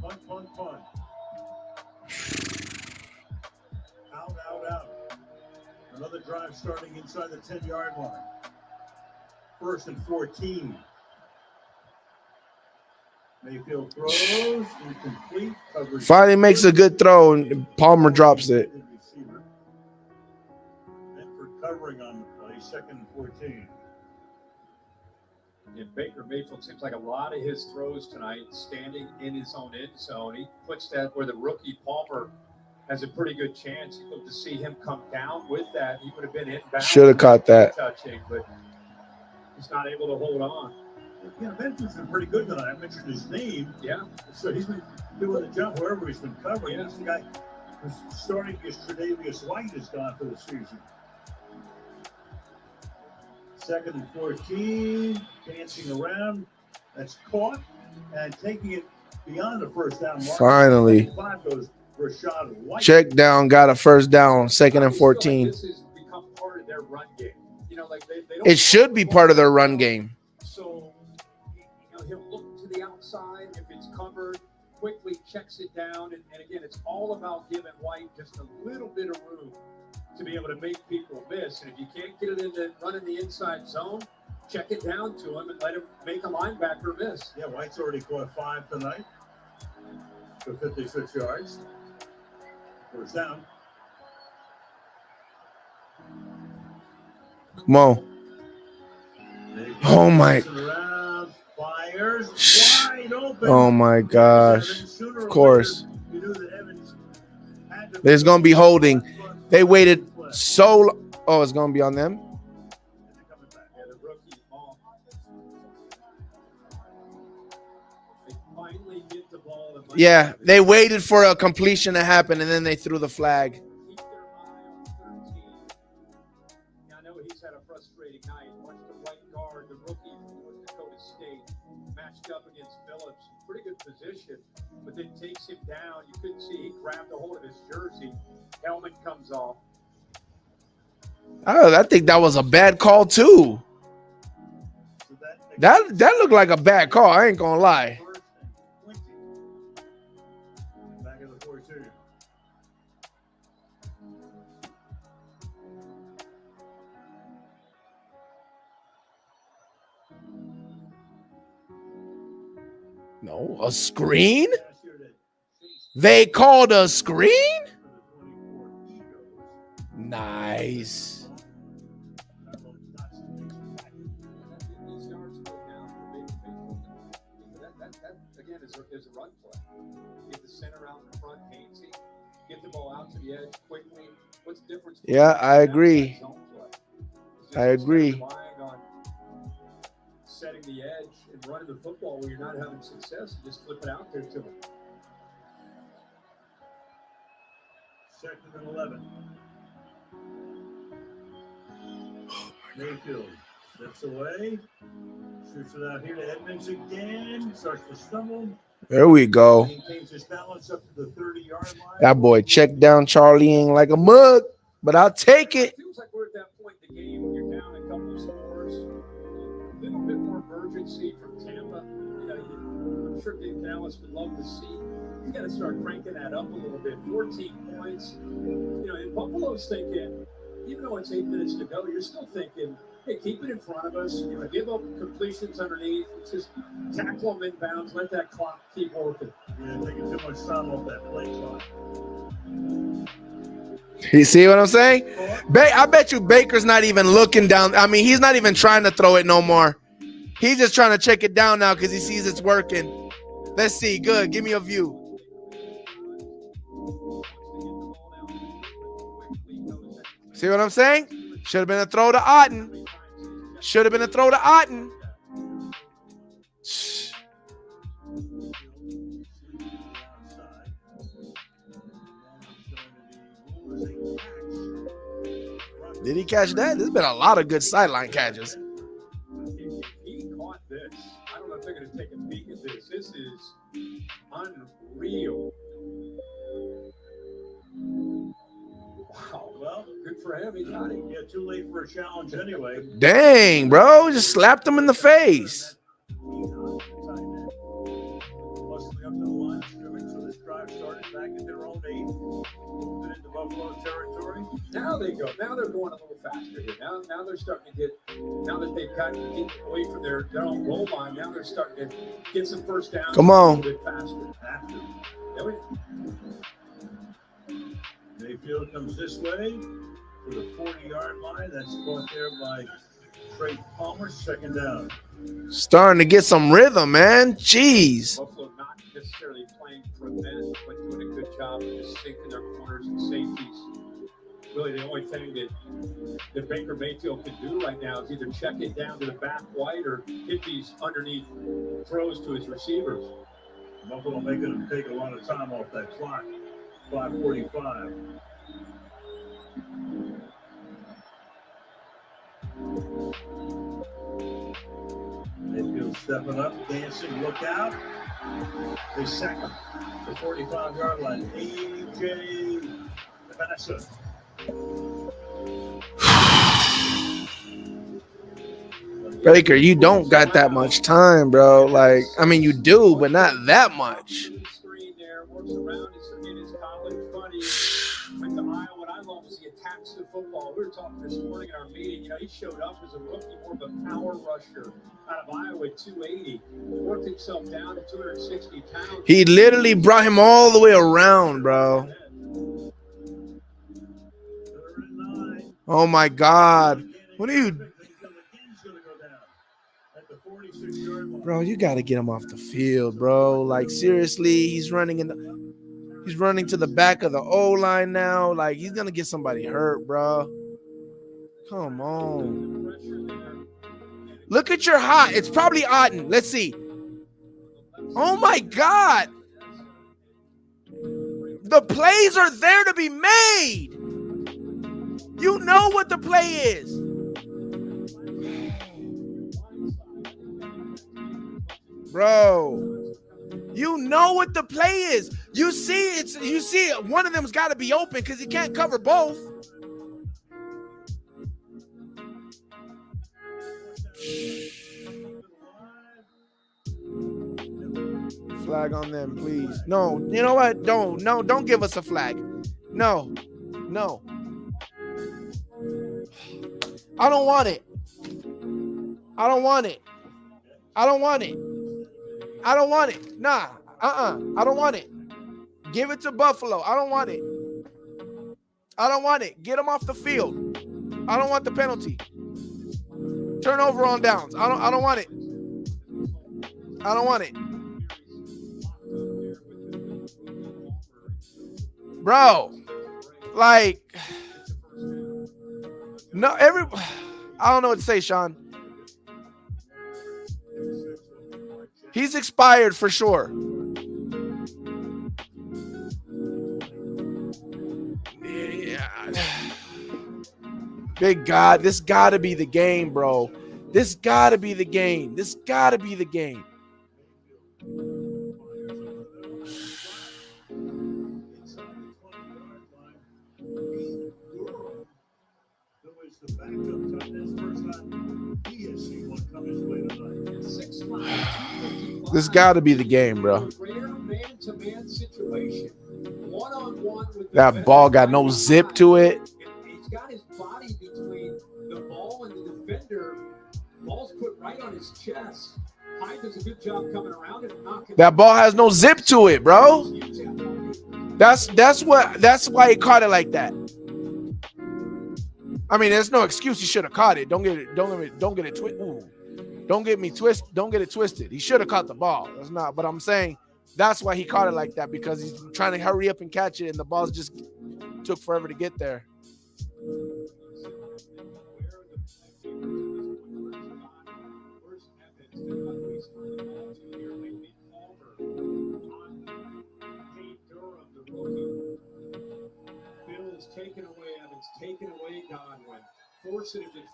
Punt. Out. Another drive starting inside the 10-yard line. 1st and 14. Mayfield throws, incomplete coverage. Finally makes a good throw, and Palmer drops it. And for covering on the play, 2nd and 14. And Baker Mayfield seems like a lot of his throws tonight standing in his own end zone. He puts that where the rookie Palmer has a pretty good chance. You look to see him come down with that. He would have been inbound. Should have caught that. Touching, but he's not able to hold on. Yeah, Benford's been pretty good tonight. I mentioned his name. Yeah. So he's been doing the job wherever he's been covering. Yeah. He's the guy Starting as Tre'Davious White is gone for the season. 2nd and 14, dancing around. That's caught and taking it beyond the first down mark. Finally. 5 goes Rashad White. Check down, got a first down, 2nd and 14. This has become part of their run game. You know, like they don't It should be part of their run game. So, you know, he'll look to the outside. If it's covered, quickly checks it down. And again, it's all about giving White just a little bit of room to be able to make people miss. And if you can't get it in the run in the inside zone, check it down to him and let him make a linebacker miss. Yeah, White's already caught 5 tonight for 56 yards. First down. Come on. Oh my. Fires wide open. Oh my gosh. Of course. There's going to be holding. They waited so long. Oh, it's going to be on them? Yeah, they waited for a completion to happen, and then they threw the flag. I know he's had a frustrating night. Watch the right guard, the rookie from North Dakota State, matched up against Phillips. Pretty good position, but then takes him down. You couldn't see he grabbed a hold of his jersey. Helmet comes off. Oh, I think that was a bad call, too. That looked like a bad call. I ain't going to lie. No, a screen? They called a screen? Nice. That again is a run play. Get the center out in front, Hainsey. Get the ball out to the edge quickly. What's the difference? Yeah, I agree. I agree. Setting the edge and running the football when you're not having success, just flip it out there to them. 2nd and 11. Mayfield steps away, shoots it out here to Edmonds again, starts to stumble. There we go. Maintains his balance up to the 30-yard line. That boy checked down Charlie like a mug, but I'll take it. It feels like we're at that point in the game when you're down a couple of scores. A little bit more urgency from Tampa. You know, I'm sure Dave Dallas would love to see. You got to start cranking that up a little bit. 14 points. You know, and Buffalo's thinking, even though it's 8 minutes to go, you're still thinking, hey, keep it in front of us. You know, give up completions underneath. Just tackle them inbounds. Let that clock keep working. Yeah, taking too much time off that play clock. You see what I'm saying? I bet you Baker's not even looking down. I mean, he's not even trying to throw it no more. He's just trying to check it down now because he sees it's working. Let's see. Good. Give me a view. See what I'm saying? Should have been a throw to Otten. Should have been a throw to Otten. Did he catch that? There's been a lot of good sideline catches. He caught this. I don't know if they're going to take a peek at this. This is unreal. Wow. Well, good for him. He got it. Yeah, too late for a challenge anyway. Dang, bro. Just slapped him in the face. Mostly up to the line of scrimmage, so this drive started back at their own 8. Moved it into Buffalo territory. Now they go. Now they're going a little faster here. Now they're starting to get. Now that they've gotten away from their own goal line, now they're starting to get some first downs. Come on. A little bit faster. Mayfield comes this way for the 40-yard line. That's caught there by Trey Palmer. 2nd down. Starting to get some rhythm, man. Jeez. Buffalo not necessarily playing for men, but doing a good job of just sinking their corners and safeties. Really, the only thing that Baker Mayfield can do right now is either check it down to the back White or hit these underneath throws to his receivers. Buffalo making him take a lot of time off that clock. 5:45. Mayfield stepping up, dancing, look out. They sack him. The 45-yard line. A.J. Vanessa. Baker, you don't got that much time, bro. Like, I mean, you do, but not that much. What I love is he attacks the football. We were talking this morning in our meeting. You know, he showed up as a rookie, more of a power rusher out of Iowa at 280. Worked himself down to 260 pounds. He literally brought him all the way around, bro. Oh my God. What are you? Bro, you got to get him off the field, bro. Like, seriously, he's running to the back of the O-line now. Like, he's going to get somebody hurt, bro. Come on. Look at your hot. It's probably Otten. Let's see. Oh, my God. The plays are there to be made. You know what the play is. Bro, you know what the play is. You see one of them's got to be open because he can't cover both. Flag on them, please. No, you know what? Don't give us a flag. No. I don't want it. I don't want it. Nah. I don't want it. Give it to Buffalo. I don't want it. Get them off the field. I don't want the penalty. Turnover on downs. I don't want it. Bro, like, no, I don't know what to say, Sean. He's expired for sure. Yeah. Big God, this got to be the game, bro. This got to be the game. This got to be the game, bro. That ball got no zip to it. He's got his body between the ball and the defender. Ball's put right on his chest. Hyde does a good job coming around and knocking. That ball has no zip to it, bro. That's why he caught it like that. I mean, there's no excuse. He should have caught it. Don't get it twisted. Don't get it twisted. He should have caught the ball. That's not. But I'm saying that's why he caught it like that, because he's trying to hurry up and catch it, and the ball just took forever to get there.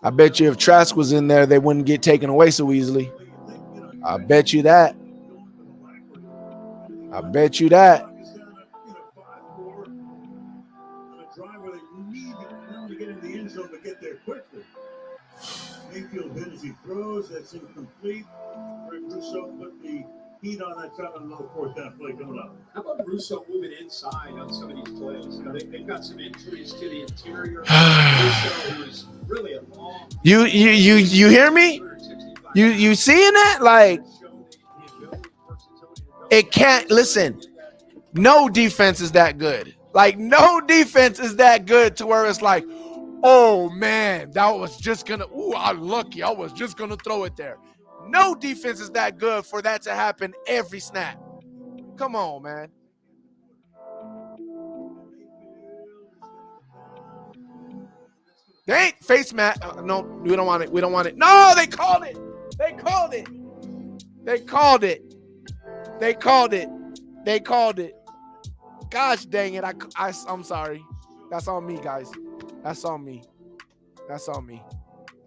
I bet you if Trask was in there, they wouldn't get taken away so easily. I bet you that. Mayfield hit as he throws. That's incomplete. Russo put the heat on that time on another fourth down play coming up. How about Russo moving inside on some of these plays? You know, they've got some injuries to the interior. Russo was really a long. You hear me? You seeing that? Like, it can't listen. No defense is that good. Like, no defense is that good to where it's like, oh man, that was just gonna. Ooh, I'm lucky. I was just gonna throw it there. No defense is that good for that to happen every snap. Come on, man. They ain't face mat. No, we don't want it. No, they called it. gosh dang it. I'm sorry. That's on me, guys. That's on me. That's on me.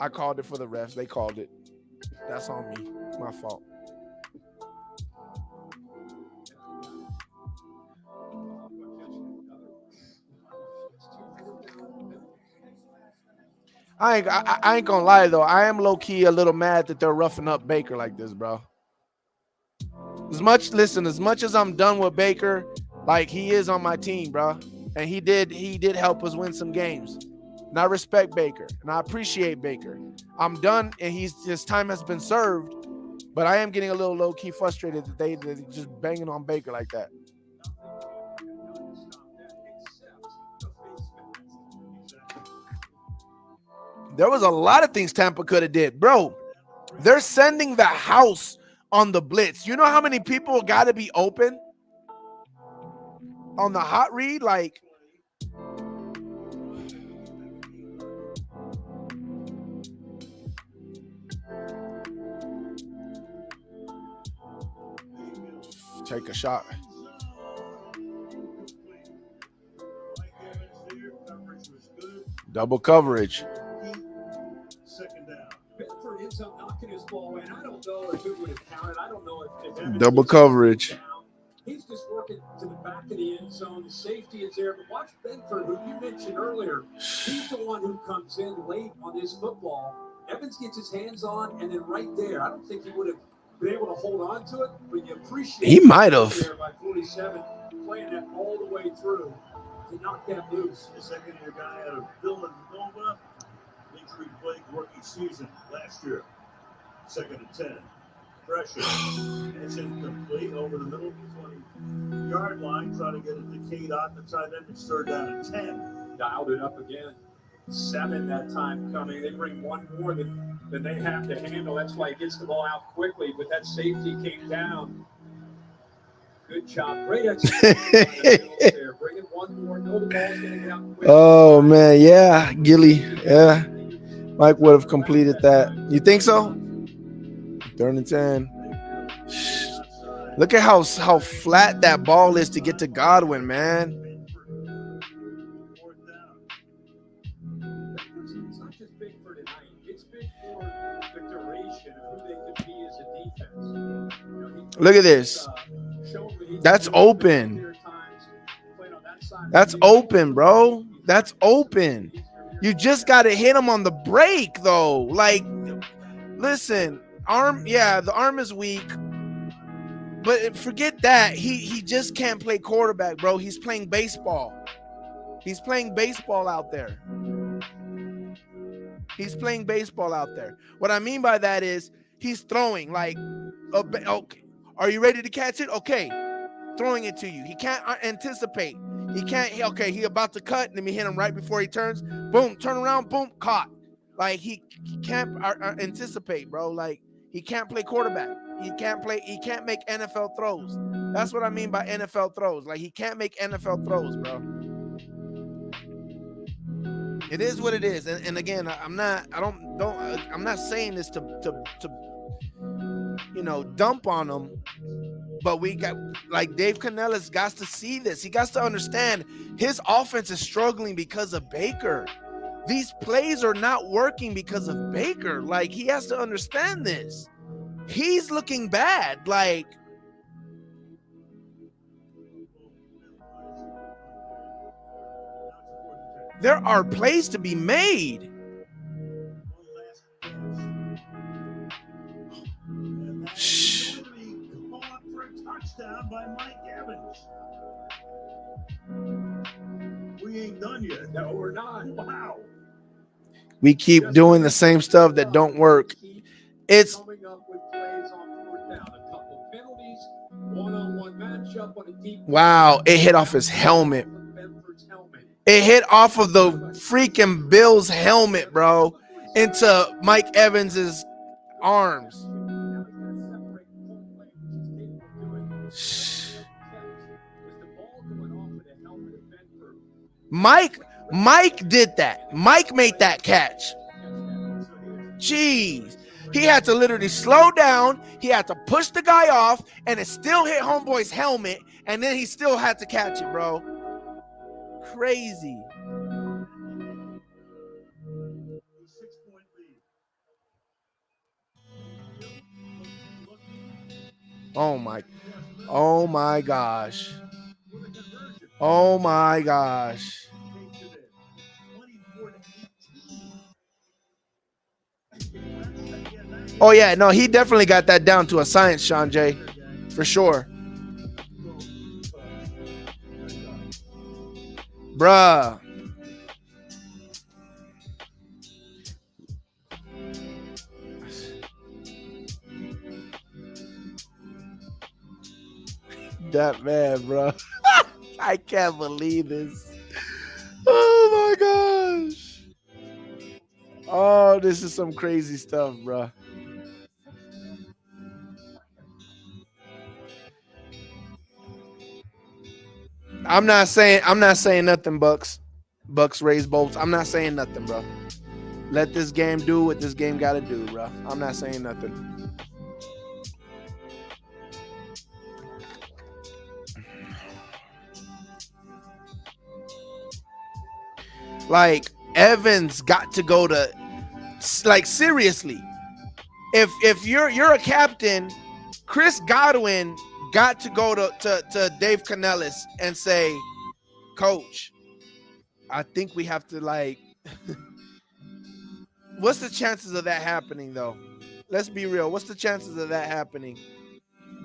I called it for the refs. They called it. That's on me. My fault. I ain't gonna lie though. I am low key a little mad that they're roughing up Baker like this, bro. As much as I'm done with Baker, like he is on my team, bro, and he did help us win some games. And I respect Baker and I appreciate Baker. I'm done, and his time has been served. But I am getting a little low key frustrated that they're just banging on Baker like that. There was a lot of things Tampa could have did, bro. They're sending the house on the blitz. You know how many people got to be open on the hot read? Like, take a shot. Double coverage. Second down. Bedford ends up knocking his ball in. I don't know if it would have counted. I don't know if Evans double coverage. He's just working to the back of the end zone. The safety is there. But watch Bedford, who you mentioned earlier. He's the one who comes in late on this football. Evans gets his hands on, and then right there, I don't think he would have been able to hold on to it, but you appreciate he might have. There by 47, playing that all the way through to knock that loose. The second-year guy out of Villanova. Injury plagued rookie season last year. 2nd and 10. Pressure. It's incomplete over the middle 20-yard line. Trying to get it to K-Dot. The tight end. It's 3rd down and 10. Dialed it up again. 7 that time coming. They bring one more than they have to handle. That's why he gets the ball out quickly. But that safety came down. Good job. Great execution. There. Bringing one more. Know the ball's going to get out quick. Oh, man. Yeah. Gilly. Yeah. Mike would have completed that. You think so? 3rd and 10. Look at how flat that ball is to get to Godwin, man. It's not just big for tonight. It's big for the duration of who they could be as a defense. Look at this. That's open. That's open, bro. That's open. You just got to hit him on the break, though. Like, listen, the arm is weak. But forget that. He just can't play quarterback, bro. He's playing baseball. He's playing baseball out there. He's playing baseball out there. What I mean by that is he's throwing like, okay, are you ready to catch it? Okay, throwing it to you. He can't anticipate. He can't, he about to cut. Let me hit him right before he turns. Boom, turn around, boom, caught. Like, he can't anticipate, bro. Like, he can't play quarterback. He can't make NFL throws. That's what I mean by NFL throws. Like, he can't make NFL throws, bro. It is what it is. And again, I'm not saying this to dump on him. But we got, like, Dave Canellis got to see this. He got to understand his offense is struggling because of Baker. These plays are not working because of Baker. Like, he has to understand this. He's looking bad. Like, there are plays to be made. Shh. Touchdown by Mike Evans. We ain't done yet. No, we're not. Wow. We keep doing the same stuff that don't work. It's coming up with plays on 4th down. A couple penalties, one-on-one matchup on a deep. Wow, it hit off his helmet. It hit off of the freaking Bills helmet, bro, into Mike Evans's arms. Mike did that. Mike made that catch. Jeez. He had to literally slow down. He had to push the guy off, and it still hit homeboy's helmet, and then he still had to catch it, bro. Crazy. Oh my gosh. Oh my gosh. Oh yeah, no, he definitely got that down to a science, Sean J. For sure. Bruh. That man, bro. I can't believe this. Oh my gosh. Oh, this is some crazy stuff, bro. I'm not saying nothing, Bucks. Bucks raise bolts. I'm not saying nothing, bro. Let this game do what this game gotta do, bro. I'm not saying nothing. Like, Evans got to go to, like, seriously. If you're a captain, Chris Godwin got to go to Dave Canellis and say, Coach, I think we have to, like, what's the chances of that happening, though? Let's be real. What's the chances of that happening?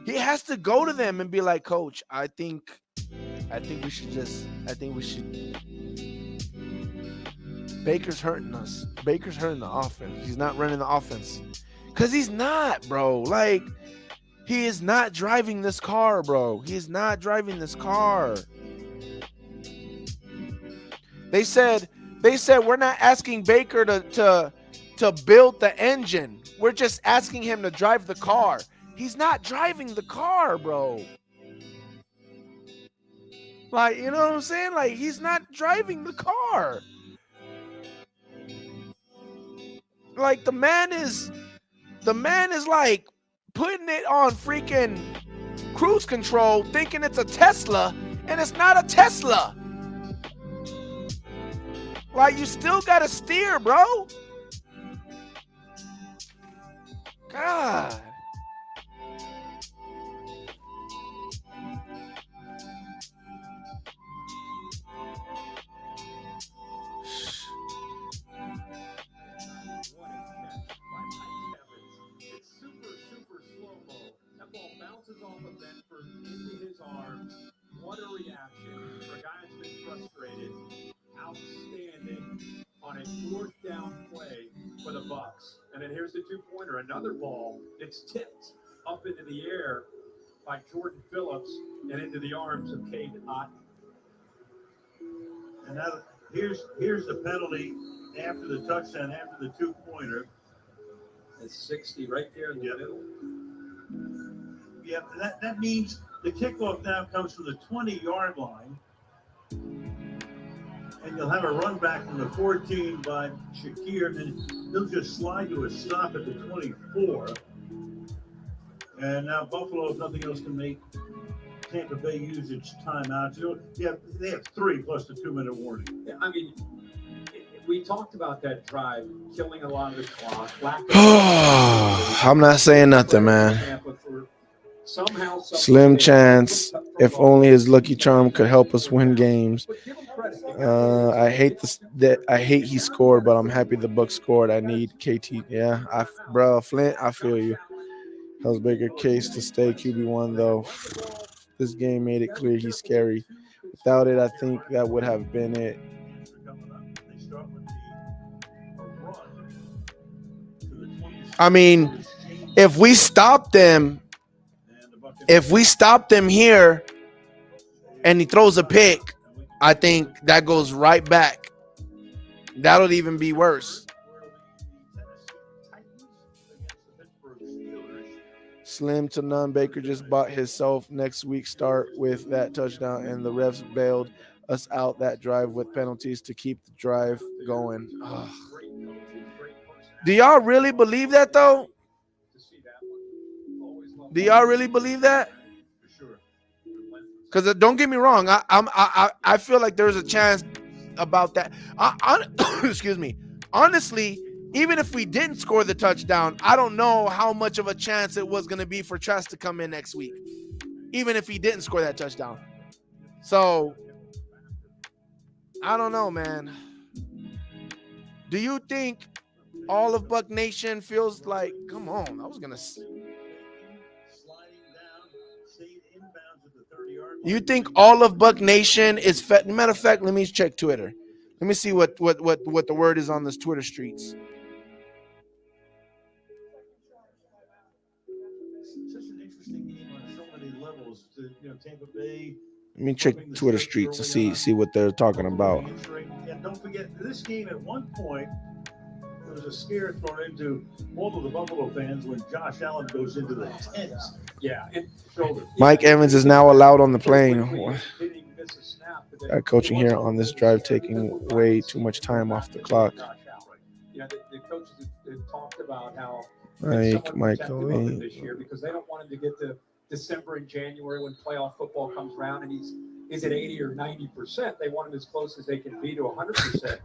He has to go to them and be like, Coach, I think we should. Baker's hurting us. Baker's hurting the offense. He's not running the offense. Because he's not, bro. Like, he is not driving this car, bro. He is not driving this car. They said we're not asking Baker to build the engine. We're just asking him to drive the car. He's not driving the car, bro. Like, you know what I'm saying? Like, he's not driving the car. Like, the man is like putting it on freaking cruise control, thinking it's a Tesla, and it's not a Tesla. Like, you still gotta steer, bro. God. What a reaction for a guy that's been frustrated. Outstanding on a fourth down play for the Bucs. And then here's the two-pointer. Another ball that's tipped up into the air by Jordan Phillips and into the arms of Cade Otton. And now here's the penalty after the touchdown, after the two-pointer. It's 60 right there in the middle. Yeah, that means the kickoff now comes from the 20-yard line. And you'll have a run back from the 14 by Shakir, and then he'll just slide to a stop at the 24. And now Buffalo, if nothing else, can make Tampa Bay use its timeouts. Yeah, they have 3 plus the 2-minute warning. Yeah, I mean, we talked about that drive, killing a lot of the clock. I'm not saying nothing, man. Slim chance. If only his lucky charm could help us win games. I hate he scored, but I'm happy the Bucs scored. I need KT. Yeah, bro, Flint, I feel you. Hell's Baker case to stay QB1 though. This game made it clear he's scary. Without it, I think that would have been it. I mean, if we stop them here and he throws a pick, I think that goes right back. That'll even be worse. Slim to none. Baker just bought himself next week's start with that touchdown, and the refs bailed us out that drive with penalties to keep the drive going. Ugh. Do y'all really believe that, though? Do y'all really believe that? Because don't get me wrong, I feel like there's a chance about that. Excuse me. Honestly, even if we didn't score the touchdown, I don't know how much of a chance it was going to be for Trask to come in next week, even if he didn't score that touchdown. So I don't know, man. Do you think all of Buck Nation feels like, come on, I was going to. You think all of Buck Nation is fed? Matter of fact, let me check Twitter. Let me see what the word is on this Twitter streets. Let me check Twitter streets to see what they're talking about. And don't forget, this game at one point, there was a scare thrown into all of the Buffalo fans when Josh Allen goes into the tents. Yeah. Mike Evans is now allowed on the plane. Coaching here on this drive, taking way too much time off the clock. Yeah, the coaches have talked about how Michael this year because they don't want him to get to December and January when playoff football comes around and he's at 80 or 90%. They want him as close as they can be to 100%.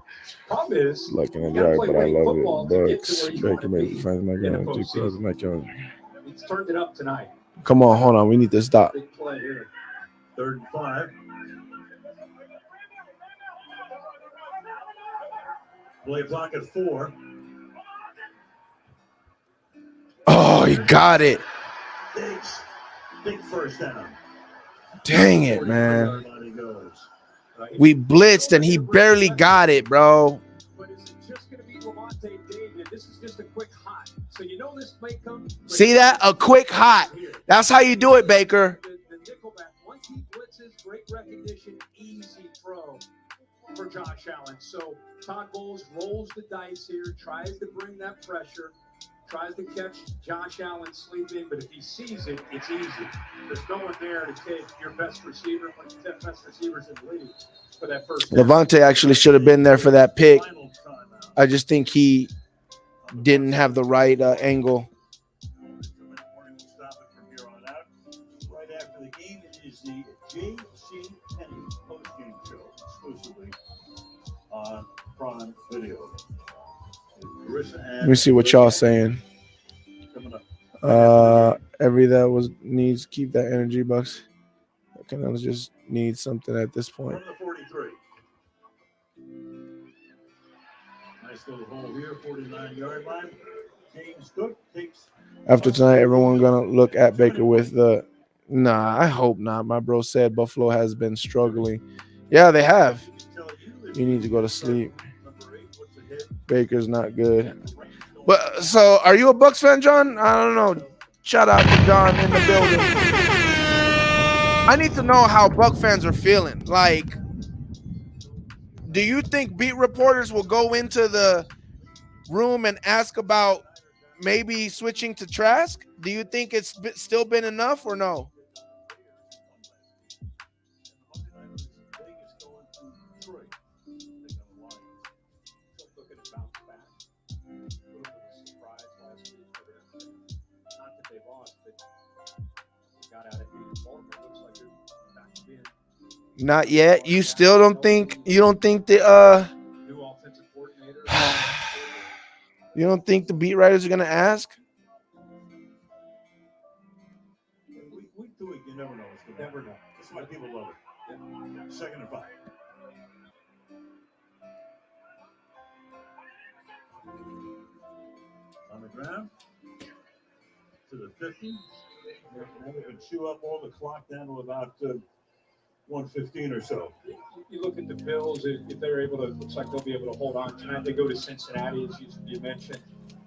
Problem is, looking at drive, but I love it. Bucs, Baker maybe finds my gun. He's turned it up tonight. Come on, hold on. We need to stop. Big play here. 3rd and 5. Play clock at 4. Oh, he got it. Big first down. Dang it, man. We blitzed and he barely got it, bro. But is it just going to be Lavonte David? This is just a quick hot. So you know this may come. See that? A quick hot. That's how you do it, Baker. The nickelback, once he blitzes, great recognition, easy throw for Josh Allen. So Todd Bowles rolls the dice here, tries to bring that pressure, tries to catch Josh Allen sleeping, but if he sees it, it's easy. There's no one there to take your best receiver, one of the 10 best receivers in the league for that first. Lavonte actually should have been there for that pick. I just think he didn't have the right angle. Right after the game, it is the J.C. Penney post-game show exclusively on Prime Video. Let me see what y'all saying. Every that was needs keep that energy, Bucks. Can just need something at this point. 43. Nice little hole here, 49-yard line. James Cook takes. After tonight, everyone gonna look at Baker with the. Nah, I hope not. My bro said Buffalo has been struggling. Yeah, they have. You need to go to sleep. Baker's not good. But so, are you a Bucs fan, John? I don't know. Shout out to John in the building. I need to know how Buc fans are feeling. Like, do you think beat reporters will go into the room and ask about maybe switching to Trask? Do you think it's still been enough or no? Not yet. You still don't think the you don't think the beat writers are gonna ask? Week to week, you never know what's going to happen. That's why people love it. 2nd and 5. On the ground to the 50. They can chew up all the clock down to about 1:15 or so. You look at the Bills, if they're able to, looks like they'll be able to hold on tonight. They go to Cincinnati, as you mentioned.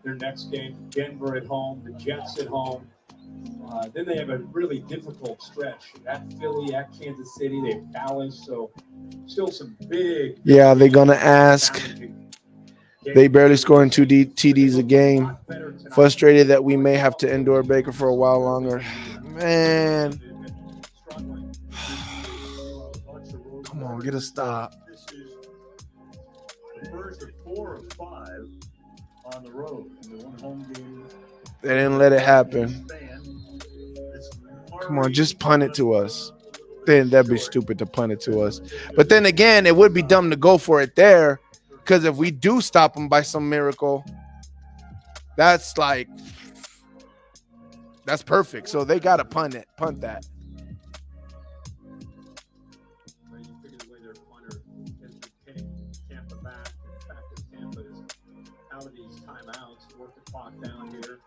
Their next game, Denver at home, the Jets at home. Then they have a really difficult stretch. At Philly, at Kansas City, they have Dallas. So still some big. Yeah, they're going to ask. They barely scoring 2 TDs a game. Frustrated that we may have to endure Baker for a while longer. Man. Come on, get a stop. This is the first of 4 or 5 on the road. In the one home game. They didn't let it happen. Come on, just punt it to us. Then that'd be stupid to punt it to us. But then again, it would be dumb to go for it there, because if we do stop them by some miracle, that's perfect. So they gotta punt that. Well, you figure the way their punter has been pinning Tampa back, and the fact that Tampa is out of these timeouts, work the clock down here.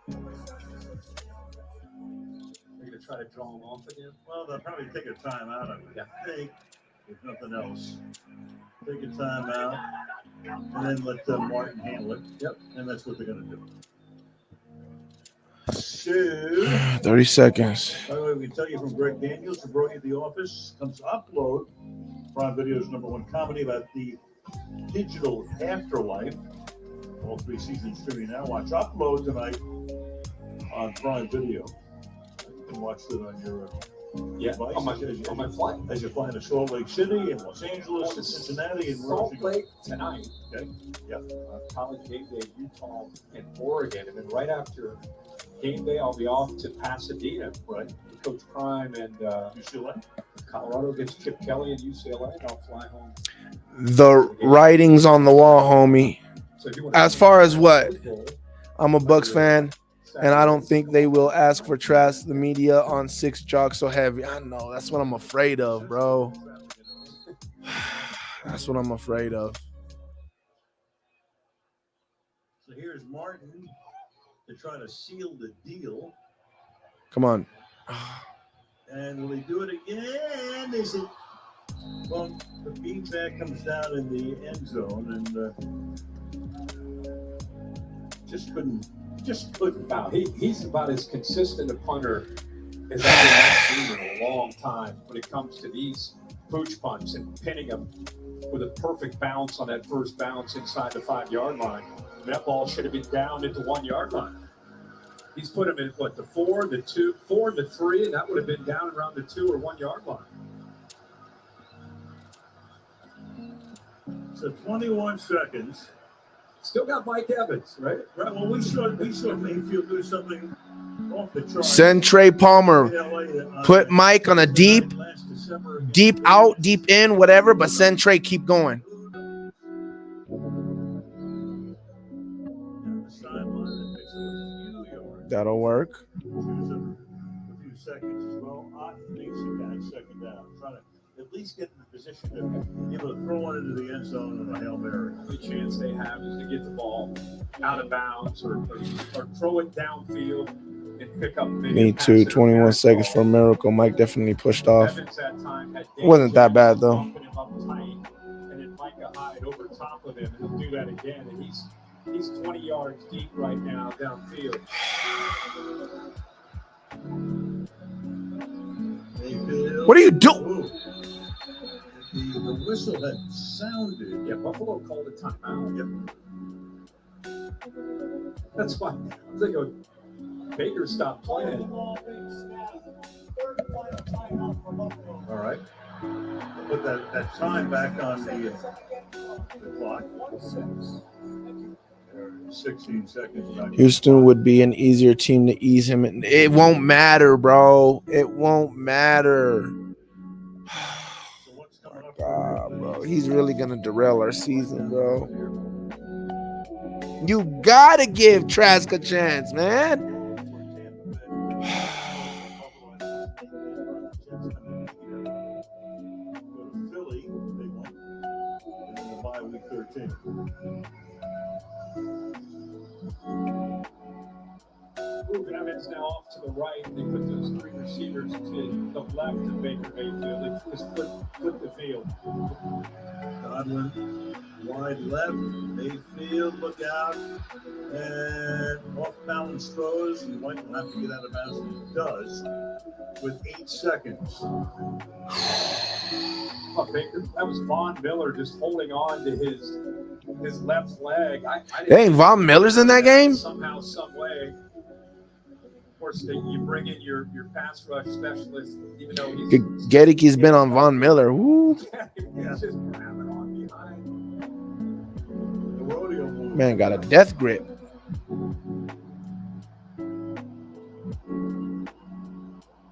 They're going to try to draw them off again. Well, they'll probably take a timeout. I think, if nothing else. Take a timeout, and then let Martin handle it. Yep. And that's what they're going to do. So, 30 seconds. by the way, we tell you from Greg Daniels, who brought you The Office, comes Upload, Prime Video's #1 comedy about the digital afterlife. All 3 seasons streaming now. Watch Upload tonight on Prime Video. You can watch it on your device. On my flight. As you fly to Salt Lake City and Los Angeles and Cincinnati and Salt Lake tonight. Okay. Yep. College game day, Utah and Oregon, and then right after game day, I'll be off to Pasadena. Right. Coach Prime and UCLA. Colorado against Chip Kelly and UCLA, and I'll fly home. The writing's on the wall, homie. So as far as what? I'm a Bucs fan, and I don't think they will ask for Trask the media on 6 Jock So Heavy. I know. That's what I'm afraid of, bro. That's what I'm afraid of. So here's Martin to try to seal the deal. Come on. And will he do it again? Is it? Well, the beanbag comes down in the end zone, and just couldn't. Wow, he's about as consistent a punter as I've seen in a long time when it comes to these pooch punts and pinning them with a perfect bounce on that first bounce inside the 5-yard line. That ball should have been down at the 1-yard line. He's put him in the 4, the 2, 4, and the 3, and that would have been down around the 2 or 1-yard line. So 21 seconds. Still got Mike Evans, right? Right. Well, we saw Mayfield do something off the chart. Send Trey Palmer. Put Mike on a deep out, deep in, whatever, but send Trey, keep going. That'll work. A few seconds as well. Otten makes it back second down. Trying to at least get in the position to be able to throw one into the end zone with a Hail Mary. The only chance they have is to get the ball out of bounds or throw it downfield and pick up. Me too. 21 seconds for a miracle. Mike definitely pushed off. It wasn't that bad though. And then Micah Hyde over top of him, and he'll do that again. And he's 20 yards deep right now downfield. What are you doing? The whistle had sounded. Yeah, Buffalo called a timeout. Yep. That's fine. I'm thinking Baker stopped playing. All right. Put that time back on the clock. 16 seconds back. Houston would be an easier team to ease him. It won't matter, bro. It won't matter. God, bro. He's really going to derail our season, bro. You got to give Trask a chance, man. Evans now off to the right. They put those 3 receivers to the left of Baker Mayfield. They just flip the field. Godwin wide left. Mayfield, look out. And off balance throws. And White will have to get out of bounds. And he does with 8 seconds. Oh, Baker, that was Von Miller just holding on to his left leg. Dang, Von Miller's in that game? Somehow, some way. Of course, you bring in your pass rush specialist, even though Gedicke's been on Von Miller. Woo. He's just grabbing on behind. The rodeo move. Man got a death grip.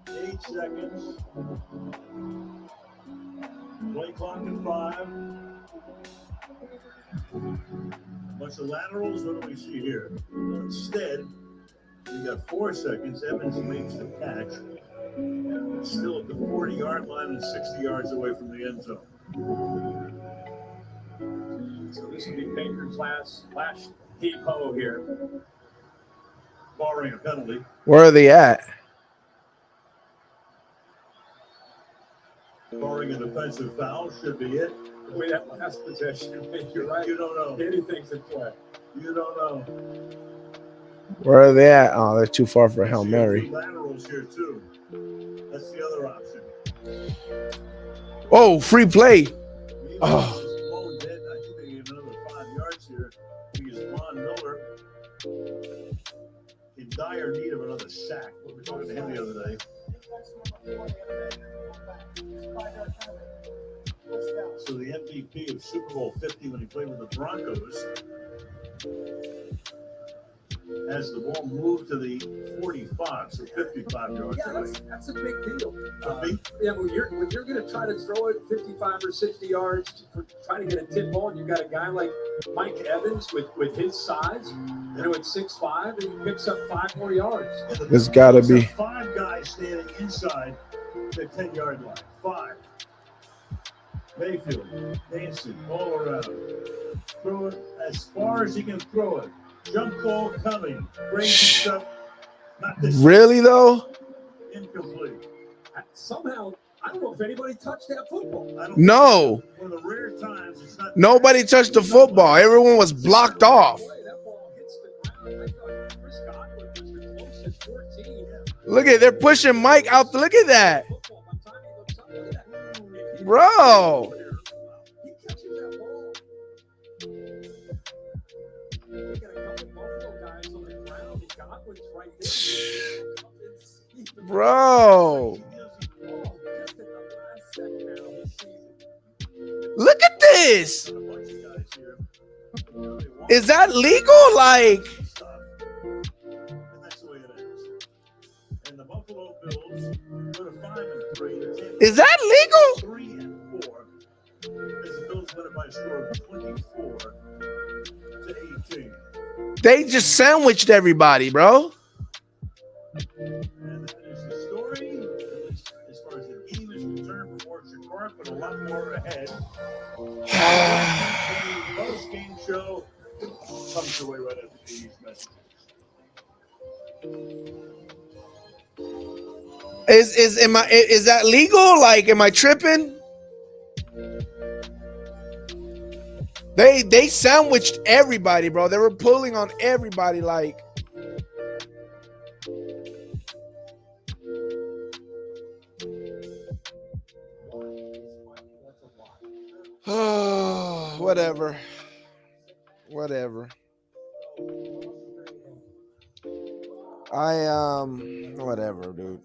8 seconds. Play clock at 5. Bunch of laterals. What do we see here? Instead, we got 4 seconds. Evans makes the catch. Still at the 40-yard line and 60 yards away from the end zone. So this will be Baker's last heave-ho here. Barring a penalty. Where are they at? Barring a defensive foul should be it. Wait, that last possession, you're right. You don't know. Anything's in play. You don't know. Where are they at? Oh, they're too far for Hail Mary. Laterals here too. That's the other option. Oh, free play. Oh. Lone dead. I think they get another 5 yards here. He is Von Miller in dire need of another sack. We were talking to him the other day. So the MVP of Super Bowl 50 when he played with the Broncos, as the ball moved to the 45, so 55 yards away. That's a big deal. Yeah, when you're going to try to throw it 55 or 60 yards, try to get a tip ball, and you've got a guy like Mike Evans with his size, at 6'5", and he picks up 5 more yards. There's got to be 5 guys standing inside the 10-yard line. 5. Mayfield, dancing all around. Throw it as far as he can throw it. Jump ball coming. Crazy stuff. Not this. Really though? Incomplete. Somehow, I don't know if anybody touched that football. No. For the rare times, it's not. Nobody touched the football. Everyone was blocked off. That ball hits the ground. I thought Chris Godwin was the closest 14. Look at they're pushing Mike out. Look at that. Bro. He catches that ball. We got a couple Buffalo guys on the ground. Godwin's right there. Bro. Look at this. Is that legal? Like, is that legal? 3-4. As the Bills win it by a score of 24-18. They just sandwiched everybody, bro. And that is the story, at least as far as the game is concerned, for Orchard Park, but a lot more ahead. Post-game show comes your way right after these messages. Is that legal? Like, am I tripping? They sandwiched everybody, bro. They were pulling on everybody, like. Oh, whatever. Whatever, dude.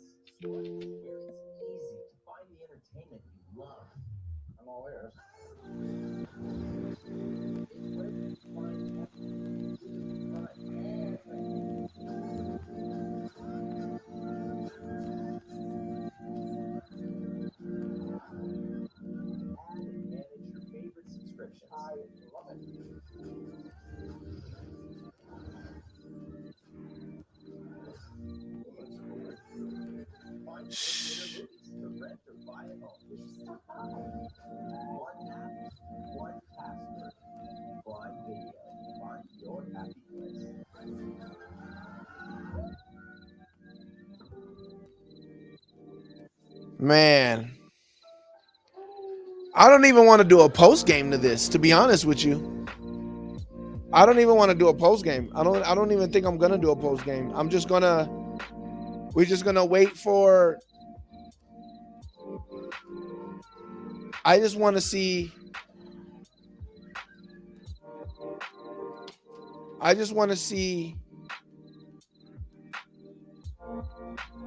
Man, I don't even want to do a post game to this, to be honest with you. I don't even want to do a post game. I don't even think I'm gonna do a post game. We're just gonna wait for. I just want to see.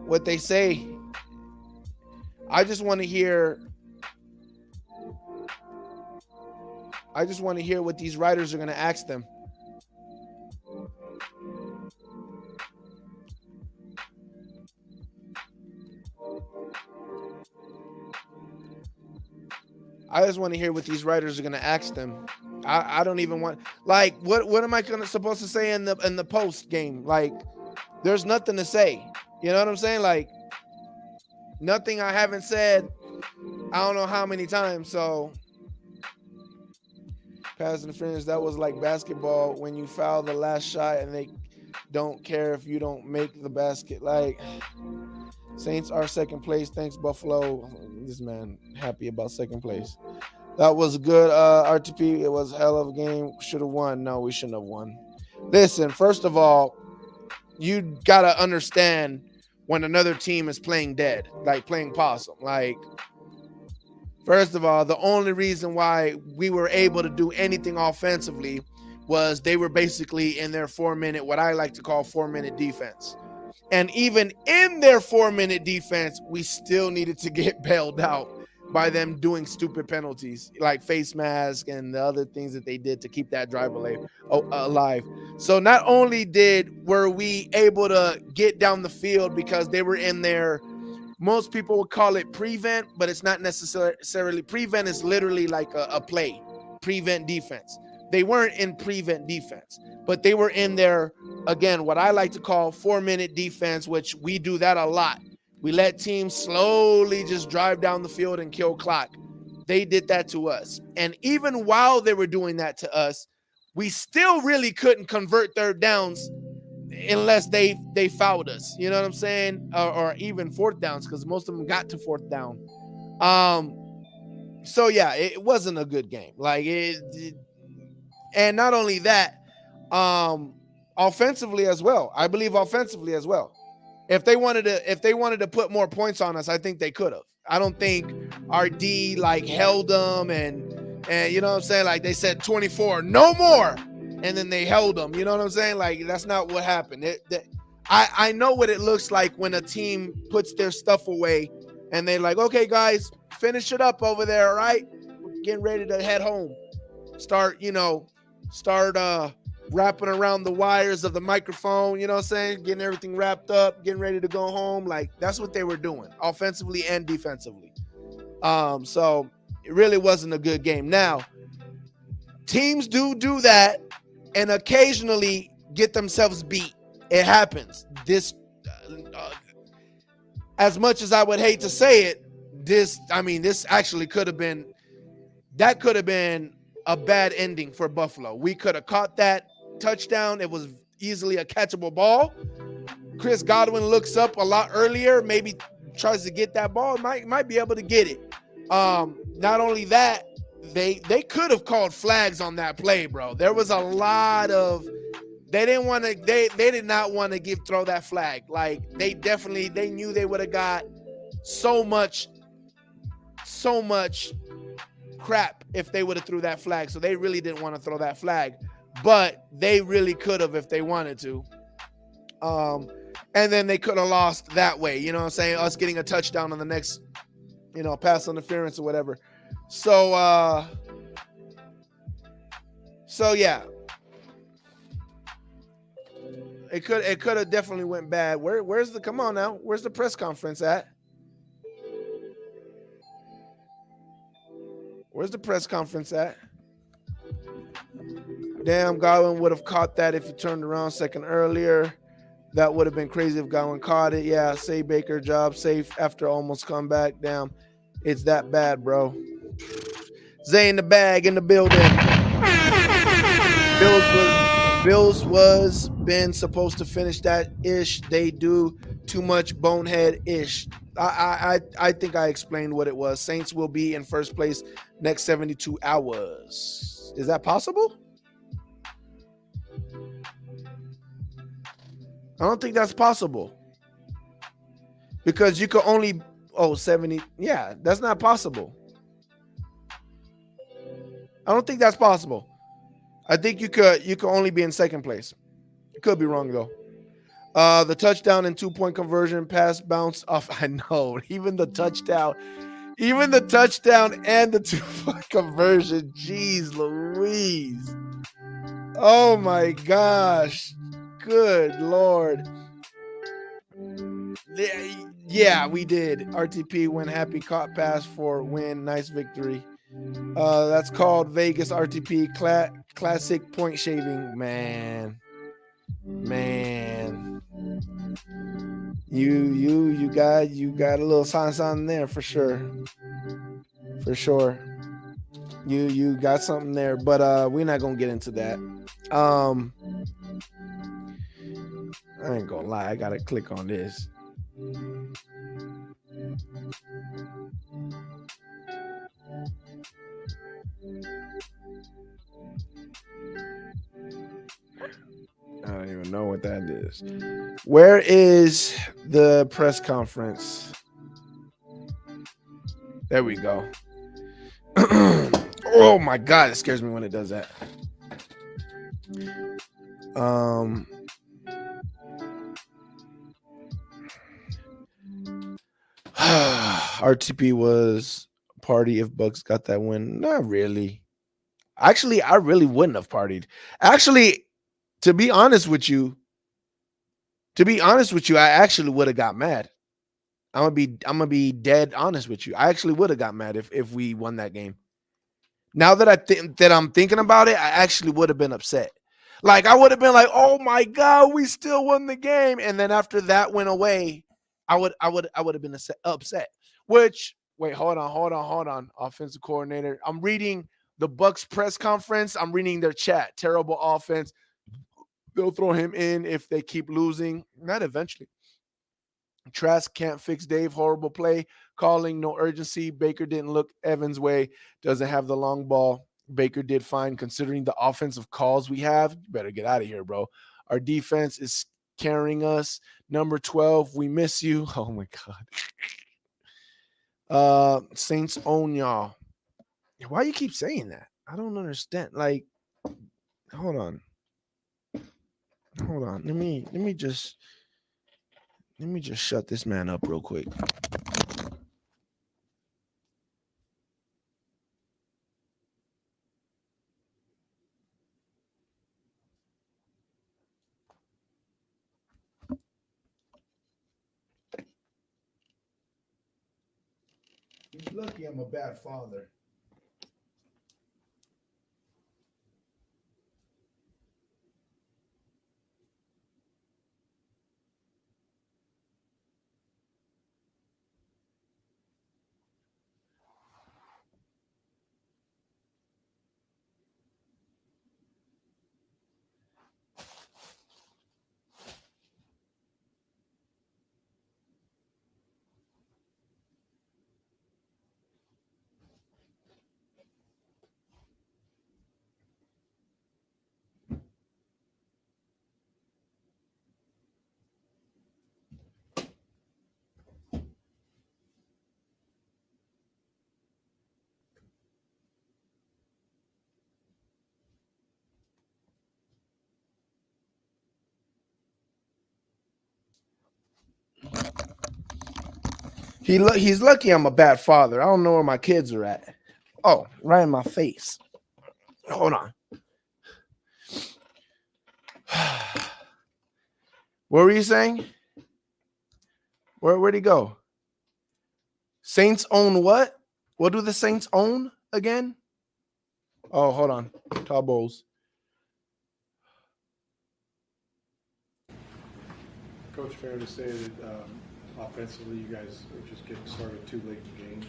What they say. I just want to hear what these writers are going to ask them. I just want to hear what these writers are gonna ask them. I don't even want like what am I supposed to say in the post game? Like, there's nothing to say. You know what I'm saying? Like, nothing I haven't said. I don't know how many times. So, pass interference, that was like basketball when you foul the last shot and they don't care if you don't make the basket. Like, Saints are second place. Thanks, Buffalo. This man happy about second place. That was good, RTP. It was a hell of a game. Should have won. No, we shouldn't have won. Listen, first of all, you got to understand when another team is playing dead, like playing possum. Like, first of all, the only reason why we were able to do anything offensively was they were basically in their 4-minute, what I like to call 4-minute defense. And even in their 4-minute defense, we still needed to get bailed out by them doing stupid penalties like face mask and the other things that they did to keep that drive alive. So not only were we able to get down the field because they were in there, most people would call it prevent, but it's not necessarily prevent. Is literally like a play, prevent defense. They weren't in prevent defense, but they were in there, again, what I like to call 4-minute defense, which we do that a lot. We let teams slowly just drive down the field and kill clock. They did that to us. And even while they were doing that to us, we still really couldn't convert third downs unless they fouled us. You know what I'm saying? Or even fourth downs, because most of them got to fourth down. So, yeah, it wasn't a good game. Like, and not only that, offensively as well. I believe offensively as well. If they wanted to put more points on us, I think they could have. I don't think our D like held them and you know what I'm saying? Like, they said 24, no more. And then they held them. You know what I'm saying? Like, that's not what happened. I know what it looks like when a team puts their stuff away and they're like, okay, guys, finish it up over there. All right. We're getting ready to head home. Start wrapping around the wires of the microphone, you know what I'm saying? Getting everything wrapped up, getting ready to go home. Like, that's what they were doing, offensively and defensively. So it really wasn't a good game. Now, teams do that and occasionally get themselves beat. It happens. This, as much as I would hate to say it, this actually could have been a bad ending for Buffalo. We could have caught that touchdown. It was easily a catchable ball. Chris Godwin looks up a lot earlier, maybe tries to get that ball, might be able to get it. Not only that, they could have called flags on that play, bro. There was a lot of they did not want to throw that flag. Like, they knew they would have got so much crap if they would have threw that flag. So they really didn't want to throw that flag, but they really could have if they wanted to. And then they could have lost that way, you know what I'm saying? Us getting a touchdown on the next, pass interference or whatever. So yeah. It could have definitely went bad. Where's the press conference at? Where's the press conference at? Damn, Godwin would have caught that if he turned around a second earlier. That would have been crazy if Godwin caught it. Yeah, say Baker, job safe after almost comeback. Damn, it's that bad, bro. Zay in the bag in the building. Bills was been supposed to finish that ish. They do too much bonehead ish. I think I explained what it was. Saints will be in first place next 72 hours. Is that possible? I don't think that's possible. Because you could only 70. Yeah, that's not possible. I don't think that's possible. I think you could only be in second place. Could be wrong though. The touchdown and 2-point conversion pass bounce off. I know. Even the touchdown and the 2-point conversion. Jeez Louise. Oh my gosh. Good Lord. Yeah, we did. RTP win, happy caught pass for win. Nice victory. That's called Vegas RTP Classic Point Shaving. Man. You got a little something there for sure. For sure. You got something there, but we're not gonna get into that. I ain't gonna lie, I gotta click on this. I don't even know what that is. Where is the press conference? There we go. Oh my God, it scares me when it does that. RTP was party if Bucks got that win. Not really. Actually, I really wouldn't have partied. Actually, to be honest with you, I actually would have got mad. I'm gonna be dead honest with you. I actually would have got mad if we won that game. Now that I'm thinking about it, I actually would have been upset. Like I would have been like, "Oh my God, we still won the game!" And then after that went away, I would have been upset. Which hold on, offensive coordinator. I'm reading the Bucs press conference. I'm reading their chat. Terrible offense. They'll throw him in if they keep losing. Not eventually. Trask can't fix Dave. Horrible play. Calling, no urgency. Baker didn't look Evans' way. Doesn't have the long ball. Baker did fine considering the offensive calls we have. You better get out of here, bro. Our defense is carrying us. Number 12, we miss you. Oh, my God. Saints own y'all. Why you keep saying that? I don't understand. Like, hold on. Let me just shut this man up real quick. He's lucky I'm a bad father. He's lucky I'm a bad father. I don't know where my kids are at. Oh, right in my face. Hold on. What were you saying? Where'd he go? Saints own what? What do the Saints own again? Oh, hold on. Todd Bowles. Coach, fair to say that offensively you guys are just getting started too late in games?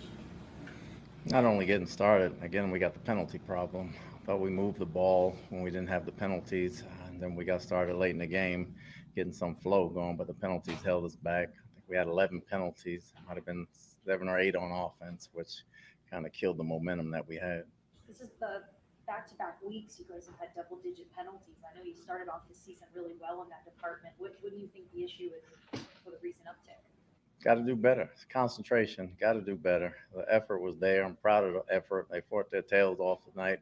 Not only getting started, again, we got the penalty problem. I thought we moved the ball when we didn't have the penalties, and then we got started late in the game, getting some flow going, but the penalties held us back. I think we had 11 penalties. It might have been 7 or 8 on offense, which kind of killed the momentum that we had. This is the back-to-back weeks you guys have had double-digit penalties. I know you started off the season really well in that department. What do you think the issue is for the recent uptick? Got to do better. It's concentration. Got to do better. The effort was there. I'm proud of the effort. They fought their tails off tonight.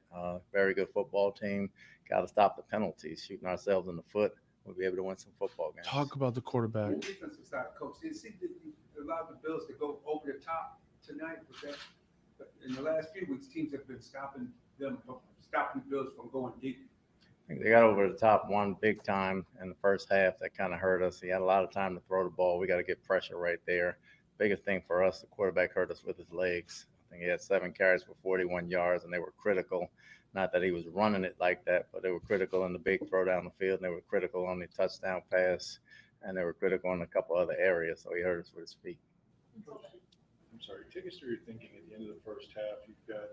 Very good football team. Got to stop the penalties. Shooting ourselves in the foot. We'll be able to win some football games. Talk about the quarterback. The defensive side, coach. It seemed that you allowed the Bills to go over the top tonight with that. But in the last few weeks, teams have been stopping the Bills from going deep. I think they got over the top one big time in the first half. That kind of hurt us. He had a lot of time to throw the ball. We got to get pressure right there. Biggest thing for us, the quarterback hurt us with his legs. I think he had 7 carries for 41 yards, and they were critical. Not that he was running it like that, but they were critical in the big throw down the field, and they were critical on the touchdown pass, and they were critical in a couple other areas. So he hurt us with his feet. I'm sorry. Take us through your thinking at the end of the first half. You've got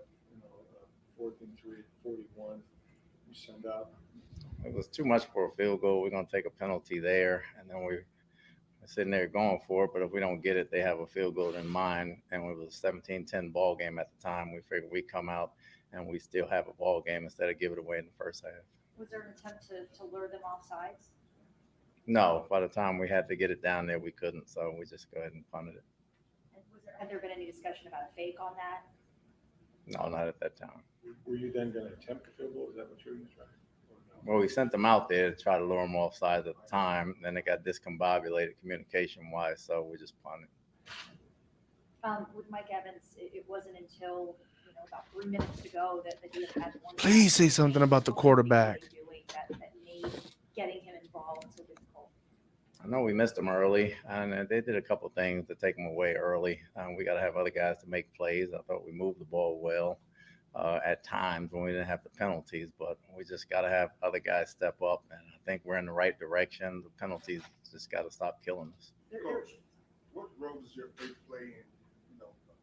4th and 3, 41. You send out. It was too much for a field goal. We're going to take a penalty there, and then we're sitting there going for it. But if we don't get it, they have a field goal in mind. And it was a 17-10 ball game at the time. We figured we come out and we still have a ball game instead of give it away in the first half. Was there an attempt to lure them off sides? No, by the time we had to get it down there, we couldn't. So we just go ahead and punted it. And had there been any discussion about a fake on that? No, not at that time. Were you then going to attempt the field goal? Is that what you were going to try? Well, we sent them out there to try to lure them off sides at the time. Then it got discombobulated communication-wise, so we just punted. With Mike Evans, it wasn't until about 3 minutes to go that he had one. Please say something about the quarterback. That made getting him involved so difficult. I know we missed them early, and they did a couple things to take them away early. We got to have other guys to make plays. I thought we moved the ball well. At times when we didn't have the penalties, but we just got to have other guys step up, and I think we're in the right direction. The penalties just got to stop killing us. Coach, what role does your faith play in,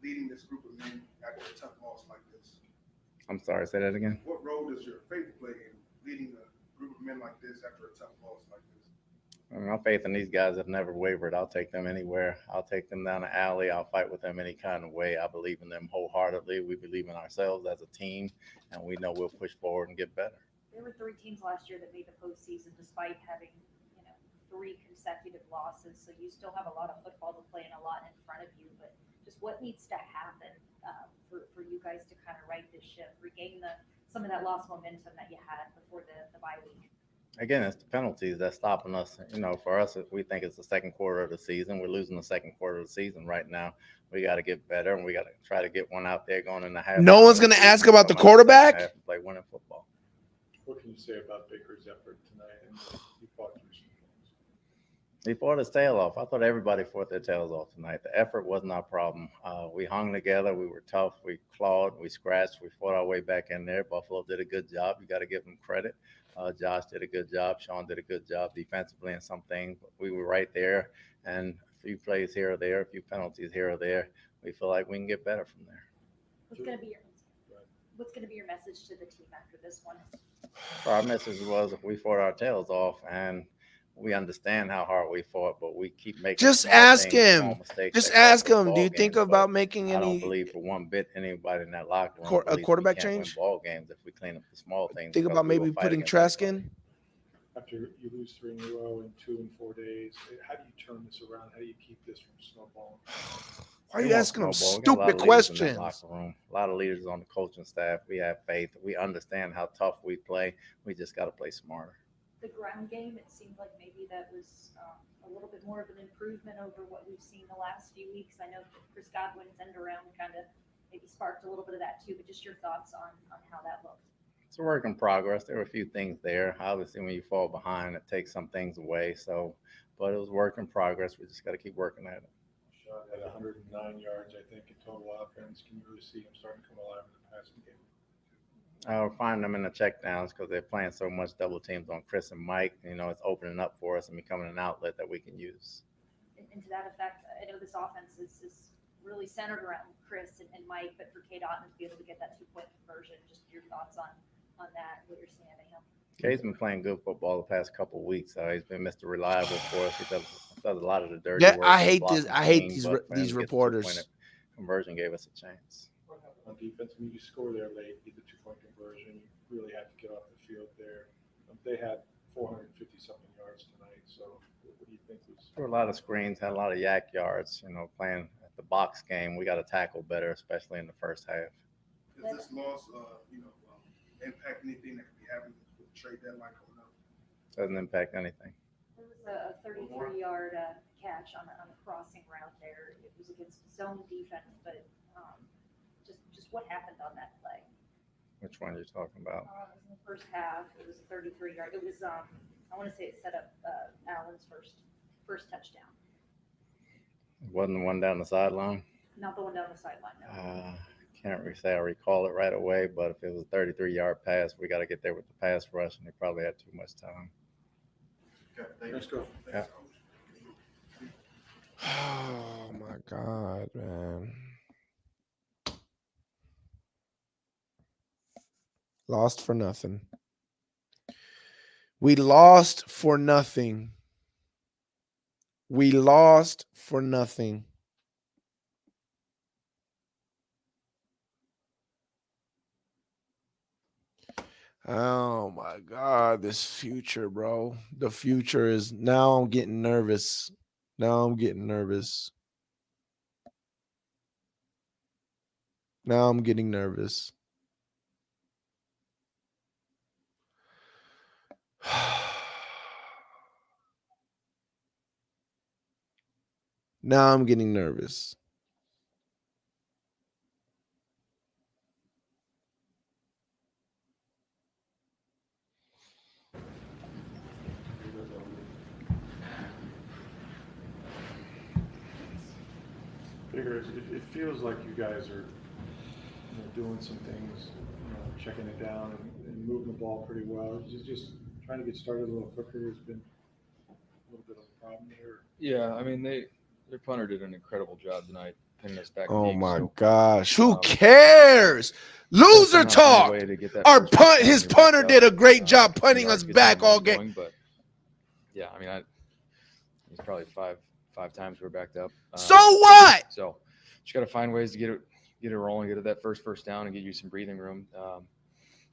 leading this group of men after a tough loss like this? I'm sorry, say that again. What role does your faith play in leading a group of men like this after a tough loss like this? I mean, my faith in these guys have never wavered. I'll take them anywhere. I'll take them down the alley. I'll fight with them any kind of way. I believe in them wholeheartedly. We believe in ourselves as a team, and we know we'll push forward and get better. There were 3 teams last year that made the postseason despite having, 3 consecutive losses. So you still have a lot of football to play and a lot in front of you. But just what needs to happen for you guys to kind of right this ship, regain some of that lost momentum that you had before the bye week? Again, it's the penalties that's stopping us. For us, we think it's the second quarter of the season. We're losing the second quarter of the season right now. We got to get better, and we got to try to get one out there going in the half. No one's going to ask about the quarterback? And play winning football. What can you say about Baker's effort tonight? And he fought through some things. He fought his tail off. I thought everybody fought their tails off tonight. The effort wasn't our problem. We hung together. We were tough. We clawed. We scratched. We fought our way back in there. Buffalo did a good job. You got to give them credit. Josh did a good job. Sean did a good job defensively in some things. But we were right there, and a few plays here or there, a few penalties here or there. We feel like we can get better from there. What's going to be your message to the team after this one? Our message was we fought our tails off, and we understand how hard we fought, but we keep making. Just ask him. Just ask him. Do you think about making any? I don't believe for one bit anybody in that locker room a quarterback change. Ball games if we clean up the small things. Think about maybe putting Trask in. After you lose 3 in a row in 2 and 4 days, how do you turn this around? How do you keep this from snowballing? Why are you asking them stupid questions? A lot of leaders on the coaching staff. We have faith. We understand how tough we play. We just got to play smarter. The ground game, it seemed like maybe that was a little bit more of an improvement over what we've seen the last few weeks. I know that Chris Godwin's end around kind of maybe sparked a little bit of that too, but just your thoughts on how that looked. It's a work in progress. There were a few things there. Obviously, when you fall behind, it takes some things away. But it was work in progress. We just got to keep working at it. Shot at 109 yards, I think, in total offense. Can you really see him starting to come alive in the passing game? We're finding them in the checkdowns because they're playing so much double teams on Chris and Mike. It's opening up for us and becoming an outlet that we can use. And to that effect, I know this offense is really centered around Chris and Mike, but for K-Dot to be able to get that 2-point conversion, just your thoughts on that, what you're seeing out of him. K's been playing good football the past couple of weeks. He's been Mr. Reliable for us. He does a lot of the dirty work. I hate this. I hate these reporters. Conversion gave us a chance. On defense, when you score there late, get the 2-point conversion, you really had to get off the field there. They had 450-something yards tonight. So what do you think was? There were a lot of screens, had a lot of yak yards. Playing at the box game, we got to tackle better, especially in the first half. Does this loss, impact anything that could be happening with the trade deadline coming up? Doesn't impact anything. There was a 33-yard catch on a crossing route there. It was against zone defense, but just what happened on that play? Which one are you talking about? It was in the first half. It was a 33-yard. It was I want to say it set up Allen's first touchdown. It wasn't the one down the sideline? Not the one down the sideline, no. can't really say I recall it right away, but if it was a 33-yard pass, we got to get there with the pass rush, and they probably had too much time. Okay, let's go. Yeah. Oh my God, man. Lost for nothing. We lost for nothing. We lost for nothing. Oh my God, this future, bro. The future is now I'm getting nervous. Now I'm getting nervous. Now I'm getting nervous. Now I'm getting nervous. Figure it feels like you guys are doing some things, checking it down and moving the ball pretty well. Just trying to get started a little quicker has been a little bit of a problem here. Yeah, I mean their punter did an incredible job tonight, pinning us back. Oh deep, my so, gosh. Who cares? Loser talk. His punter did a great job punting us back all game. Going, but yeah, I mean it's probably five times we're backed up. So what? So just got to find ways to get it rolling, get it that first down, and get you some breathing room.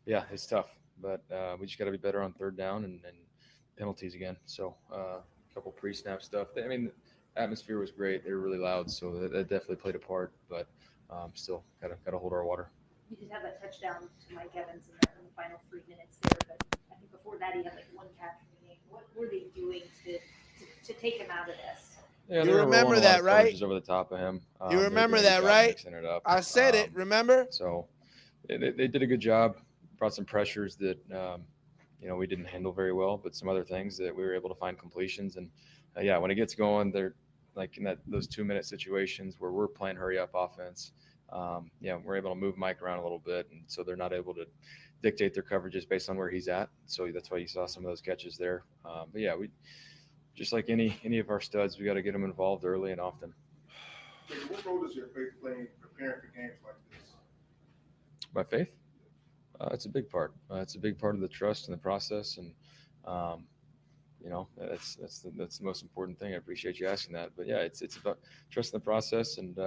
Yeah, it's tough, but we just got to be better on third down and penalties again. So a couple pre-snap stuff. I mean, the atmosphere was great. They were really loud, so that definitely played a part. But still, gotta hold our water. You did have that touchdown to Mike Evans in the final 3 minutes there, but I think before that he had like one catch in the game. What were they doing to take him out of this? Yeah, you remember that, right? Over the top of him. You remember that, right? I said it. Remember? So they did a good job. Brought some pressures that we didn't handle very well, but some other things that we were able to find completions. And when it gets going, they're like in those 2-minute situations where we're playing hurry up offense. We're able to move Mike around a little bit, and so they're not able to dictate their coverages based on where he's at. So that's why you saw some of those catches there. We just like any of our studs, we got to get them involved early and often. What role does your faith play in preparing for games like this? My faith? It's a big part. It's a big part of the trust and the process, and that's the most important thing. I appreciate you asking that. But yeah, it's about trusting the process and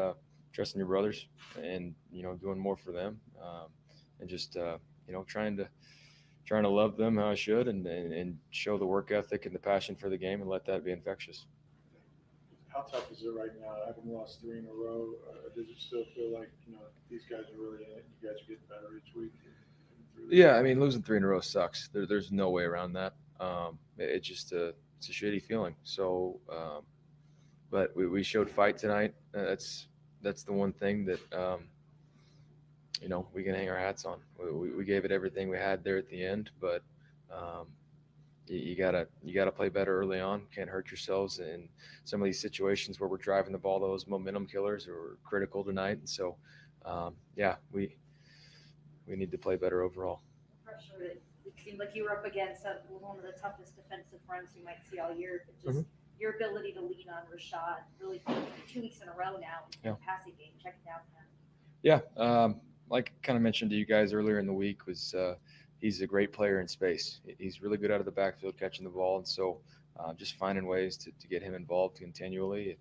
trusting your brothers, and doing more for them, and just trying to love them how I should, and show the work ethic and the passion for the game, and let that be infectious. How tough is it right now? Having lost 3 in a row, does it still feel like these guys are really in it? You guys are getting better each week. Yeah, I mean, losing 3 in a row sucks. There's no way around that. It's just it's a shitty feeling. So, but we showed fight tonight. That's the one thing that we can hang our hats on. We gave it everything we had there at the end, but you gotta play better early on. Can't hurt yourselves in some of these situations where we're driving the ball. Those momentum killers are critical tonight. And so, we need to play better overall. Pressure. It seemed like you were up against one of the toughest defensive fronts you might see all year. But just your ability to lean on Rashad, really 2 weeks in a row now in the passing game. Check it out, man. Yeah, like I kind of mentioned to you guys earlier in the week, was he's a great player in space. He's really good out of the backfield catching the ball, and so just finding ways to get him involved continually.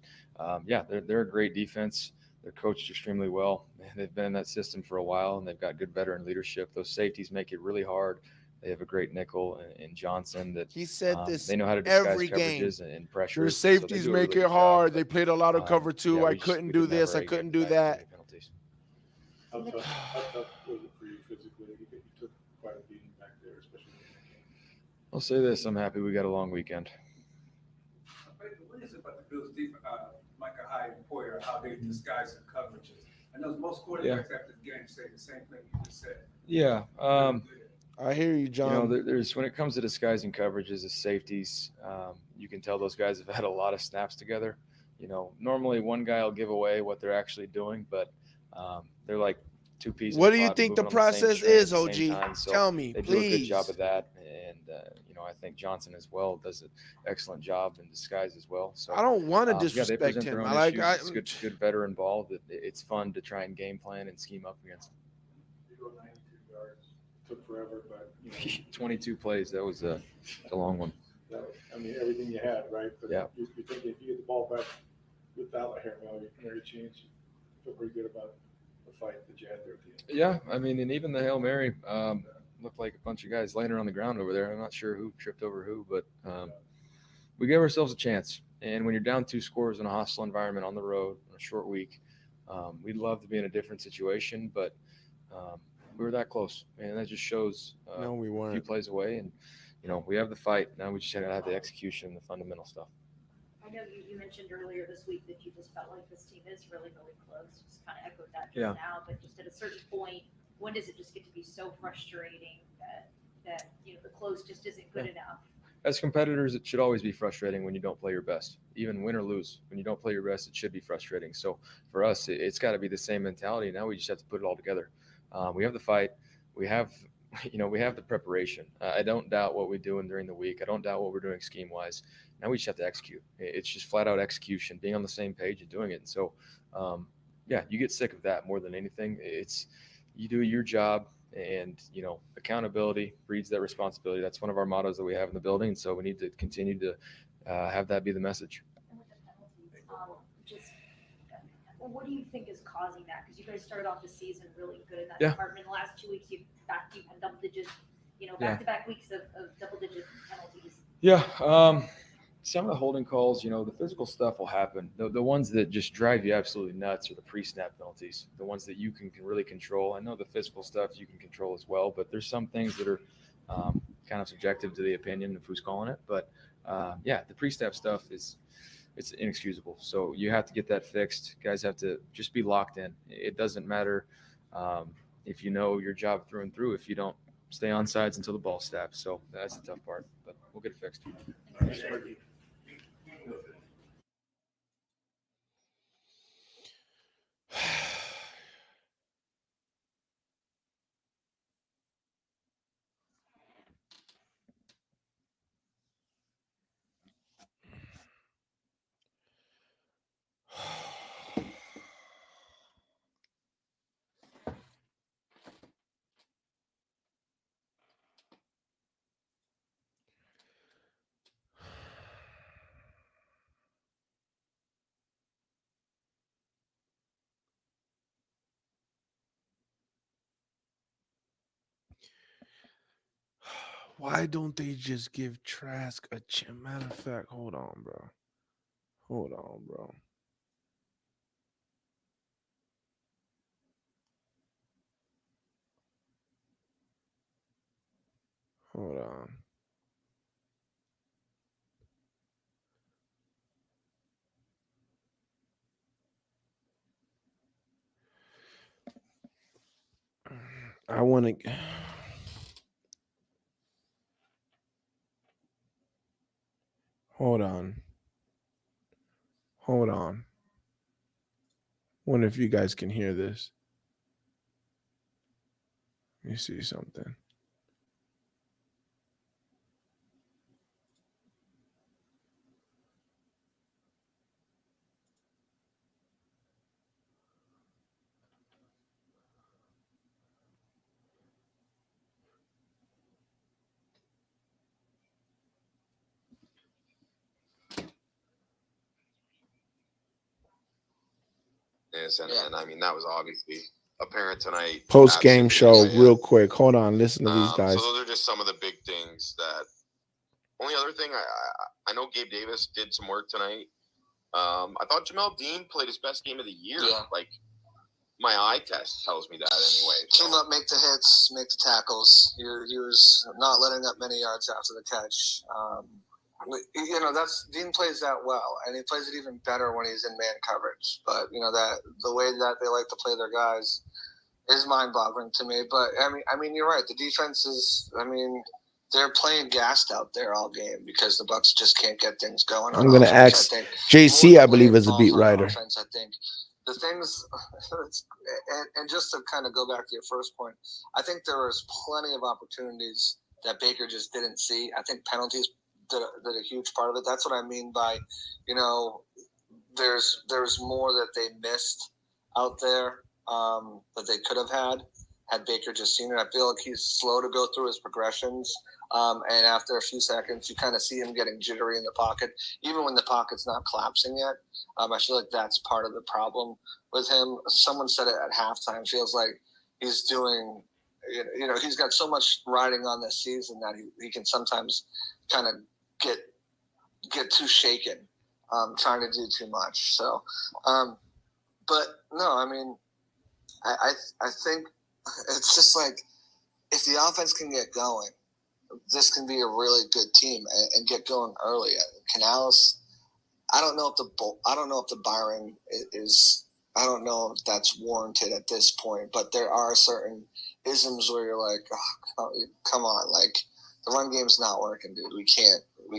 They're a great defense. They're coached extremely well. They've been in that system for a while, and they've got good veteran leadership. Those safeties make it really hard. They have a great nickel in Johnson that he said this. They know how to disguise every coverages game. and pressure. Your safeties so make really it hard. They played a lot of cover two. I couldn't do this. I couldn't do that. How tough was it for you physically? You took quite a beating back there, especially in that game. I'll say this: I'm happy we got a long weekend. What is it about the Bills' defense, Micah Hyde and Poyer, how they disguise the coverages? I know most quarterbacks after the game say the same thing you just said. Yeah. I hear you, John. There's when it comes to disguising coverages as safeties, you can tell those guys have had a lot of snaps together. Normally one guy will give away what they're actually doing, but they're like two peas. in What a do you pod, think the moving on same process string at is, the same OG? time. So Tell me, they do a good job please. of that, and I think Johnson as well does an excellent job in disguise as well. So I don't want to yeah, they disrespect present him. their own I like. issues. It's good veteran ball that it's fun to try and game plan and scheme up against. You go 92 yards. Took forever, but 22 plays. That was a long one. I mean, everything you had, right? But yeah. You think if you get the ball back without a Hail Mary change, you feel pretty good about the fight that you had there at the end. Yeah, I mean, and even the Hail Mary looked like a bunch of guys laying around the ground over there. I'm not sure who tripped over who, but we gave ourselves a chance. And when you're down 2 scores in a hostile environment on the road on a short week, we'd love to be in a different situation, but we were that close. And that just shows no, we weren't. a few plays away. And, we have the fight. Now we just got to have the execution and the fundamental stuff. I know you mentioned earlier this week that you just felt like this team is really, really close. Just kind of echoed that just now, but just at a certain point, when does it just get to be so frustrating that the close just isn't good enough? As competitors, it should always be frustrating when you don't play your best. Even win or lose, when you don't play your best, it should be frustrating. So for us, it's got to be the same mentality. Now we just have to put it all together. We have the fight. We have the preparation. I don't doubt what we're doing during the week. I don't doubt what we're doing scheme-wise. Now we just have to execute. It's just flat-out execution, being on the same page and doing it. And so, you get sick of that more than anything. It's you do your job, and accountability breeds that responsibility. That's one of our mottos that we have in the building. So we need to continue to have that be the message. And with the penalties, what do you think is causing that? Because you guys started off the season really good in that department. In the last 2 weeks, you've had double digits, back-to-back weeks of double-digit penalties. Yeah. Some of the holding calls, the physical stuff will happen. The ones that just drive you absolutely nuts are the pre-snap penalties, the ones that you can really control. I know the physical stuff you can control as well, but there's some things that are kind of subjective to the opinion of who's calling it. But the pre-snap stuff it's inexcusable. So you have to get that fixed. Guys have to just be locked in. It doesn't matter if you know your job through and through if you don't stay on sides until the ball snaps. So that's the tough part, but we'll get it fixed. Why don't they just give Trask a chance? Matter of fact, hold on, bro. Hold on. I want to. Hold on. Wonder if you guys can hear this. Let me see something. And I mean, that was obviously apparent tonight. Post game show, real quick. Hold on, listen to these guys. So those are just some of the big things. That only other thing I know Gabe Davis did some work tonight. I thought Jamel Dean played his best game of the year. Yeah. Like my eye test tells me that anyway. Came up, make the hits, make the tackles. He was not letting up many yards after the catch. Dean plays that well, and he plays it even better when he's in man coverage. But that the way that they like to play their guys is mind-boggling to me. But I mean, you're right. The defense is. I mean, they're playing gassed out there all game because the Bucs just can't get things going. I'm going to ask JC, I believe, is a beat writer. Offense, I think the things, and just to kind of go back to your first point, I think there was plenty of opportunities that Baker just didn't see. I think penalties did a huge part of it. That's what I mean by, there's more that they missed out there that they could have had Baker just seen it. I feel like he's slow to go through his progressions. And after a few seconds, you kind of see him getting jittery in the pocket, even when the pocket's not collapsing yet. I feel like that's part of the problem with him. Someone said it at halftime. Feels like he's doing, he's got so much riding on this season that he can sometimes kind of get too shaken, trying to do too much. So, but no, I mean, I think it's just like if the offense can get going, this can be a really good team and get going early. Canales, I don't know if the Byron is. I don't know if that's warranted at this point, but there are certain isms where you're like, oh, come on, like the run game's not working, dude. We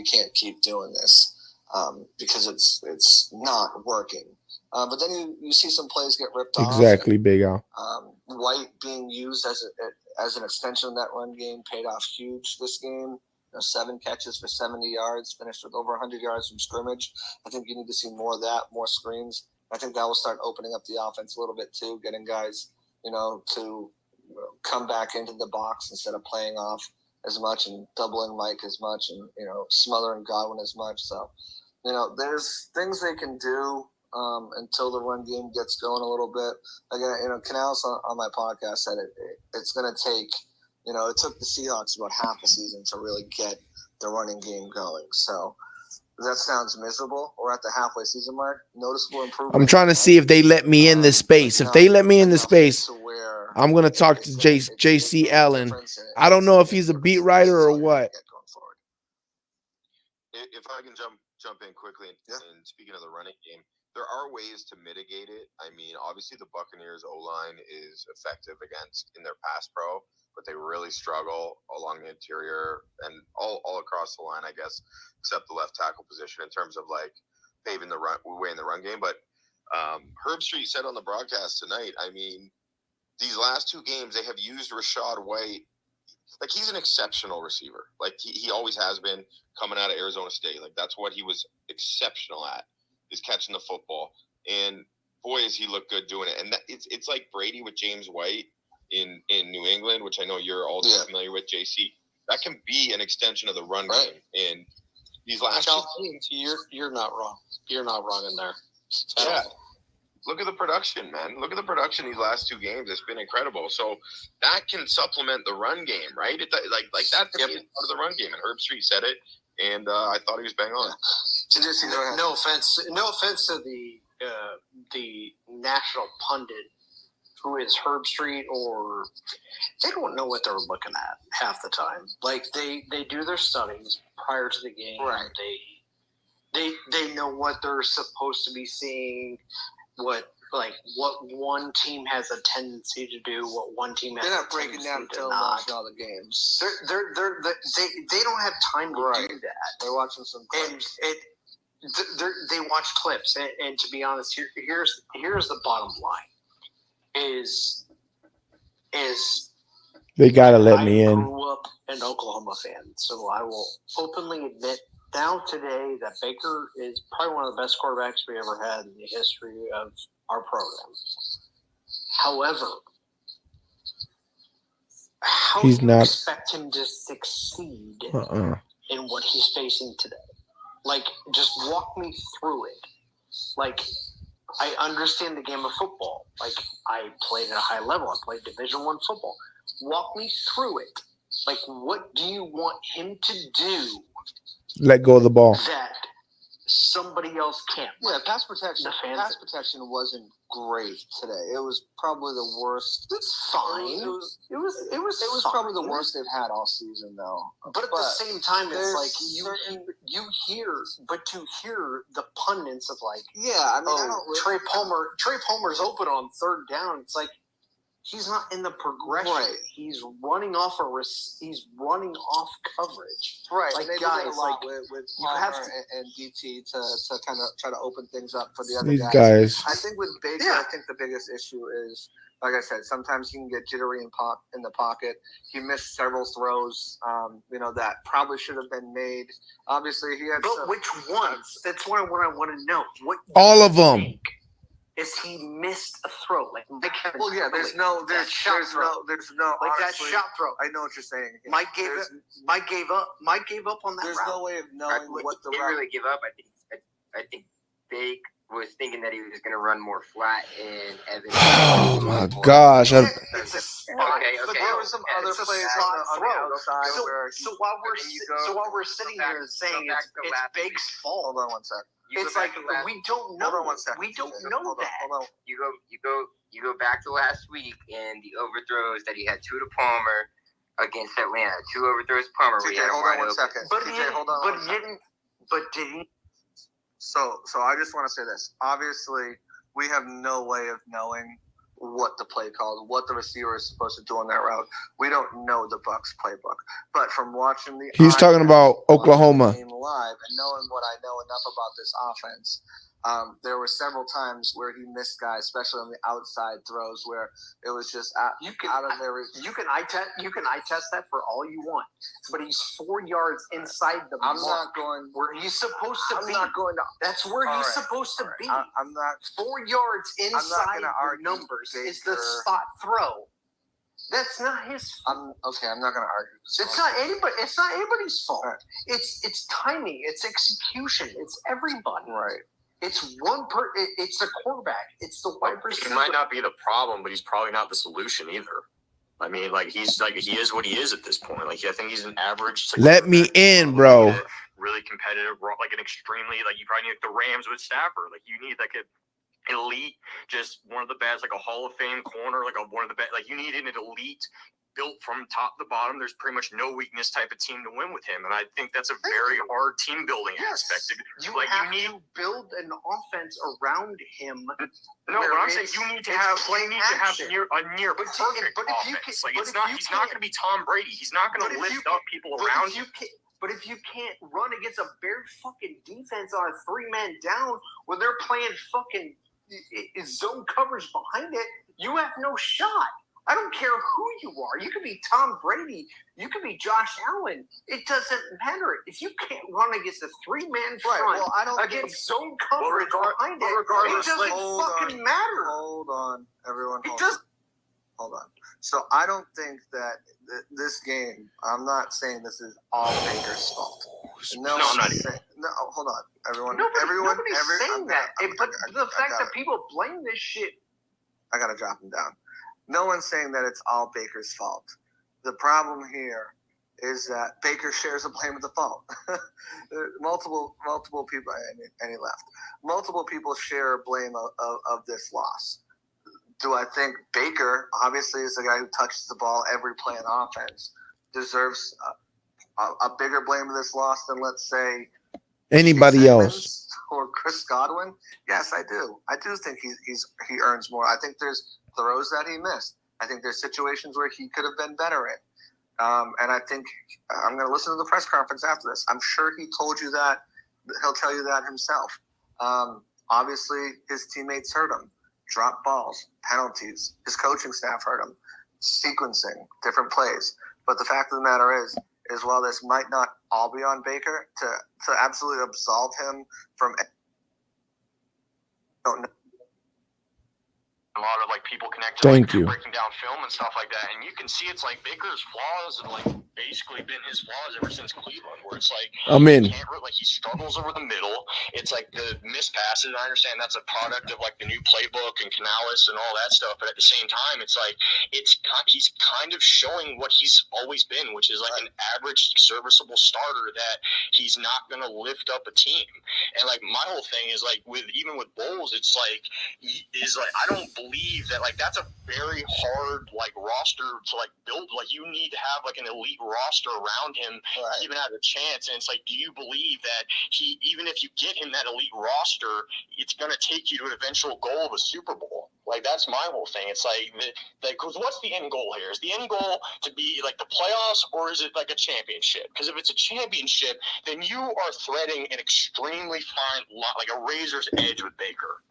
can't keep doing this because it's not working. But then you see some plays get ripped off. Exactly, Big Al. White being used as an extension of that run game paid off huge this game. 7 catches for 70 yards, finished with over 100 yards from scrimmage. I think you need to see more of that, more screens. I think that will start opening up the offense a little bit too, getting guys, to come back into the box instead of playing off as much and doubling Mike as much and, smothering Godwin as much. So, there's things they can do until the run game gets going a little bit. Again, Canales on my podcast said it's going to take, it took the Seahawks about half the season to really get the running game going. So that sounds miserable. We're at the halfway season mark. Noticeable improvement. I'm trying to see if they let me in this space. If they let me in the space, I'm going to talk to JC Allen. I don't know if he's a beat writer or what. If I can jump in quickly and speaking of the running game, there are ways to mitigate it. I mean, obviously the Buccaneers O-line is effective in their pass pro, but they really struggle along the interior and all across the line, I guess, except the left tackle position in terms of like paving the way in the run game. But Herb Street said on the broadcast tonight, I mean, these last 2 games they have used Rashad White. Like, he's an exceptional receiver. Like, he always has been coming out of Arizona State. Like, that's what he was exceptional at, is catching the football. And, boy, has he looked good doing it. And it's like Brady with James White in New England, which I know you're also familiar with, JC. That can be an extension of the run game. And these last 2 games, you're not wrong. You're not wrong in there. Yeah. Look at the production, man. Look at the production these last 2 games. It's been incredible. So that can supplement the run game, right? Like that to me is part of the run game. And Herb Street said it, and I thought he was bang on. Yeah. No offense to the national pundit who is Herb Street, or they don't know what they're looking at half the time. Like they do their studies prior to the game. Right. They know what they're supposed to be seeing. What one team has a tendency to do, what one team has. They're not breaking down watching all the games. They don't have time to do that. They're watching some clips. And they watch clips. And to be honest, here's the bottom line: is they gotta let me in. I grew up an Oklahoma fan, so I will openly admit now today that Baker is probably one of the best quarterbacks we ever had in the history of our program. However, how do you expect him to succeed in what he's facing today? Like, just walk me through it. Like, I understand the game of football. Like, I played at a high level. I played Division I football. Walk me through it. Like, what do you want him to do? Let go of the ball. That somebody else can't. Yeah, pass protection. Pass protection wasn't great today. It was probably the worst. It's fine. It was probably the worst they've had all season, though. But at the same time, it's like you hear the pundits of like, I don't. Trey Palmer's open on 3rd down. It's like, he's not in the progression. Right. He's running off he's running off coverage. Right. Like They guys, did a lot with Palmer and DT to kind of try to open things up for the other These guys. guys. I think with Baker, I think the biggest issue is, like I said, sometimes he can get jittery in the pocket. He missed several throws, that probably should have been made. Obviously, he had. But which ones? That's what I want to know. What All of them. is he missed a throw? Like Mike Evans. Well, yeah. There's no. Like honestly, that shot throw. I know what you're saying. Yeah. Mike gave up. Mike gave up on that. There's route. no way of knowing what the didn't route. really give up. I think Bake was thinking that he was going to run more flat, and Evans. Oh my gosh! It's a spot. Okay. But there were some other plays on the outside where. So while we're sitting here saying it's Bake's fault. Hold on one sec. It's like we don't know. Hold on one second. We don't know that. Hold on. You go back to last week and the overthrows that he had 2 to Palmer against Atlanta. 2 overthrows to Palmer. TJ, hold on one second. But TJ, hold on. did he? So I just want to say this. Obviously, we have no way of knowing what the play called, what the receiver is supposed to do on that route. We don't know the Bucs playbook. But from watching He's talking about Oklahoma. Game live and knowing what I know enough about this offense, there were several times where he missed guys, especially on the outside throws, where it was just out of their. You can eye test that for all you want, but he's 4 yards inside the I'm mark not going where he's supposed to be. I'm not going to. That's where All he's right, supposed to all right. be. I'm not. 4 yards I'm not inside gonna the argue numbers is the Baker. spot throw. That's not his fault. I'm not going to argue. It's not anybody. It's not anybody's fault. Right. It's timing. It's execution. It's everybody. Right. It's it's the quarterback. It's the wide receiver. He might not be the problem, but he's probably not the solution either. I mean, he is what he is at this point. I think he's an average. Let me in, bro. Really competitive, an extremely you probably need the Rams with Stafford. You need an elite, just one of the best, a Hall of Fame corner, one of the best. You need an elite built from top to bottom. There's pretty much no weakness type of team to win with him, and I think that's a very hard team building aspect. You need to build an offense around him. No, but I'm saying you need to have a near perfect offense. He's not going to be Tom Brady. He's not going to lift up people around him. But if you can't run against a bare fucking defense on a 3-man down when they're playing fucking zone coverage behind it, you have no shot. I don't care who you are. You could be Tom Brady. You could be Josh Allen. It doesn't matter. If you can't run against a 3-man front against zone coverage behind it, it doesn't fucking matter. Hold on, everyone. Hold on. So I don't think that this game, I'm not saying this is all Baker's fault. No, I'm not saying. No, hold on, everyone. Nobody's saying that. But the fact that people blame this shit. I got to drop him down. No one's saying that it's all Baker's fault. The problem here is that Baker shares the blame of the fault. multiple people, and he left. Multiple people share blame of this loss. Do I think Baker, obviously, is the guy who touches the ball every play in offense, deserves a bigger blame of this loss than, let's say, anybody else or Chris Godwin? Yes, I do. I do think he earns more. I think there's throws that he missed. I think there's situations where he could have been better in. And I think I'm going to listen to the press conference after this. I'm sure he told you that. He'll tell you that himself. Obviously, his teammates hurt him. Drop balls, penalties. His coaching staff hurt him. Sequencing, different plays. But the fact of the matter is while this might not all be on Baker, to absolutely absolve him from a lot of people connect to breaking down film and stuff like that, and you can see it's Baker's flaws have basically been his flaws ever since Cleveland, where it's I'm in. He struggles over the middle. It's the missed passes. I understand that's a product of the new playbook and Canales and all that stuff, but at the same time, he's kind of showing what he's always been, which is an average serviceable starter that he's not going to lift up a team. And my whole thing is even with Bowles, it's I don't believe that that's a very hard roster to build. You need to have an elite roster around him to even have a chance. And it's do you believe that even if you get him that elite roster, it's going to take you to an eventual goal of a Super Bowl? Like, that's my whole thing. It's like, because what's the end goal here? Is the end goal to be like the playoffs, or is it like a championship? Because if it's a championship, then you are threading an extremely fine line, like a razor's edge with Baker.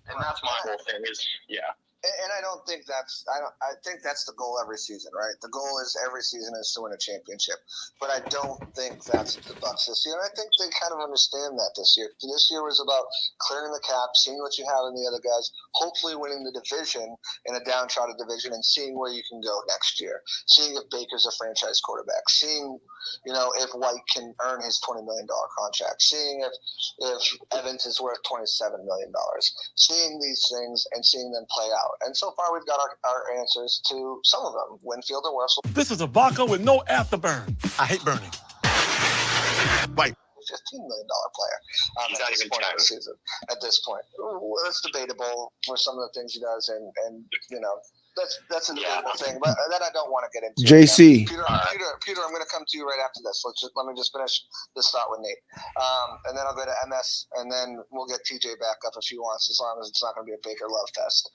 And that's my whole thing is, yeah. And I don't think that's I think that's the goal every season, right? The goal is every season is to win a championship. But I don't think that's the Bucs this year. And I think they kind of understand that this year. This year was about clearing the cap, seeing what you have in the other guys, hopefully winning the division in a downtrodden division, and seeing where you can go next year. Seeing if Baker's a franchise quarterback. Seeing, if White can earn his $20 million contract. Seeing if Evans is worth $27 million. Seeing these things and seeing them play out. And so far, we've got our answers to some of them. Winfield and Russell. This is a vodka with no afterburn. I hate burning. Bite. $15 million player. He's not even of the season. At this point, it's debatable for some of the things he does, and that's a debatable thing. But that I don't want to get into. JC. Peter, I'm going to come to you right after this. Let me just finish this thought with Nate, and then I'll go to MS, and then we'll get TJ back up if he wants, as long as it's not going to be a Baker love fest.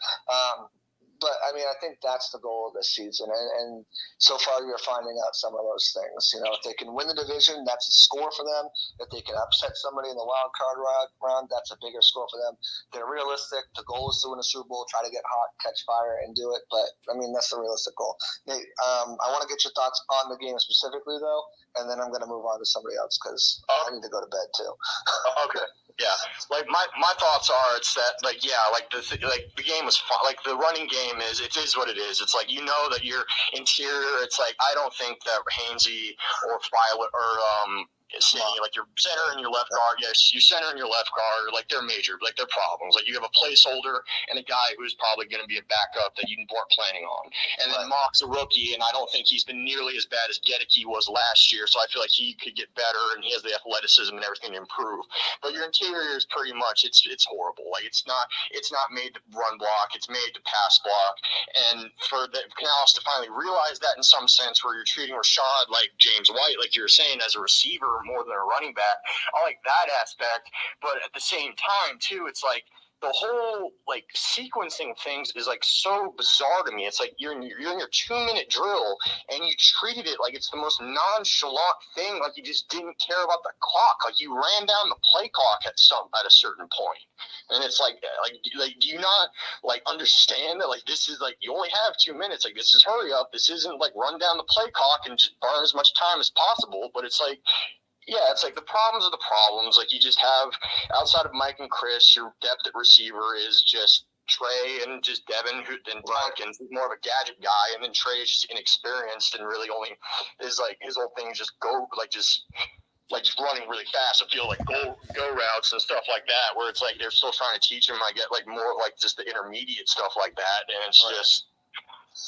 But, I mean, I think that's the goal of this season. And so far, you're finding out some of those things. If they can win the division, that's a score for them. If they can upset somebody in the wild card round, that's a bigger score for them. They're realistic. The goal is to win a Super Bowl, try to get hot, catch fire, and do it. But, I mean, that's the realistic goal. Nate, I want to get your thoughts on the game specifically, though, and then I'm going to move on to somebody else because I need to go to bed, too. Okay. Yeah, like my thoughts are, it's that the game was fun. Like the running game is what it is. It's like that your interior. It's like I don't think that Hainsey or Filer or like your center and your left guard. Yes, your center and your left guard, like they're major, like they're problems. Like you have a placeholder and a guy who's probably going to be a backup that you weren't planning on. And then Mock's a rookie, and I don't think he's been nearly as bad as Gedeke was last year. So I feel like he could get better, and he has the athleticism and everything to improve. But your interior is pretty much it's horrible. Like it's not made to run block. It's made to pass block. And for the Canales to finally realize that in some sense, where you're treating Rashad like James White, like you were saying, as a receiver more than a running back. I like that aspect, but at the same time too, it's like the whole like sequencing things is like so bizarre to me. It's like you're in your 2-minute drill and you treated it like it's the most nonchalant thing, like you just didn't care about the clock, like you ran down the play clock at a certain point. And it's like do you not like understand that like this is like you only have 2 minutes, like this is hurry up, this isn't like run down the play clock and just burn as much time as possible. But it's like, yeah, it's like the problems are the problems. Like you just have, outside of Mike and Chris, your depth at receiver is just Trey and just Devin and Tompkins, who's more of a gadget guy, and then Trey is just inexperienced and really only is like his whole thing is just running really fast. I feel like go routes and stuff like that, where it's like they're still trying to teach him. I get like more like just the intermediate stuff like that, and it's just.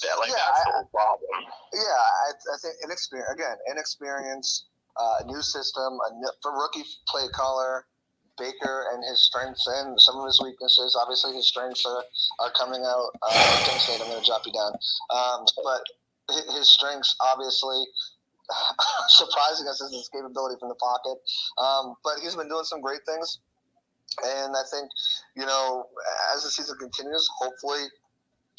Yeah, like that's the whole problem. Yeah, I think inexperience. New system, for rookie play caller, Baker and his strengths and some of his weaknesses. Obviously, his strengths are coming out. I'm going to drop you down. But his strengths, obviously, surprising us is his capability from the pocket. But he's been doing some great things. And I think, as the season continues, hopefully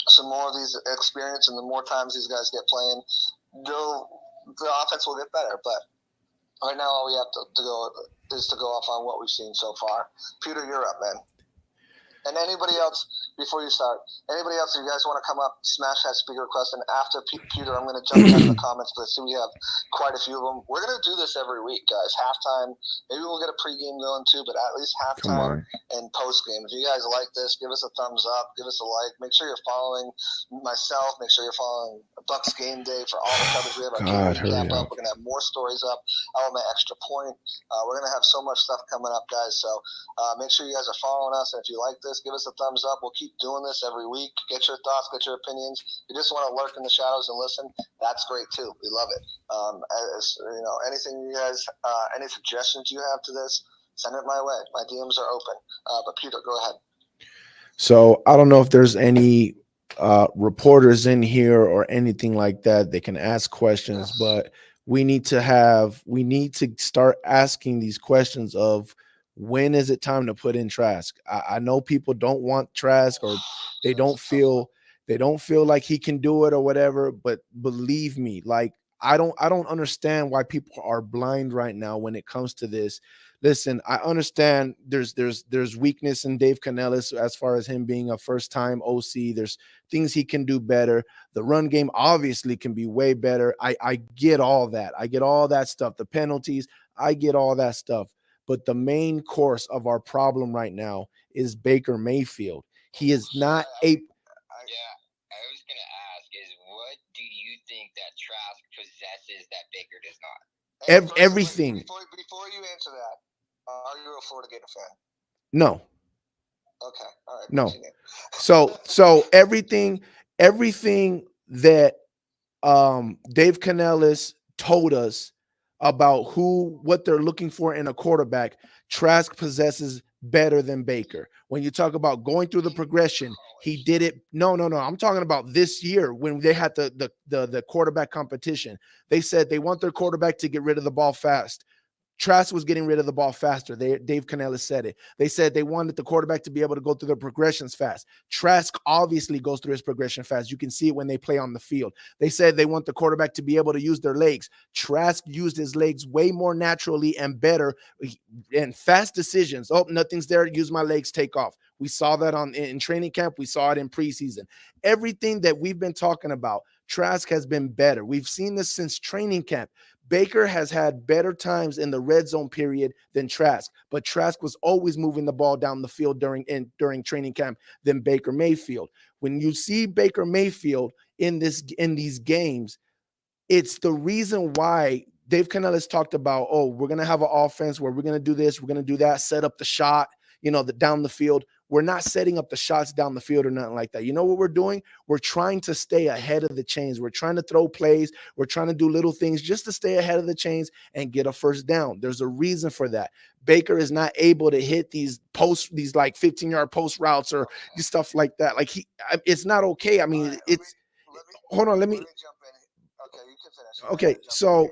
some more of these experience and the more times these guys get playing, the offense will get better. But right now, all we have to go is to go off on what we've seen so far. Peter, you're up, man. And anybody else, before you start, if you guys want to come up, smash that speaker request. And after Peter, I'm going to jump down in the comments, but I see we have quite a few of them. We're going to do this every week, guys. Halftime, maybe we'll get a pregame going too, but at least halftime and postgame. If you guys like this, give us a thumbs up, give us a like. Make sure you're following myself. Make sure you're following Bucs Game Day for all the coverage. We have our game recap up. We're going to have more stories up. I'll have my extra point. We're going to have so much stuff coming up, guys. So make sure you guys are following us. And if you like this, give us a thumbs up. We'll keep doing this every week. Get your thoughts, get your opinions. If you just want to lurk in the shadows and listen, that's great too. We love it. Anything you guys, any suggestions you have to this, send it my way. My DMs are open. But Peter, go ahead. So I don't know if there's any reporters in here or anything like that. They can ask questions, but we need to start asking these questions of When is it time to put in Trask? I know people don't want Trask, or they don't feel like he can do it or whatever, but believe me, like I don't understand why people are blind right now when it comes to this. Listen, I understand there's weakness in Dave Canellis as far as him being a first-time OC. There's things he can do better. The run game obviously can be way better. I get all that. I get all that stuff. The penalties, I get all that stuff. But the main course of our problem right now is Baker Mayfield. He is not a. Yeah, I was gonna ask is what do you think that Trask possesses that Baker does not? Everything. Before you answer that, are you a Florida Gator fan? No. Okay. All right. No. Continue. So everything that Dave Canellis told us about what they're looking for in a quarterback, Trask possesses better than Baker. When you talk about going through the progression, he did it. No. I'm talking about this year when they had the quarterback competition. They said they want their quarterback to get rid of the ball fast. Trask was getting rid of the ball faster. Dave Canellis said it. They said they wanted the quarterback to be able to go through the progressions fast. Trask obviously goes through his progression fast. You can see it when they play on the field. They said they want the quarterback to be able to use their legs. Trask used his legs way more naturally and better, and fast decisions. Oh, nothing's there. Use my legs, take off. We saw that in training camp. We saw it in preseason. Everything that we've been talking about, Trask has been better. We've seen this since training camp. Baker has had better times in the red zone period than Trask, but Trask was always moving the ball down the field during training camp than Baker Mayfield. When you see Baker Mayfield in these games, it's the reason why Dave Canellis talked about, oh, we're going to have an offense where we're going to do this, we're going to do that, set up the shot, down the field. We're not setting up the shots down the field or nothing like that. You know what we're doing? We're trying to stay ahead of the chains. We're trying to throw plays. We're trying to do little things just to stay ahead of the chains and get a first down. There's a reason for that. Baker is not able to hit these like 15-yard post routes or stuff like that. Like it's not okay. I mean, hold on. Let me jump in. Okay, you can finish. Okay, so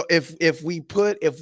if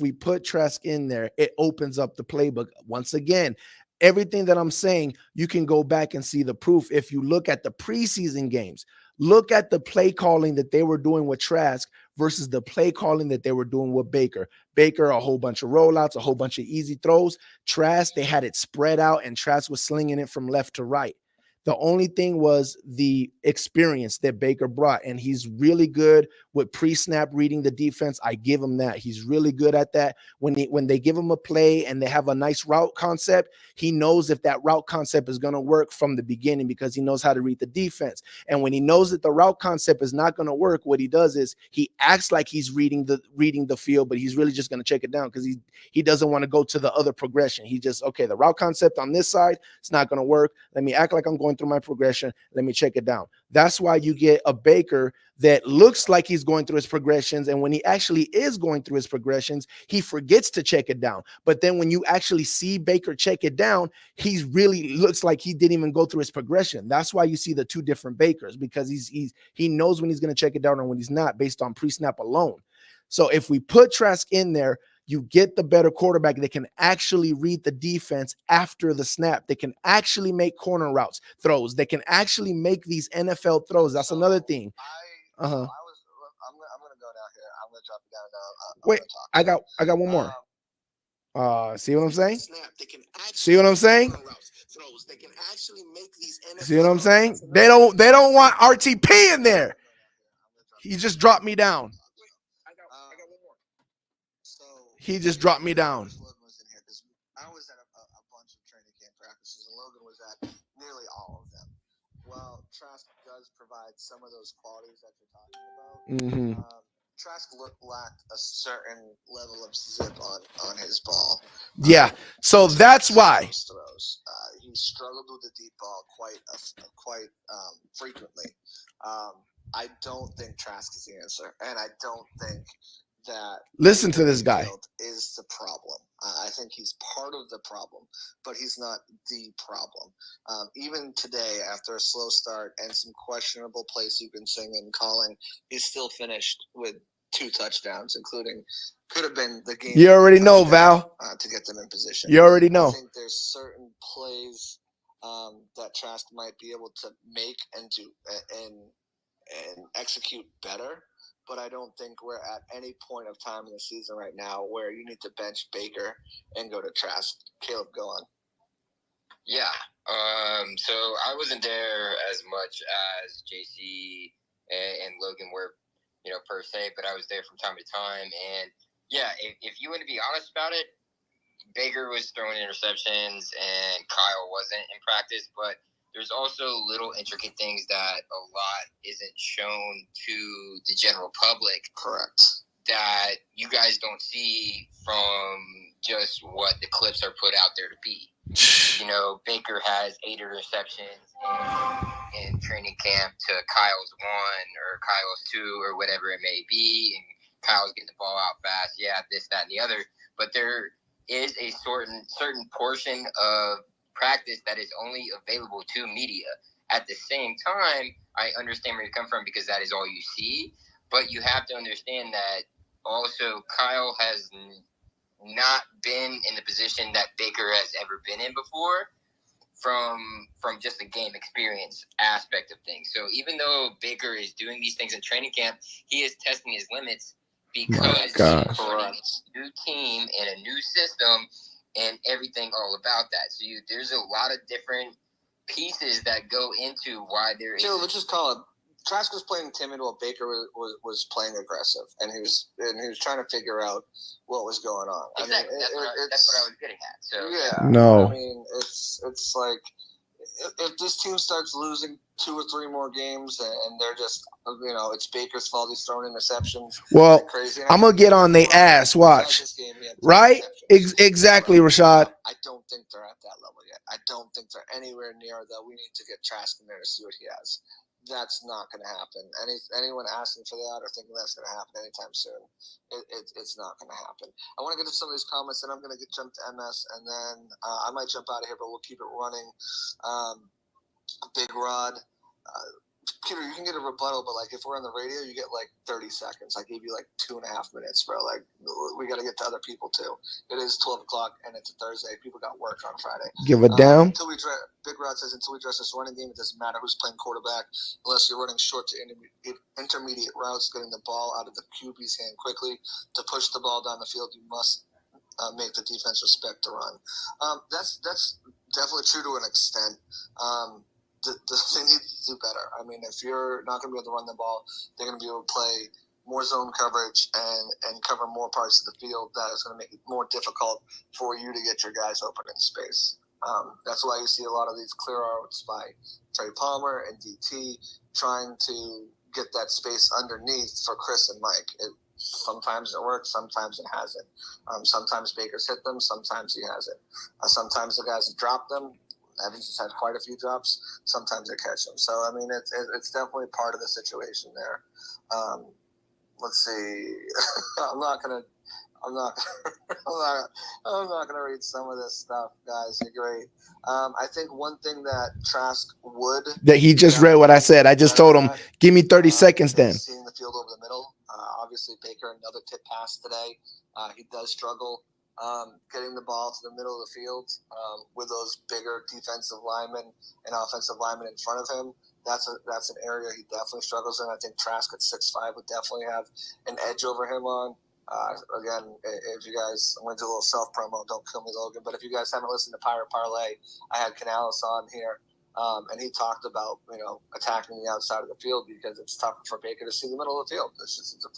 we put Trask in there, it opens up the playbook once again. Everything that I'm saying, you can go back and see the proof. If you look at the preseason games, look at the play calling that they were doing with Trask versus the play calling that they were doing with Baker. Baker, a whole bunch of rollouts, a whole bunch of easy throws. Trask, they had it spread out, and Trask was slinging it from left to right. The only thing was the experience that Baker brought, and he's really good with pre-snap reading the defense. I give him that. He's really good at that. When they give him a play and they have a nice route concept, he knows if that route concept is going to work from the beginning because he knows how to read the defense. And when he knows that the route concept is not going to work, what he does is he acts like he's reading the field, but he's really just going to check it down because he doesn't want to go to the other progression. He just, okay, the route concept on this side, it's not going to work. Let me act like I'm going through my progression. Let me check it down. That's why you get a Baker that looks like he's going through his progressions, and when he actually is going through his progressions, he forgets to check it down. But then when you actually see Baker check it down, he really looks like he didn't even go through his progression. That's why you see the two different Bakers, because he knows when he's going to check it down and when he's not based on pre-snap alone. So if we put Trask in there, you get the better quarterback that can actually read the defense after the snap. They can actually make corner routes, throws. They can actually make these NFL throws. That's another thing. I'm gonna go down here. I'm gonna drop it down now. Wait, I got one more. See what I'm saying? See what I'm saying? See what I'm saying? They don't want RTP in there. He just dropped me down. He just dropped me down. I was at a bunch of training camp practices, and Logan was at nearly all of them. Well, Trask does provide some of those qualities that you're talking about. Trask lacked a certain level of zip on his ball. Yeah, so that's why. Throws. He struggled with the deep ball quite frequently. I don't think Trask is the answer, and I don't think that listen to this guy is the problem. I think he's part of the problem, but he's not the problem. Even today, after a slow start and some questionable play sequencing and calling, he's still finished with 2 touchdowns, including could have been the game. You already know, Val. To get them in position. You already know. I think there's certain plays that Trask might be able to make and do and execute better. But I don't think we're at any point of time in the season right now where you need to bench Baker and go to Trask. Caleb, go on. Yeah. So I wasn't there as much as JC and Logan were, per se, but I was there from time to time. And yeah, if you want to be honest about it, Baker was throwing interceptions and Kyle wasn't in practice, but there's also little intricate things that a lot isn't shown to the general public. Correct. That you guys don't see from just what the clips are put out there to be. Baker has 8 interceptions in training camp to Kyle's 1 or Kyle's 2 or whatever it may be, and Kyle's getting the ball out fast. Yeah, this, that, and the other. But there is a certain portion of practice that is only available to media. At the same time, I understand where you come from because that is all you see. But you have to understand that also Kyle has not been in the position that Baker has ever been in before from just the game experience aspect of things. So even though Baker is doing these things in training camp, he is testing his limits because he's running a new team and a new system and everything all about that. So there's a lot of different pieces that go into why there is. Let's just call it. Trask was playing timid while Baker was playing aggressive, and he was trying to figure out what was going on. Exactly. That's what I was getting at. So yeah, no. I mean, it's like if this team starts losing 2 or 3 more games, and they're just it's Baker's fault, he's throwing interceptions. Well, crazy. I'm gonna get on their ass. Watch, right? Exactly, Rashad. I don't think they're at that level yet. I don't think they're anywhere near that. We need to get Trask in there to see what he has. That's not going to happen. Anyone asking for that or thinking that's going to happen anytime soon, it's not going to happen. I want to get to some of these comments, and I'm going to jump to MS, and then I might jump out of here, but we'll keep it running. Big Rod. Peter, you can get a rebuttal, but if we're on the radio, you get 30 seconds. I gave you 2.5 minutes, bro. We got to get to other people too. It is 12 o'clock and it's a Thursday. People got work on Friday. Give a damn. Big Rod says until we address this running game, it doesn't matter who's playing quarterback unless you're running short to intermediate routes, getting the ball out of the QB's hand quickly. To push the ball down the field, you must make the defense respect the run. That's definitely true to an extent. They need to do better. I mean, if you're not going to be able to run the ball, they're going to be able to play more zone coverage and cover more parts of the field. That is going to make it more difficult for you to get your guys open in space. That's why you see a lot of these clear outs by Trey Palmer and DT trying to get that space underneath for Chris and Mike. Sometimes it works, sometimes it hasn't. Sometimes Baker's hit them, sometimes he hasn't. Sometimes the guys have dropped them. Evans has had quite a few drops. Sometimes they catch them. So I mean, it's definitely part of the situation there. Let's see. I'm not gonna read some of this stuff, guys. You're great. I think one thing that Trask would that he just read what I said. I just told him, give me 30 seconds then. Seeing the field over the middle. Obviously, Baker another tip pass today. He does struggle. Getting the ball to the middle of the field with those bigger defensive linemen and offensive linemen in front of him, that's an area he definitely struggles in. I think Trask at 6'5" would definitely have an edge over him on. Again, if you guys, I'm going to do a little self-promo, don't kill me, Logan, but if you guys haven't listened to Pirate Parlay, I had Canales on here, and he talked about, attacking the outside of the field because it's tougher for Baker to see the middle of the field. It's a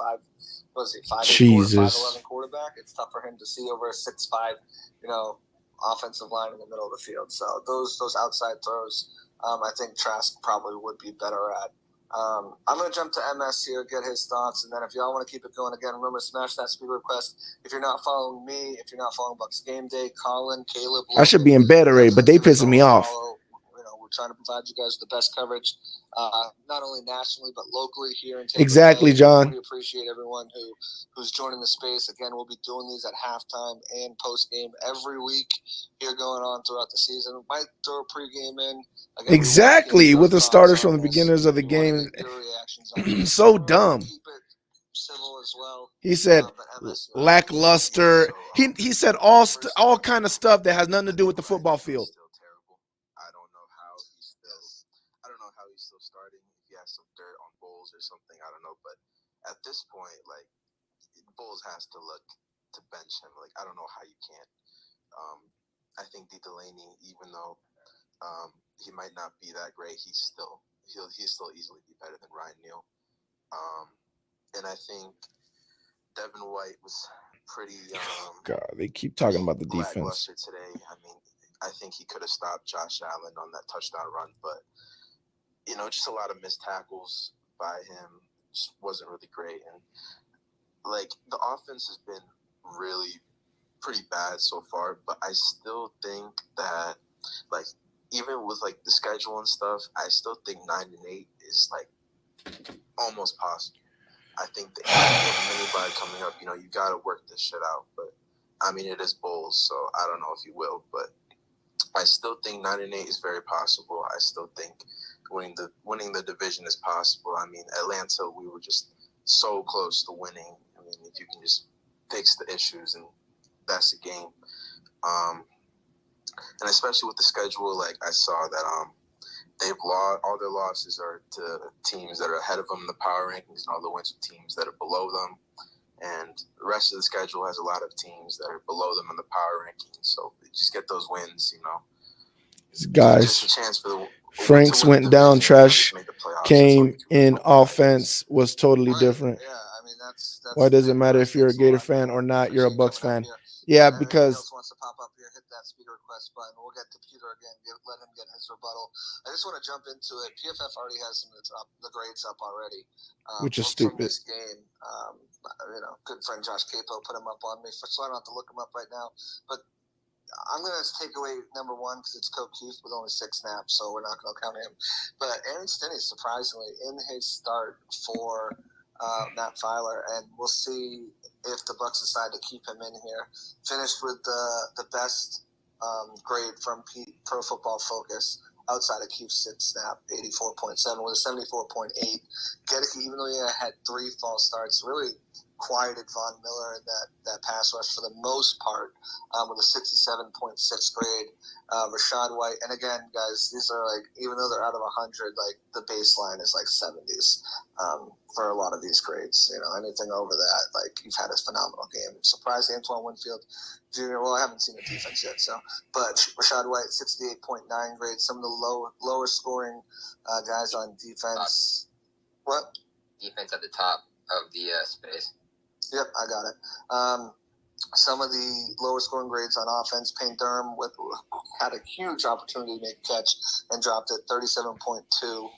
5'11" quarterback. It's tough for him to see over a 6'5", offensive line in the middle of the field. So those outside throws, I think Trask probably would be better at. I'm going to jump to MS here, get his thoughts, and then if y'all want to keep it going, again, remember to smash that speaker request. If you're not following me, if you're not following Bucs Game Day, Colin, Caleb, I should be in bed already, but they pissing me off. We're trying to provide you guys with the best coverage, not only nationally but locally here in Tampa Exactly, Bay. John. We appreciate everyone who's joining the space. Again, we'll be doing these at halftime and post game every week here going on throughout the season. We might throw a pregame in. Again, exactly, with the starters from the beginners of the game. So dumb. civil as well. He said lackluster. He said all kind of stuff that has nothing to do with the football field. I don't know how he's still starting. If he has some dirt on Bulls or something, I don't know. But at this point, like, Bulls has to look to bench him. Like, I don't know how you can't. I think Delaney, even though he might not be that great, he'll still easily be better than Ryan Neal. And I think Devin White was pretty. God, they keep talking about the defense lackluster today. I mean, I think he could have stopped Josh Allen on that touchdown run, but just a lot of missed tackles by him. Just wasn't really great, and like the offense has been really pretty bad so far. But I still think that, like, even with like the schedule and stuff, I still think 9-8 is like almost possible. I think that anybody coming up, you got to work this shit out. But I mean, it is Bulls, so I don't know if you will. But I still think 9-8 is very possible. I still think winning the division is possible. I mean, Atlanta, we were just so close to winning. I mean, if you can just fix the issues, and that's the game. And especially with the schedule, like I saw that they've lost, all their losses are to teams that are ahead of them in the power rankings, and all the wins to teams that are below them. And the rest of the schedule has a lot of teams that are below them in the power rankings. So just get those wins, Guys, just a chance for the Franks went down, Trash came in, offense was totally different. Yeah, I mean that's Why does it matter if you're a Gator fan or not? You're a Bucs fan. Yeah, because wants to pop up here, hit that speaker request button. We'll get to Peter again. Let him get his rebuttal. I just want to jump into it. PFF already has some of the grades up already, which is from stupid. this game. Good friend Josh Capo put him up on me, so I don't have to look him up right now. But I'm going to take away number one because it's Coke Keith with only 6 snaps, so we're not going to count him. But Aaron Stinney, surprisingly, in his start for Matt Filer, and we'll see if the Bucs decide to keep him in here. Finished with the best grade from Pro Football Focus outside of Keith's 6 snap, 84.7 with a 74.8. Gedeke, even though he had 3 false starts, really quieted Von Miller in that pass rush for the most part, with a 67.6 grade. Rashad White, and again, guys, these are like, even though they're out of 100, like the baseline is like 70s for a lot of these grades. Anything over that, like, you've had a phenomenal game. Surprised Antoine Winfield Jr. Well, I haven't seen the defense yet, but Rashad White, 68.9 grade. Some of the lower scoring guys on defense. What? Defense at the top of the space. Yep, I got it. Some of the lower scoring grades on offense, Payne Durham had a huge opportunity to make a catch and dropped it, 37.2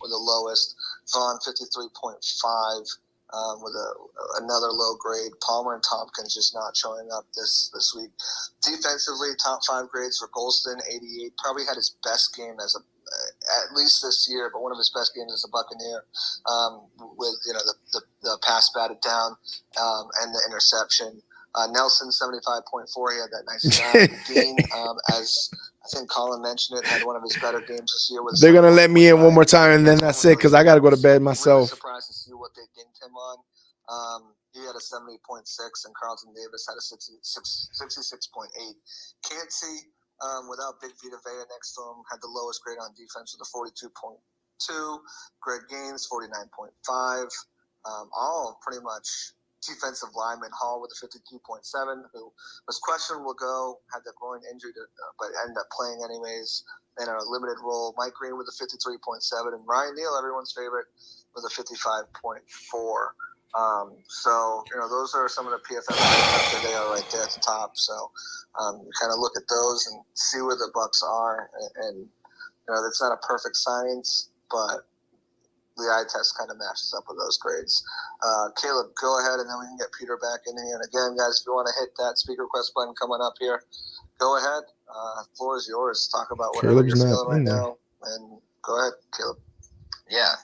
with the lowest. Vaughn, 53.5 with another low grade. Palmer and Tompkins just not showing up this week. Defensively, top 5 grades for Golston, 88. Probably had his best game at least this year, but one of his best games as a Buccaneer, with the pass batted down and the interception. Nelson, 75.4. He had that nice snap. Dean, as I think Colin mentioned it, had one of his better games this year. They're gonna let me in one more time, and then that's it, because I got to go to bed myself. Really surprised to see what they dinged him on. He had a 70.6, and Carlton Davis had a 66.8. Can't see. Without Big Vita Vea next to him, had the lowest grade on defense with a 42.2. Greg Gaines, 49.5. All pretty much defensive lineman. Hall with a 52.7, who was questionable to go, had that groin injury, but ended up playing anyways in a limited role. Mike Green with a 53.7, and Ryan Neal, everyone's favorite, with a 55.4. So, those are some of the PFF that they are right there at the top. So, you kind of look at those and see where the Bucs are. And that's not a perfect science, but the eye test kind of matches up with those grades. Caleb, go ahead, and then we can get Peter back in here. And again, guys, if you want to hit that speaker request button coming up here, go ahead. Floor is yours. Talk about whatever Caleb's you're not feeling right in there. now. And go ahead, Caleb. Yeah,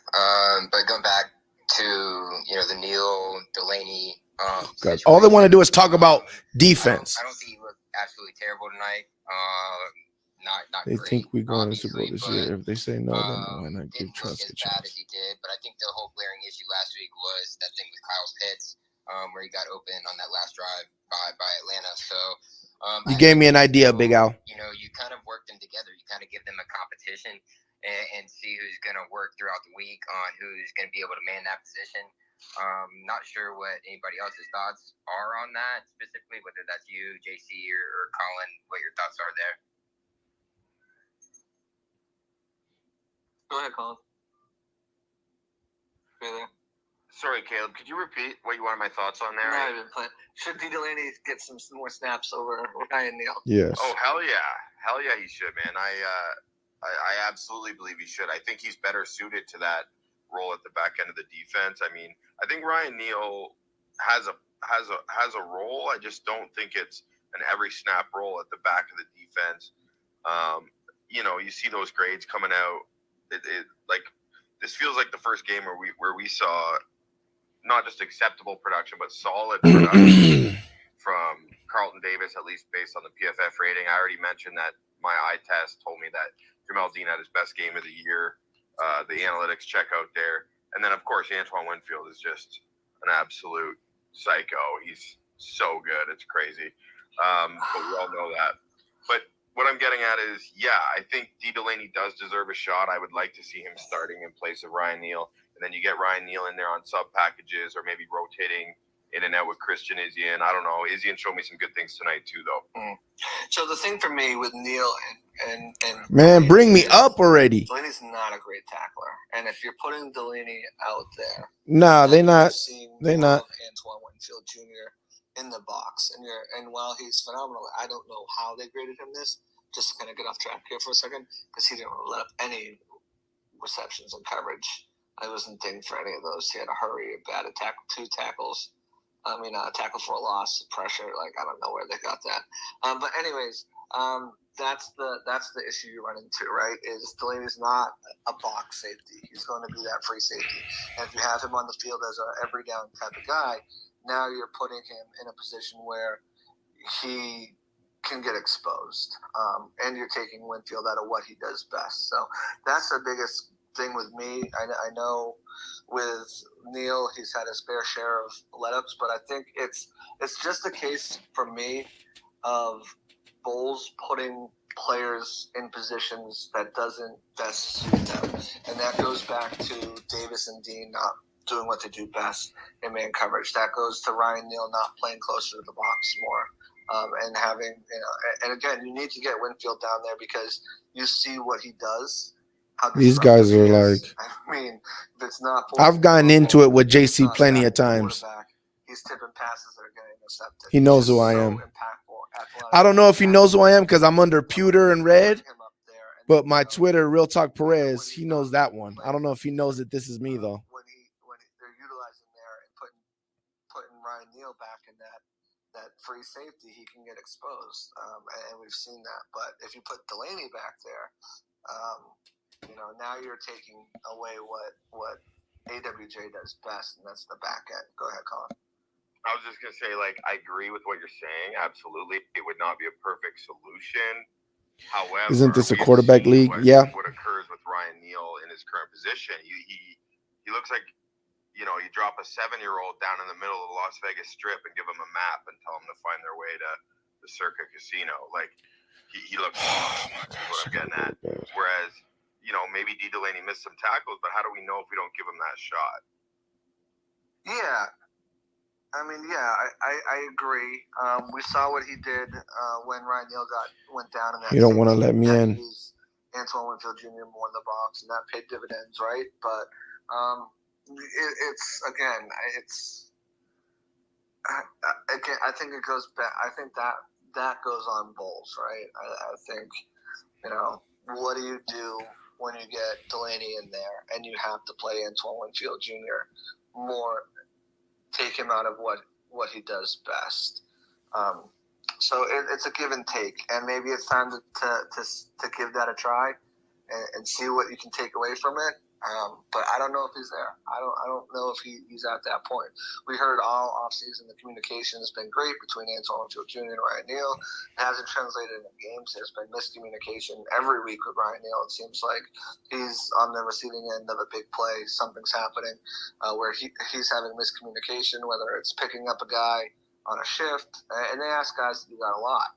but going back to the Neal Delaney. God, all they want to do is talk about defense. I don't think he looked absolutely terrible tonight. Not They great, think we're going to Super Bowl obviously, this but, year. If they say no, then why not give didn't look Trask a as bad chance? as he did. But I think the whole glaring issue last week was that thing with Kyle Pitts. where he got open on that last drive by Atlanta. So You gave me an idea, Big Al. You know, you kind of work them together. You kind of give them a competition and see who's going to work throughout the week on who's going to be able to man that position. Not sure what anybody else's thoughts are on that specifically, whether that's you, JC, or Colin, what your thoughts are there. Go ahead, Colin. Hey there. Sorry, Caleb. Could you repeat what you wanted my thoughts on there? No, I've been playing. Should D. Delaney get some more snaps over Ryan Neal? Yes. Oh, hell yeah, he should, man. I absolutely believe he should. I think he's better suited to that role at the back end of the defense. I mean, I think Ryan Neal has a role. I just don't think it's an every snap role at the back of the defense. You know, you see those grades coming out. It like this feels like the first game where we saw not just acceptable production, but solid production from Carlton Davis, at least based on the PFF rating. I already mentioned that my eye test told me that Jamel Dean had his best game of the year. The analytics check out there. And then, of course, Antoine Winfield is just an absolute psycho. He's so good. It's crazy. But we all know that. But what I'm getting at is, yeah, I think D. Delaney does deserve a shot. I would like to see him starting in place of Ryan Neal. And then you get Ryan Neal in there on sub packages or maybe rotating in and out with Christian Izien. I don't know. Izien showed me some good things tonight too, though. So the thing for me with Neal and Man, bring me up already. Delaney's not a great tackler, and if you're putting Delaney out there, Nah, they not. They not. Antoine Winfield Jr. in the box, and while he's phenomenal, I don't know how they graded him this. Just to kind of get off track here for a second, because he didn't let up any receptions and coverage. I wasn't thinking for any of those. He had a hurry, a bad attack, 2 tackles. Tackle for a loss, pressure. Like, I don't know where they got that. But anyways, that's the issue you run into, right? Is Delaney's not a box safety. He's going to be that free safety. And if you have him on the field as a every down type of guy, now you're putting him in a position where he can get exposed. And you're taking Winfield out of what he does best. So that's the biggest thing with me. I know with Neal, he's had his fair share of let-ups, but I think it's just a case for me of Bowles putting players in positions that doesn't best suit them. And that goes back to Davis and Dean not doing what they do best in man coverage. That goes to Ryan Neal not playing closer to the box more. And having, and again, you need to get Winfield down there because you see what he does. These guys are like. I mean, if it's not. I've gotten into it with JC plenty of times. He's tipping passes that are getting intercepted. He knows who I am. I don't know if he knows who I am because I'm under pewter and red. But my Twitter, Real Talk Perez, he knows that one. I don't know if he knows that this is me though. When they're utilizing there and putting Ryan Neal back in that free safety, he can get exposed, and we've seen that. But if you put Delaney back there, now you're taking away what AWJ does best, and that's the back end. Go ahead, Colin. I was just going to say, I agree with what you're saying. Absolutely. It would not be a perfect solution. However, isn't this a quarterback league? What occurs with Ryan Neal in his current position, he looks like, you drop a 7-year-old down in the middle of the Las Vegas Strip and give him a map and tell him to find their way to the Circa Casino. Like, he looks what I'm getting at. Whereas, maybe D. Delaney missed some tackles, but how do we know if we don't give him that shot? Yeah. I mean, I agree. We saw what he did when Ryan Neal went down in that. You don't want to let me in. Antoine Winfield Jr. more in the box, and that paid dividends, right? But I think it goes back. I think that goes on Bowles, right? I think, what do you do when you get Delaney in there and you have to play Antoine Winfield Jr. more? Take him out of what he does best. So it's a give and take, and maybe it's time to give that a try and see what you can take away from it. But I don't know if he's there. I don't know if he's at that point. We heard all offseason the communication has been great between Antonio Jr. and Ryan Neal. It hasn't translated into games. There's been miscommunication every week with Ryan Neal. It seems like he's on the receiving end of a big play. Something's happening where he's having miscommunication, whether it's picking up a guy on a shift. And they ask guys to do that a lot.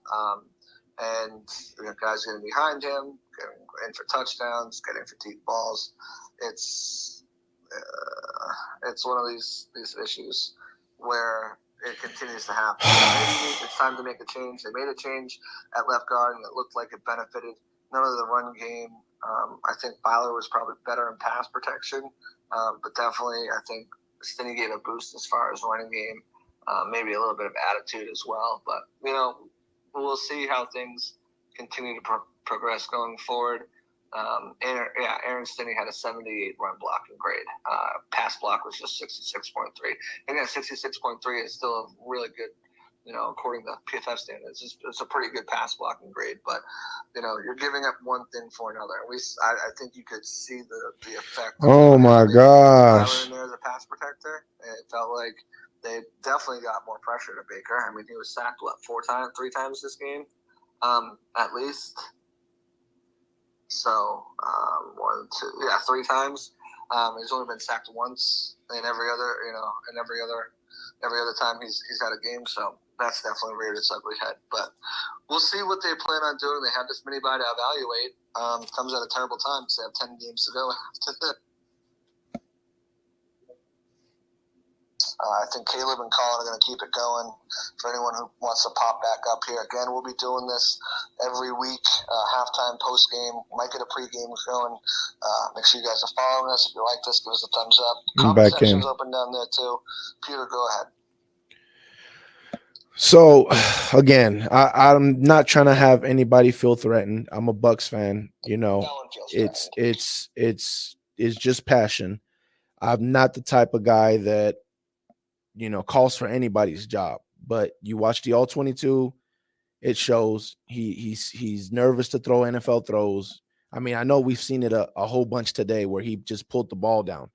And guys getting behind him, getting in for touchdowns, getting for deep balls. It's one of these issues where it continues to happen. Maybe it's time to make a change. They made a change at left guard, and it looked like it benefited none of the run game. I think Byler was probably better in pass protection, but definitely I think Stinney gave a boost as far as running game. Maybe a little bit of attitude as well, but we'll see how things continue to progress going forward. Aaron Stinney had a 78 run blocking grade. Pass block was just 66.3. And 66.3 is still a really good, according to PFF standards, it's a pretty good pass blocking grade. But you're giving up one thing for another. I think you could see the effect. Oh my gosh! In there as a pass protector, and it felt like they definitely got more pressure to Baker. I mean, he was sacked 3 times this game, at least. So 3 times. He's only been sacked once, and every other time he's had a game. So that's definitely reared its ugly head. But we'll see what they plan on doing. They have this mini bye to evaluate. Comes at a terrible time because they have 10 games to go after that. I think Caleb and Colin are going to keep it going. For anyone who wants to pop back up here, again, we'll be doing this every week, halftime, post-game. Might get a pre-game going. Make sure you guys are following us. If you like this, give us a thumbs up. Comment section's open down there, too. Peter, go ahead. So, again, I'm not trying to have anybody feel threatened. I'm a Bucs fan. It's just passion. I'm not the type of guy that calls for anybody's job, but you watch the All-22, it shows he's nervous to throw NFL throws. I mean, I know we've seen it a whole bunch today where he just pulled the ball down.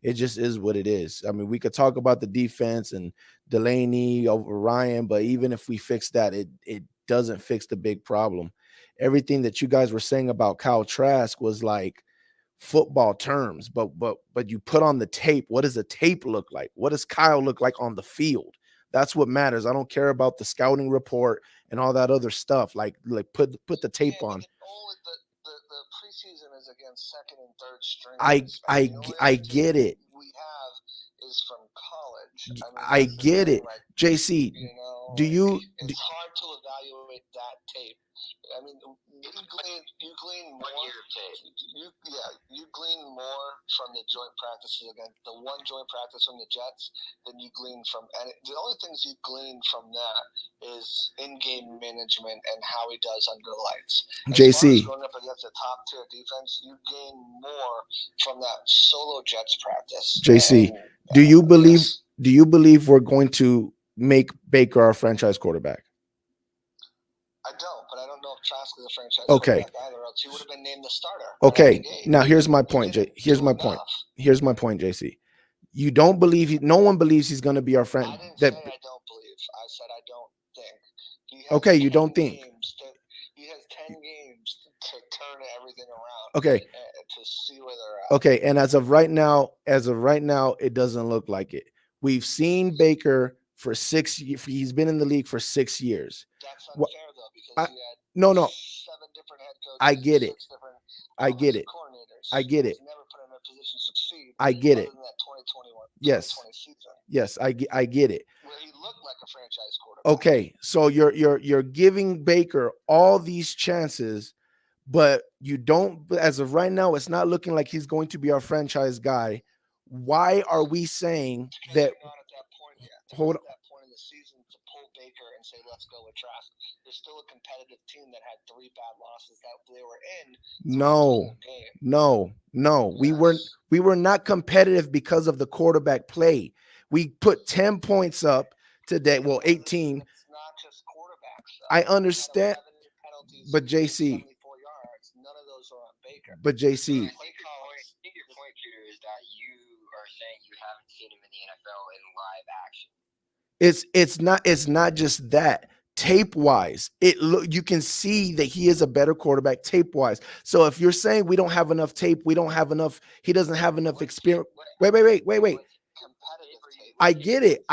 It just is what it is. I mean, we could talk about the defense and Delaney over Ryan, but even if we fix that, it doesn't fix the big problem. Everything that you guys were saying about Kyle Trask was like football terms, but you put on the tape. What does the tape look like? What does Kyle look like on the field? That's what matters. I don't care about the scouting report and all that other stuff. Like put the tape on. The preseason is against second and third string. I get it. We have is from college. I get it. JC, it's hard to evaluate that tape. I mean, you glean more. You glean more from the joint practices against the one joint practice from the Jets than you glean from. And the only things you glean from that is in-game management and how he does under the lights. As far as going up against a top-tier defense, you gain more from that solo Jets practice. JC, do you believe we're going to make Baker our franchise quarterback? I don't, but I don't know if Trask is a franchise quarterback either, else he would have been named the starter. Okay, now here's my point, Here's my point, JC. You don't believe no one believes he's going to be our friend. I didn't say I don't believe. I said I don't think. He has okay, you don't think. He has 10 games to turn everything around. Okay. To see where they're at. Okay, and as of right now, it doesn't look like it. We've seen Baker for 6 years. He's been in the league for 6 years. That's unfair, though, because he had no. 7 different head coaches. I get it. I get it. I get it. Never put him in a position to succeed. I get it. Other than that 2021, yes. 2020 season. Yes, I get it. Where he looked like a franchise quarterback. Okay, so you're giving Baker all these chances, but you don't. As of right now, it's not looking like he's going to be our franchise guy. Why are we saying that? Not at that point yet. Hold on. At that point in the season to pull Baker and say, let's go with Trask. There's still a competitive team that had 3 bad losses that they were in. No. Yes. We were not competitive because of the quarterback play. We put 10 points up today. Well, 18. It's not just quarterbacks. I understand. But JC. None of those are on Baker. But JC. NFL in live action. It's not just that. Tape wise, you can see that he is a better quarterback tape wise. So if you're saying we don't have enough tape, he doesn't have enough experience. Wait. I get it.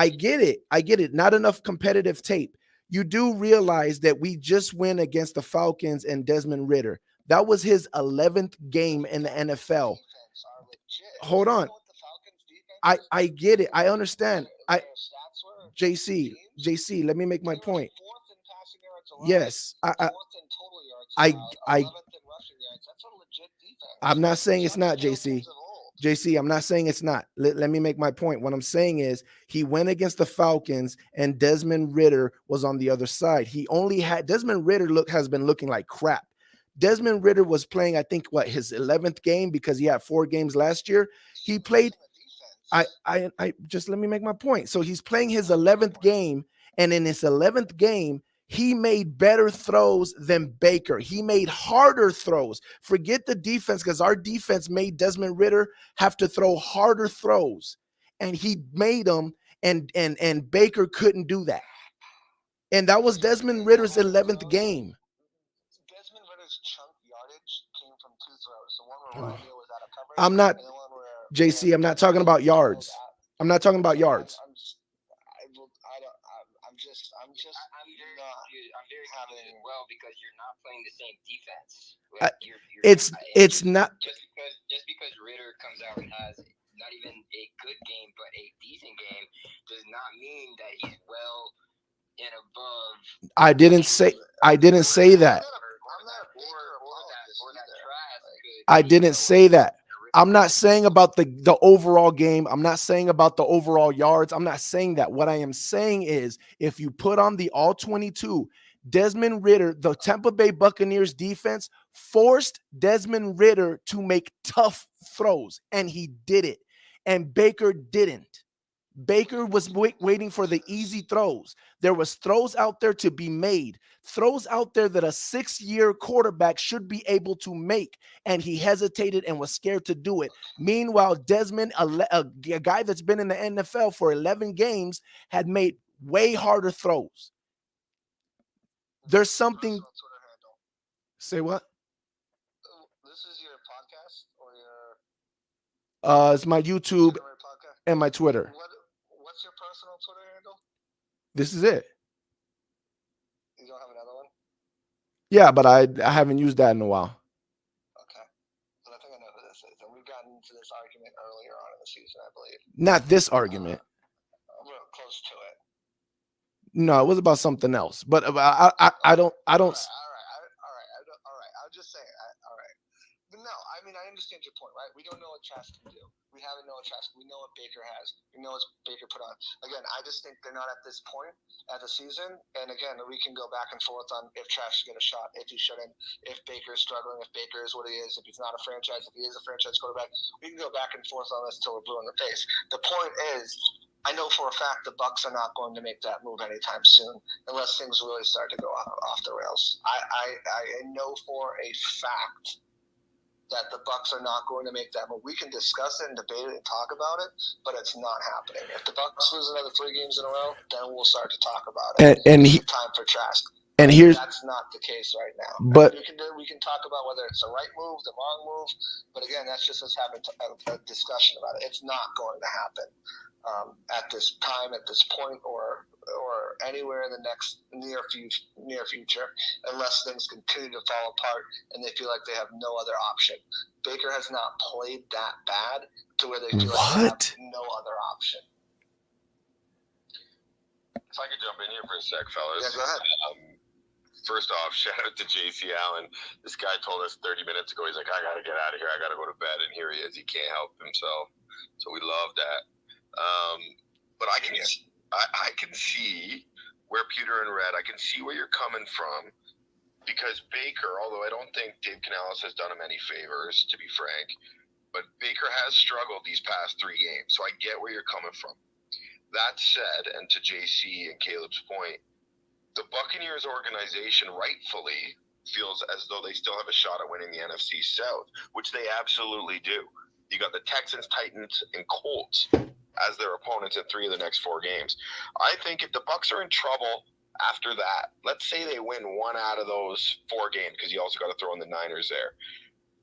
Not enough competitive tape. You do realize that we just went against the Falcons and Desmond Ridder. That was his 11th game in the NFL. Hold on. I get it. I understand. JC, let me make my point. Yes, I'm not saying it's not, JC. I'm not saying it's not. Let me make my point. What I'm saying is he went against the Falcons and Desmond Ridder was on the other side. Desmond Ridder has been looking like crap. Desmond Ridder was playing, I think, his 11th game because he had 4 games last year. He played. I just let me make my point. So he's playing his 11th game, and in his 11th game, he made better throws than Baker. He made harder throws. Forget the defense, because our defense made Desmond Ridder have to throw harder throws, and he made them, and Baker couldn't do that. And that was Desmond Ridder's 11th game. Desmond Ridder's chunk yardage came from 2 throws. The one where Romeo was out of coverage. I'm not, JC, I'm not talking about yards. I'm not talking about yards. I'm very confident well because you're not playing the same defense. It's not just because Ridder comes out and has not even a good game but a decent game does not mean that he's well and above. I didn't say that. I didn't say that. I'm not saying about the overall game. I'm not saying about the overall yards. I'm not saying that. What I am saying is if you put on the all 22, Desmond Ridder, the Tampa Bay Buccaneers defense forced Desmond Ridder to make tough throws, and he did it. And Baker didn't. Baker was waiting for the easy throws. There was throws out there to be made, throws out there that a 6-year quarterback should be able to make, and he hesitated and was scared to do it. Meanwhile, Desmond, a guy that's been in the NFL for 11 games, had made way harder throws. There's something. Say what? This is your podcast or your? It's my YouTube and my Twitter. What's your personal Twitter handle? This is it. You don't have another one? Yeah, but I haven't used that in a while. Okay. But I think I know who this is. And we've gotten into this argument earlier on in the season, I believe. Not this argument. We're close to it. No, it was about something else. But I don't. All right. I'll just say it. All right. But no, I mean, I understand your point, right? We don't know what Trask can do. We haven't know what Trask. We know what Baker has. We know what Baker put on. Again, I just think they're not at this point at the season. And again, we can go back and forth on if Trask should get a shot, if he shouldn't, if Baker's struggling, if Baker is what he is, if he's not a franchise, if he is a franchise quarterback. We can go back and forth on this till we're blue in the face. The point is, I know for a fact the Bucs are not going to make that move anytime soon unless things really start to go off the rails. I know for a fact that the Bucs are not going to make that move. We can discuss it and debate it and talk about it, but it's not happening. If the Bucs lose another 3 games in a row, then we'll start to talk about it. And time for Trask. And here's that's not the case right now. But we can talk about whether it's the right move, the wrong move. But again, that's just us having a discussion about it. It's not going to happen at this time, at this point, or anywhere in the next near future, unless things continue to fall apart and they feel like they have no other option. Baker has not played that bad to where they feel like they have no other option. If I could jump in here for a sec, fellas. Yeah, go ahead. First off, shout out to JC Allen. This guy told us 30 minutes ago, he's like, I got to get out of here. I got to go to bed. And here he is. He can't help himself. So we love that. But I can see where Peter and Red, I can see where you're coming from. Because Baker, although I don't think Dave Canales has done him any favors, to be frank, but Baker has struggled these past 3 games. So I get where you're coming from. That said, and to JC and Caleb's point, the Buccaneers organization rightfully feels as though they still have a shot at winning the NFC South, which they absolutely do. You got the Texans, Titans, and Colts as their opponents in 3 of the next 4 games. I think if the Bucs are in trouble after that, let's say they win 1 out of those 4 games, because you also got to throw in the Niners there,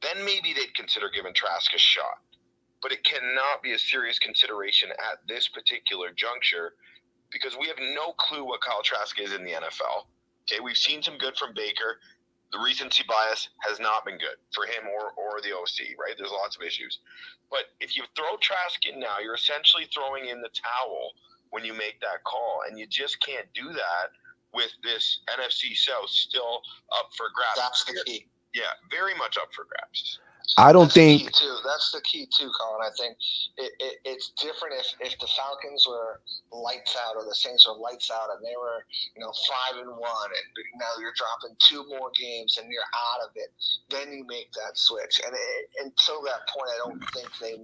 then maybe they'd consider giving Trask a shot. But it cannot be a serious consideration at this particular juncture, because we have no clue what Kyle Trask is in the NFL. Okay, we've seen some good from Baker. The recency bias has not been good for him or the OC, right? There's lots of issues. But if you throw Trask in now, you're essentially throwing in the towel when you make that call. And you just can't do that with this NFC South still up for grabs. That's the key. Yeah, very much up for grabs. I don't That's the think. key too. That's the key too, Colin. I think it's different if the Falcons were lights out or the Saints were lights out and they were 5-1 and now you're dropping 2 more games and you're out of it. Then you make that switch. And until that point, I don't think they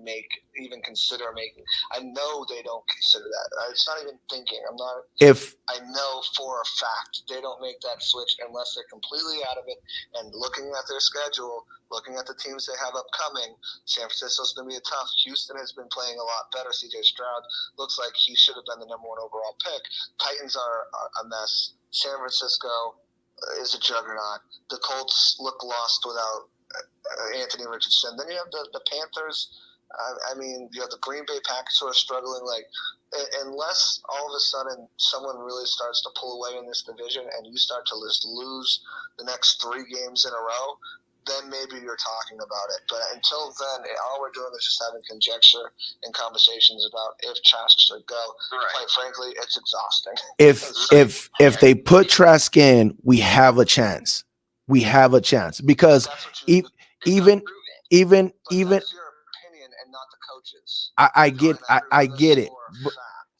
even consider making. I know they don't consider that. It's not even thinking. I know for a fact they don't make that switch unless they're completely out of it and looking at their schedule. Looking at the teams they have upcoming, San Francisco's going to be tough. Houston has been playing a lot better. C.J. Stroud looks like he should have been the number 1 overall pick. Titans are a mess. San Francisco is a juggernaut. The Colts look lost without Anthony Richardson. Then you have the Panthers. You have the Green Bay Packers who are struggling. Unless all of a sudden someone really starts to pull away in this division and you start to just lose the next 3 games in a row, then maybe you're talking about it. But until then, all we're doing is just having conjecture and conversations about if Trask should go. Right. Quite frankly, it's exhausting. If they put Trask in, we have a chance. We have a chance because even that's your opinion and not the coaches. I get it.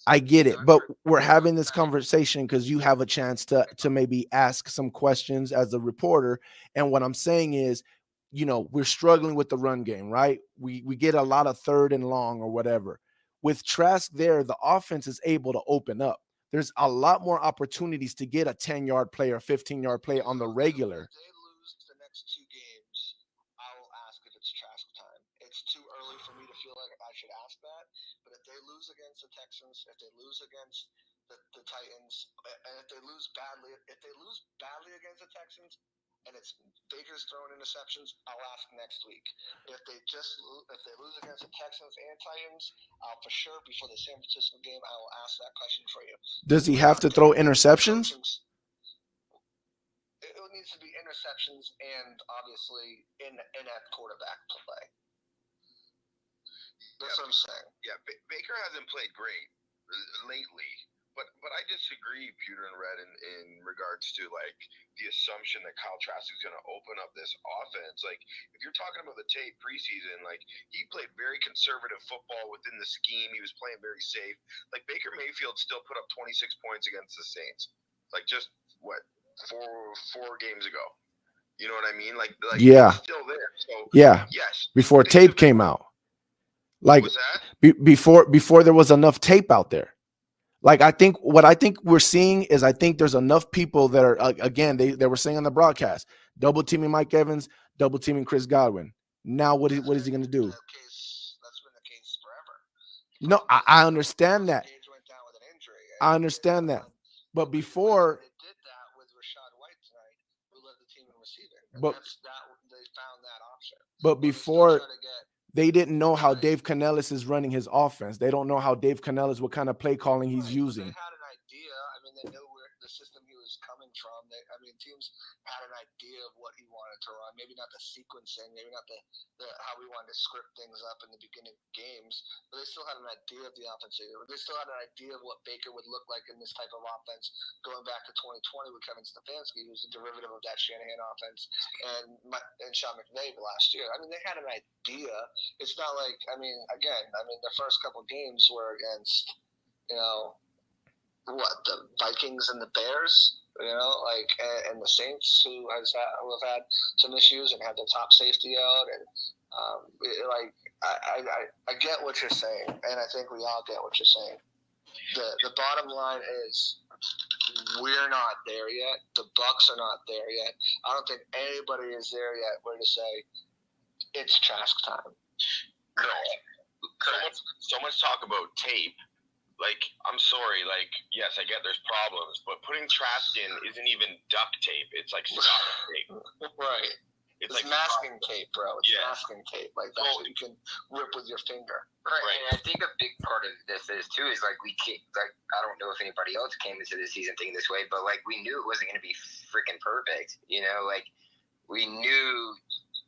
I get it, but we're having this conversation because you have a chance to maybe ask some questions as a reporter. And what I'm saying is, we're struggling with the run game, right? We get a lot of 3rd and long or whatever. With Trask there, the offense is able to open up. There's a lot more opportunities to get a 10-yard play or 15-yard play on the regular. If they lose the next 2 games, I will ask if it's Trask time. It's too early for me to feel like I should ask that. But if they lose against the Texans, if they lose against the Titans, and if they lose badly against the Texans, and it's Baker's throwing interceptions, I'll ask next week. If they lose against the Texans and Titans, I'll for sure before the San Francisco game, I will ask that question for you. Does he have to throw interceptions? It needs to be interceptions and obviously inept quarterback play. That's what I'm saying. Yeah, Baker hasn't played great lately, but I disagree, Peter and Red, in regards to the assumption that Kyle Trask is going to open up this offense. If you're talking about the tape preseason, he played very conservative football within the scheme. He was playing very safe. Baker Mayfield still put up 26 points against the Saints. Just what, 4 games ago. You know what I mean? Yeah. He's still there. So yeah. Yes. Before tape came out. Before there was enough tape out there. I think we're seeing is I think there's enough people that are again they were saying on the broadcast, double teaming Mike Evans, double teaming Chris Godwin. Now what is he going to do? That's been the case forever. No, I understand that. I understand that. But before they did that with Rashad White tonight, who led the team in receiving. They found that option. But before they didn't know how Dave Canellis is running his offense. They don't know how Dave Canellis, what kind of play calling he's using. They had an idea. They knew where the system he was coming from. Teams had an idea of what he wanted to run. Maybe not the sequencing, maybe not the how we wanted to script things up in the beginning games, but they still had an idea of the offense. They still had an idea of what Baker would look like in this type of offense going back to 2020 with Kevin Stefanski, who's a derivative of that Shanahan offense, and Sean McVay last year. They had an idea. It's not the first couple of games were against, the Vikings and the Bears, and the Saints, who have had some issues and had their top safety out, and I get what you're saying, and I think we all get what you're saying. The bottom line is we're not there yet. The Bucs are not there yet. I don't think anybody is there yet where to say it's Trask time. No. So much talk about tape. Like, I'm sorry, like, yes, I get there's problems, but putting Trask in isn't even duct tape. It's like Scotch tape. Right. It's like masking tape, bro. It's masking tape. Like, that's what you can rip with your finger. Right. And I think a big part of this is, too, is, like, I don't know if anybody else came into the season thinking this way, but, like, we knew it wasn't going to be freaking perfect. You know, like, we knew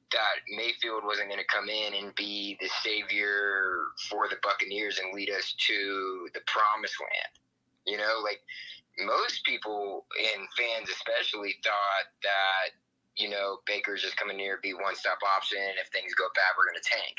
that Mayfield wasn't going to come in and be the savior for the Buccaneers and lead us to the promised land. You know, like most people and fans especially thought that, you know, Baker's just coming here, be one-stop option. If things go bad, we're going to tank.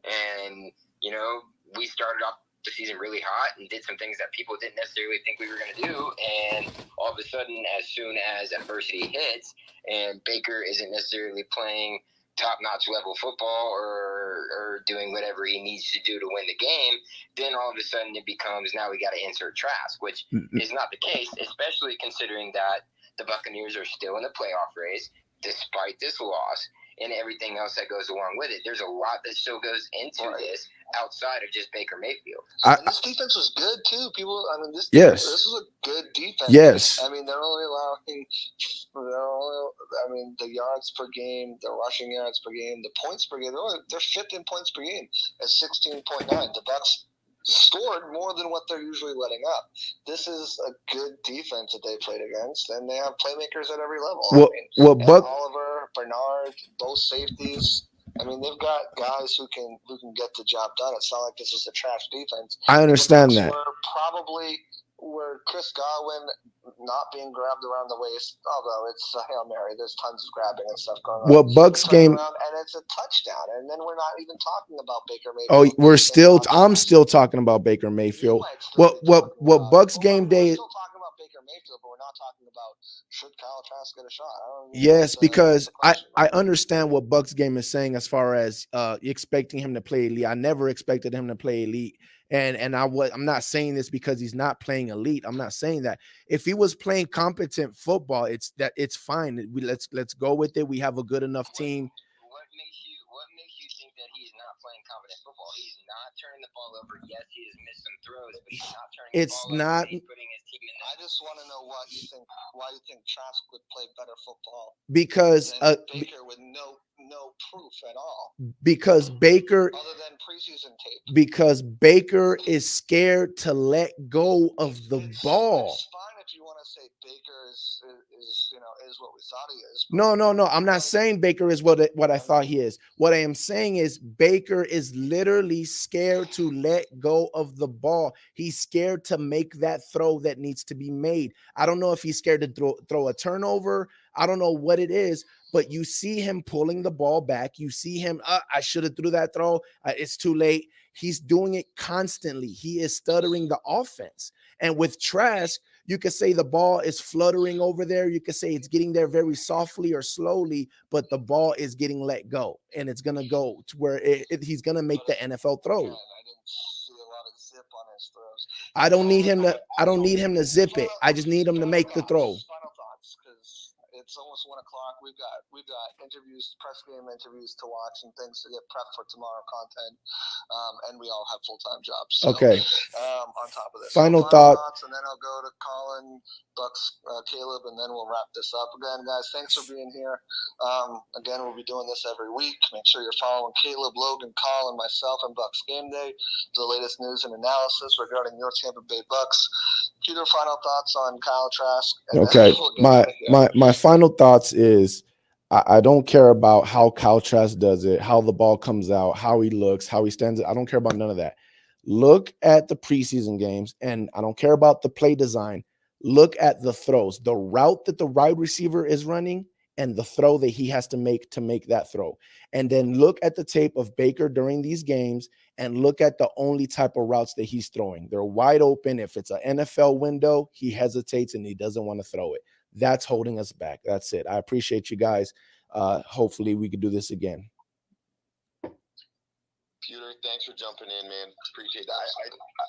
And, you know, we started off the season really hot and did some things that people didn't necessarily think we were going to do. And all of a sudden, as soon as adversity hits and Baker isn't necessarily playing top-notch level football or doing whatever he needs to do to win the game, then all of a sudden it becomes, now we got to insert Trask, which is not the case, especially considering that the Buccaneers are still in the playoff race despite this loss and everything else that goes along with it. There's a lot that still goes into this outside of just Baker Mayfield. And this defense was good too. People, I mean, this was a good defense. Yes. I mean, they're only allowing, the yards per game, the rushing yards per game, the points per game. They're fifth in points per game at 16.9. The Bucs scored more than what they're usually letting up. This is a good defense that they played against, and they have playmakers at every level. Oliver, Bernard, both safeties. I mean, they've got guys who can get the job done. It's not like this is a trash defense. I understand that. Where Chris Godwin not being grabbed around the waist, although it's a Hail Mary, there's tons of grabbing and stuff going on. What Bucs game? And it's a touchdown, and then we're not even talking about Baker Mayfield. Oh, I'm still talking about Baker Mayfield. What Bucs game day? We're still talking about Baker Mayfield, but we're not talking about should Kyle Trask get a shot. Yes, because I understand what Bucs game is saying as far as expecting him to play elite. I never expected him to play elite. And I'm not saying this because he's not playing elite. I'm not saying that. If he was playing competent football, it's fine. Let's go with it. We have a good enough team. What makes you think that he's not playing competent football? He's not turning the ball over. Yes, he has missed some throws, but he's not turning the ball over. He's putting his team in. I just want to know why you think Trask would play better football because Baker with no proof at all. Because Baker, other than preseason tape, because Baker is scared to let go of the ball. It's fine if you want to say Baker is what we thought he is. No. I'm not saying Baker is what I thought he is. What I am saying is Baker is literally scared to let go of the ball. He's scared to make that throw that needs to be made. I don't know if he's scared to throw a turnover. I don't know what it is, but you see him pulling the ball back. You see him, I should have threw that throw. It's too late. He's doing it constantly. He is stuttering the offense. And with Trask, you could say the ball is fluttering over there. You could say it's getting there very softly or slowly, but the ball is getting let go. And it's going to go to where he's going to make the NFL throw. I didn't see a lot of zip on his throws. I don't need him to zip it. I just need him to make the throw. Final thoughts, because it's almost 1 o'clock. We've got interviews, press game interviews to watch and things to get prepped for tomorrow content. And we all have full-time jobs. So, okay. On top of this, final thoughts, and then I'll go to Colin, Bucks, Caleb, and then we'll wrap this up. Again, guys, thanks for being here. Again, we'll be doing this every week. Make sure you're following Caleb, Logan, Colin, myself, and Bucks Game Day for the latest news and analysis regarding your Tampa Bay Bucks. Peter, final thoughts on Kyle Trask? Okay, my final thoughts is I don't care about how Kyle Trask does it, how the ball comes out, how he looks, how he stands. I don't care about none of that. Look at the preseason games, and I don't care about the play design. Look at the throws, the route that the wide receiver is running, and the throw that he has to make that throw. And then look at the tape of Baker during these games and look at the only type of routes that he's throwing. They're wide open. If it's an NFL window, he hesitates and he doesn't want to throw it. That's holding us back. That's it. I appreciate you guys. Hopefully we could do this again. Peter, thanks for jumping in, man. Appreciate that.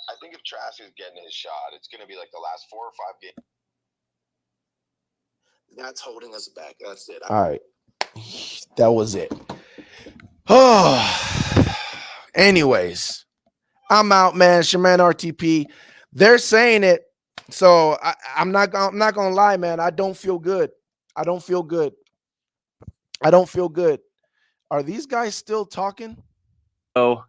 I think if Trask is getting his shot, it's going to be like the last 4 or 5 games. That's holding us back. That's it. All right. That was it. Oh, anyways, I'm out, man. It's your man RTP. They're saying it, so I'm not gonna lie, man. I don't feel good. I don't feel good. I don't feel good. Are these guys still talking? So,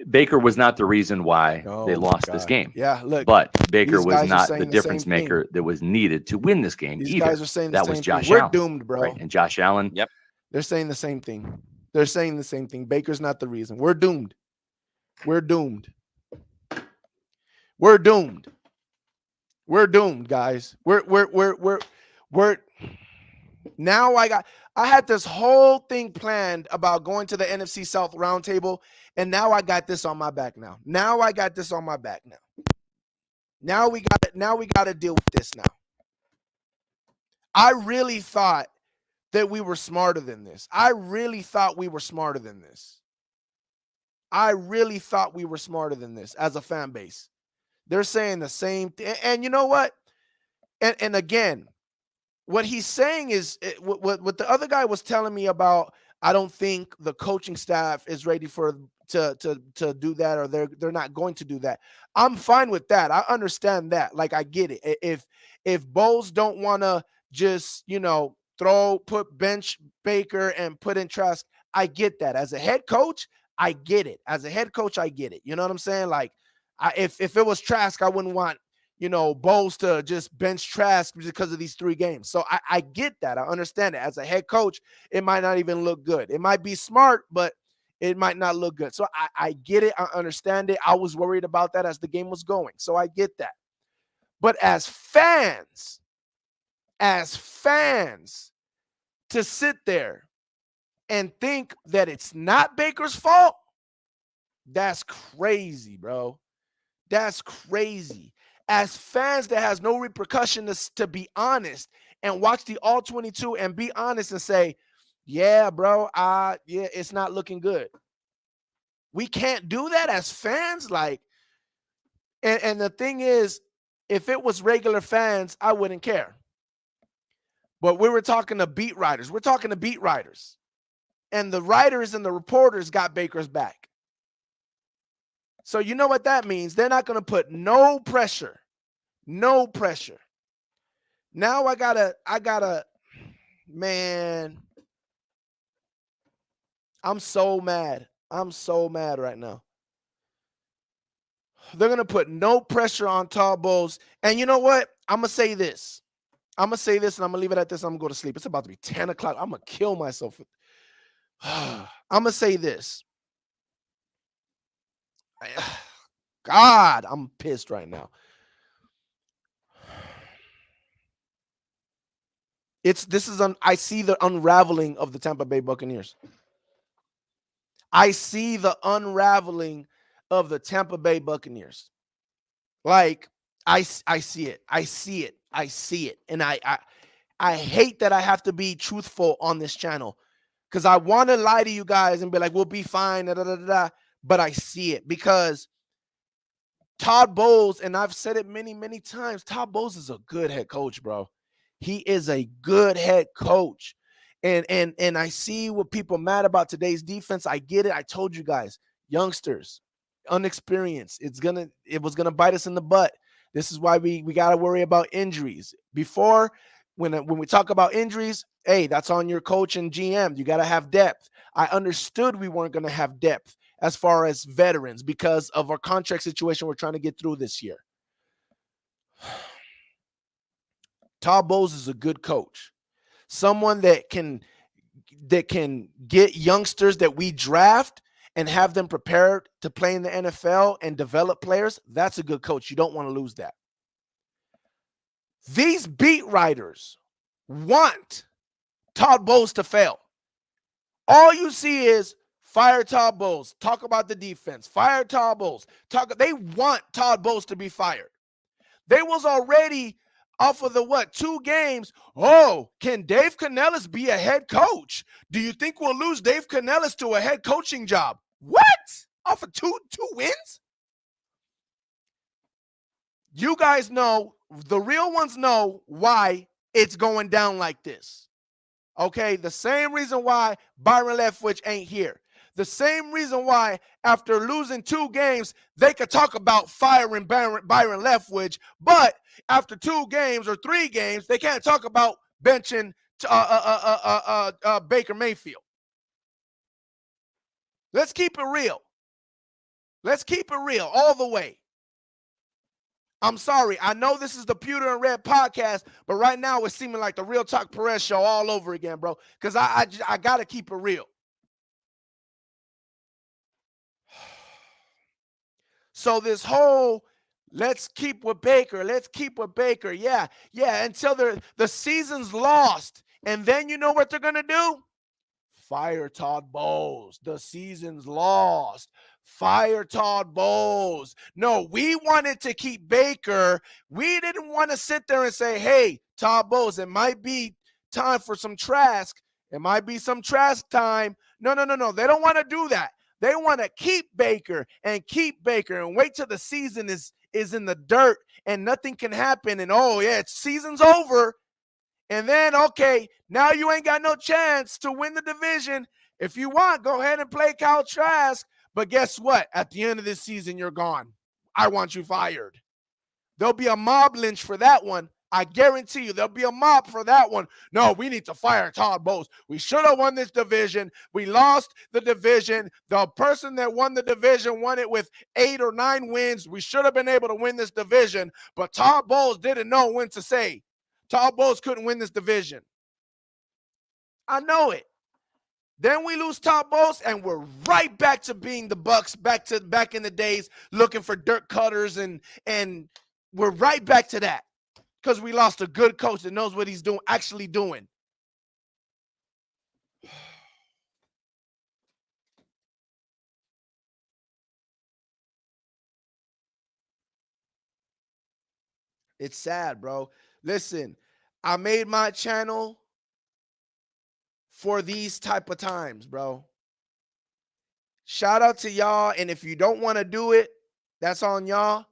Baker was not the reason why they lost this game. Yeah, look, but Baker was guys are not saying the the difference same thing. maker that was needed to win this game These either. guys are saying the that same was thing. Josh We're Allen, doomed, bro. right? And Josh Allen. Yep. They're saying the same thing. They're saying the same thing. Baker's not the reason. We're doomed. We're doomed. We're doomed. We're doomed, guys. We're now I had this whole thing planned about going to the NFC South roundtable, and now I got this on my back now. Now I got this on my back now. Now we got to deal with this now. I really thought that we were smarter than this. I really thought we were smarter than this. I really thought we were smarter than this as a fan base. They're saying the same thing. And you know what? And again, what he's saying is what the other guy was telling me about. I don't think the coaching staff is ready to do that, or they're not going to do that. I'm fine with that. I understand that. Like, I get it. If Bowles don't want to just, put bench Baker and put in Trask, I get that. As a head coach, I get it. As a head coach, I get it. You know what I'm saying? Like, if it was Trask, I wouldn't want Bowles to just bench Trask because of these 3 games. So I get that. I understand it. As a head coach, it might not even look good. It might be smart, but it might not look good. So I get it. I understand it. I was worried about that as the game was going. So I get that. But as fans, to sit there and think that it's not Baker's fault, that's crazy, bro. That's crazy. As fans, that has no repercussion to be honest and watch the all 22 and be honest and say, yeah, bro, it's not looking good. We can't do that as fans. Like, and the thing is, if it was regular fans, I wouldn't care. But we were talking to beat writers. We're talking to beat writers. And the writers and the reporters got Baker's back. So you know what that means? They're not going to put no pressure. No pressure. Now I gotta, man, I'm so mad. I'm so mad right now. They're going to put no pressure on Todd Bowles. And you know what? I'm going to say this. And I'm going to leave it at this. I'm going to go to sleep. It's about to be 10 o'clock. I'm going to kill myself. I'm going to say this. God, I'm pissed right now. I see the unraveling of the Tampa Bay Buccaneers. I see the unraveling of the Tampa Bay Buccaneers. Like, I see it. I see it. I see it. And I hate that I have to be truthful on this channel, because I want to lie to you guys and be like, we'll be fine, but I see it, because Todd Bowles, and I've said it many, many times, Todd Bowles is a good head coach, bro. He is a good head coach. And I see what people are mad about today's defense. I get it. I told you guys, youngsters, unexperienced. It was gonna bite us in the butt. This is why we gotta worry about injuries. Before, when we talk about injuries, hey, that's on your coach and GM. You gotta have depth. I understood we weren't gonna have depth as far as veterans because of our contract situation we're trying to get through this year. Todd Bowles is a good coach. Someone that can get youngsters that we draft and have them prepared to play in the NFL and develop players. That's a good coach. You don't want to lose that. These beat writers want Todd Bowles to fail. All you see is fire Todd Bowles, talk about the defense, fire Todd Bowles. They want Todd Bowles to be fired. They was already off of the 2 games. Oh, can Dave Canellis be a head coach? Do you think we'll lose Dave Canellis to a head coaching job? What? Off of two wins? You guys know, the real ones know why it's going down like this. Okay, the same reason why Byron Leftwich ain't here. The same reason why after losing 2 games, they could talk about firing Byron Leftwich, but after 2 games or 3 games, they can't talk about benching Baker Mayfield. Let's keep it real. Let's keep it real all the way. I'm sorry. I know this is the Pewter and Red podcast, but right now it's seeming like the Real Talk Perez show all over again, bro, because I got to keep it real. So this whole let's keep with Baker, yeah, until the season's lost. And then you know what they're going to do? Fire Todd Bowles. The season's lost. Fire Todd Bowles. No, we wanted to keep Baker. We didn't want to sit there and say, hey, Todd Bowles, it might be time for some Trask. It might be some Trask time. No. They don't want to do that. They want to keep Baker and wait till the season is in the dirt and nothing can happen. And, oh, yeah, season's over. And then, okay, now you ain't got no chance to win the division. If you want, go ahead and play Kyle Trask. But guess what? At the end of this season, you're gone. I want you fired. There'll be a mob lynch for that one. I guarantee you there'll be a mob for that one. No, we need to fire Todd Bowles. We should have won this division. We lost the division. The person that won the division won it with 8 or 9 wins. We should have been able to win this division. But Todd Bowles didn't know when to say. Todd Bowles couldn't win this division. I know it. Then we lose Todd Bowles, and we're right back to being the Bucs, back in the days, looking for dirt cutters, and we're right back to that because we lost a good coach that knows what he's actually doing. It's sad, bro. Listen, I made my channel for these type of times, bro. Shout out to y'all, and if you don't want to do it, that's on y'all.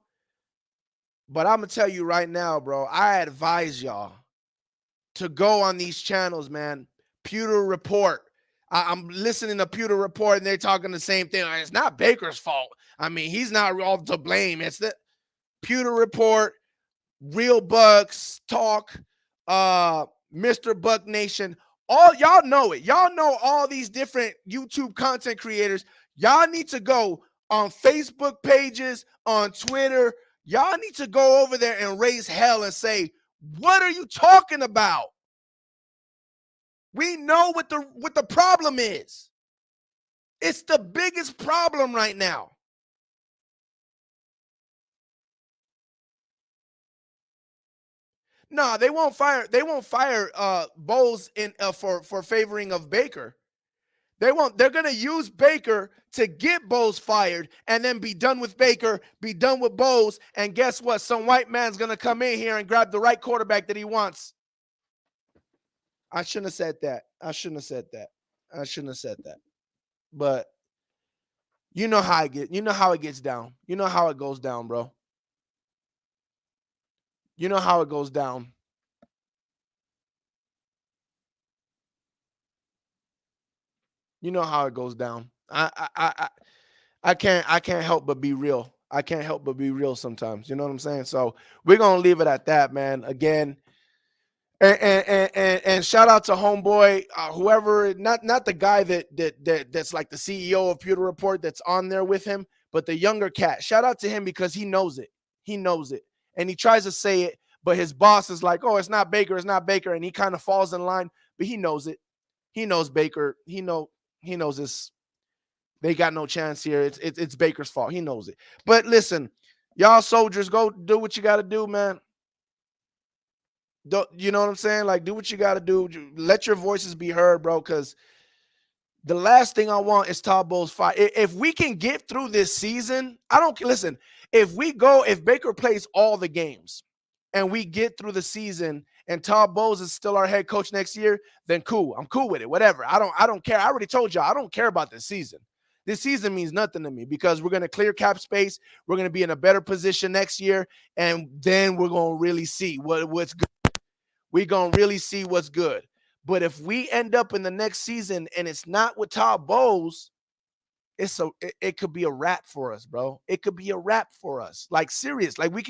But I'm going to tell you right now, bro, I advise y'all to go on these channels, man. Pewter Report. I'm listening to Pewter Report, and they're talking the same thing. It's not Baker's fault. I mean, he's not all to blame. It's the Pewter Report, Real Bucks Talk, Mr. Buck Nation. All y'all know it. Y'all know all these different YouTube content creators. Y'all need to go on Facebook pages, on Twitter. Y'all need to go over there and raise hell and say, what are you talking about? We know what the problem is. It's the biggest problem right now. No, they won't fire Bowles for favoring of Baker. They won't. They're going to use Baker to get Bowles fired and then be done with Baker, be done with Bowles, and guess what? Some white man's going to come in here and grab the right quarterback that he wants. I shouldn't have said that. But you know how it gets down. You know how it goes down, bro. You know how it goes down. You know how it goes down. I can't help but be real. I can't help but be real sometimes. You know what I'm saying? So we're gonna leave it at that, man. Again, and shout out to homeboy, whoever, not the guy that's like the CEO of Pewter Report that's on there with him, but the younger cat. Shout out to him because he knows it. He knows it, and he tries to say it, but his boss is like, "Oh, it's not Baker, and he kind of falls in line, but he knows it. He knows Baker. He knows this. They got no chance here. It's Baker's fault. He knows it. But listen, y'all soldiers, go do what you got to do, man. You know what I'm saying? Like, do what you got to do. Let your voices be heard, bro, because the last thing I want is Todd Bowles fight. If we can get through this season, listen, if Baker plays all the games and we get through the season and Todd Bowles is still our head coach next year, then cool. I'm cool with it. Whatever. I don't care. I already told y'all I don't care about this season. This season means nothing to me because we're going to clear cap space. We're going to be in a better position next year, and then we're going to really see what's good. We're going to really see what's good. But if we end up in the next season and it's not with Todd Bowles, it could be a wrap for us, bro. It could be a wrap for us. Like serious. Like we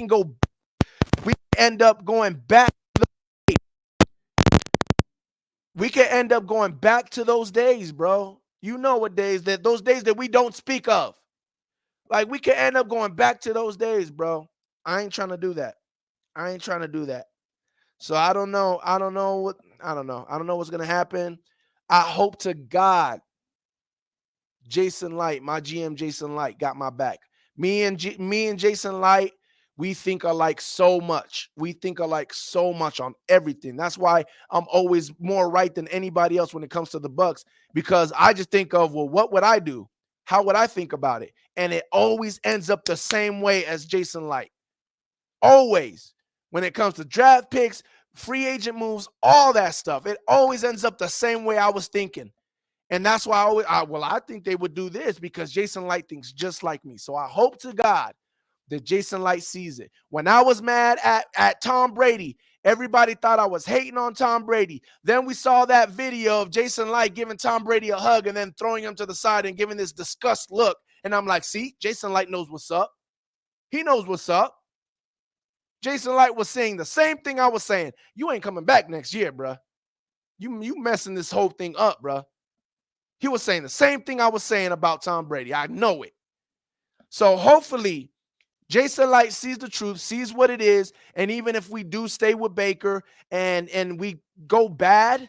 end up going back. We can end up going back to those days, bro. You know what days those days that we don't speak of. Like we can end up going back to those days, bro. I ain't trying to do that. So I don't know. I don't know what's gonna happen. I hope to God Jason Light, my GM Jason Light, got my back. Me and Jason Light, we think alike so much. We think alike so much on everything. That's why I'm always more right than anybody else when it comes to the Bucs, because I just think of, well, what would I do? How would I think about it? And it always ends up the same way as Jason Light. Always. When it comes to draft picks, free agent moves, all that stuff, it always ends up the same way I was thinking. And that's why I think they would do this, because Jason Light thinks just like me. So I hope to God that Jason Light sees it. When I was mad at Tom Brady, everybody thought I was hating on Tom Brady. Then we saw that video of Jason Light giving Tom Brady a hug and then throwing him to the side and giving this disgust look. And I'm like, see, Jason Light knows what's up. He knows what's up. Jason Light was saying the same thing I was saying. You ain't coming back next year, bruh. You messing this whole thing up, bruh. He was saying the same thing I was saying about Tom Brady. I know it. So hopefully Jason Light sees the truth, sees what it is, and even if we do stay with Baker and we go bad,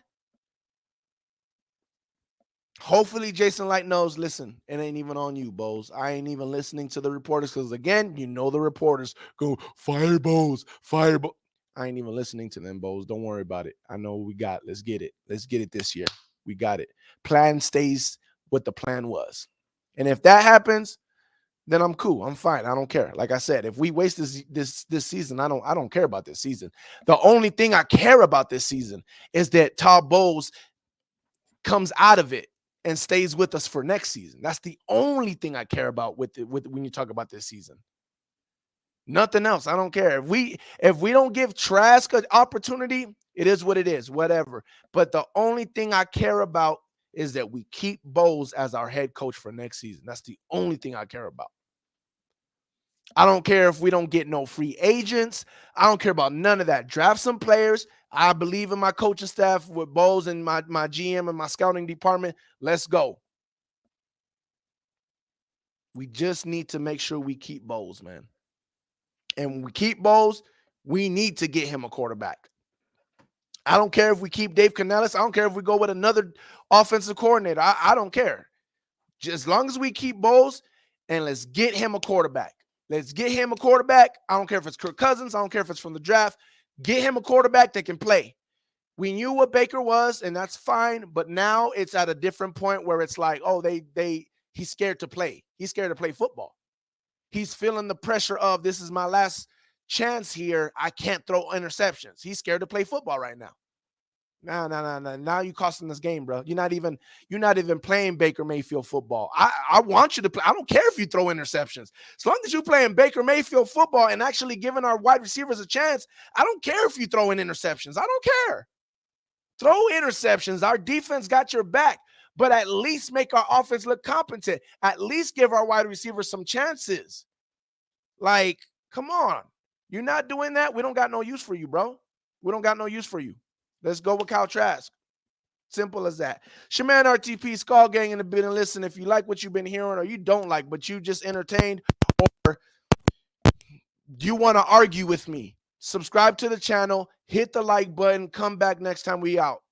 hopefully Jason Light knows, listen, it ain't even on you, Bowles. I ain't even listening to the reporters, because, again, you know the reporters go, fire Bowles, fire Bowles. I ain't even listening to them, Bowles. Don't worry about it. I know what we got. Let's get it. Let's get it this year. We got it. Plan stays what the plan was. And if that happens, then I'm cool. I'm fine. I don't care. Like I said, if we waste this season, I don't care about this season. The only thing I care about this season is that Todd Bowles comes out of it and stays with us for next season. That's the only thing I care about with when you talk about this season. Nothing else. I don't care. If we don't give Trask an opportunity, it is what it is, whatever. But the only thing I care about is that we keep Bowles as our head coach for next season. That's the only thing I care about. I don't care if we don't get no free agents. I don't care about none of that. Draft some players. I believe in my coaching staff with Bowles and my GM and my scouting department. Let's go. We just need to make sure we keep Bowles, man. And when we keep Bowles, we need to get him a quarterback. I don't care if we keep Dave Canellis. I don't care if we go with another offensive coordinator. I don't care. Just as long as we keep Bowles, and let's get him a quarterback. Let's get him a quarterback. I don't care if it's Kirk Cousins. I don't care if it's from the draft. Get him a quarterback that can play. We knew what Baker was, and that's fine. But now it's at a different point where it's like, oh, he's scared to play. He's scared to play football. He's feeling the pressure of, this is my last chance here. I can't throw interceptions. He's scared to play football right now. No. Now you costing this game, bro. You're not even playing Baker Mayfield football. I want you to play. I don't care if you throw interceptions. As long as you're playing Baker Mayfield football and actually giving our wide receivers a chance, I don't care if you throw in interceptions. I don't care. Throw interceptions. Our defense got your back, but at least make our offense look competent. At least give our wide receivers some chances. Like, come on. You're not doing that. We don't got no use for you, bro. We don't got no use for you. Let's go with Kyle Trask. Simple as that. Shaman RTP, Skull Gang in the building. Listen, if you like what you've been hearing, or you don't like, but you just entertained, or you want to argue with me, subscribe to the channel, hit the like button, come back next time we out.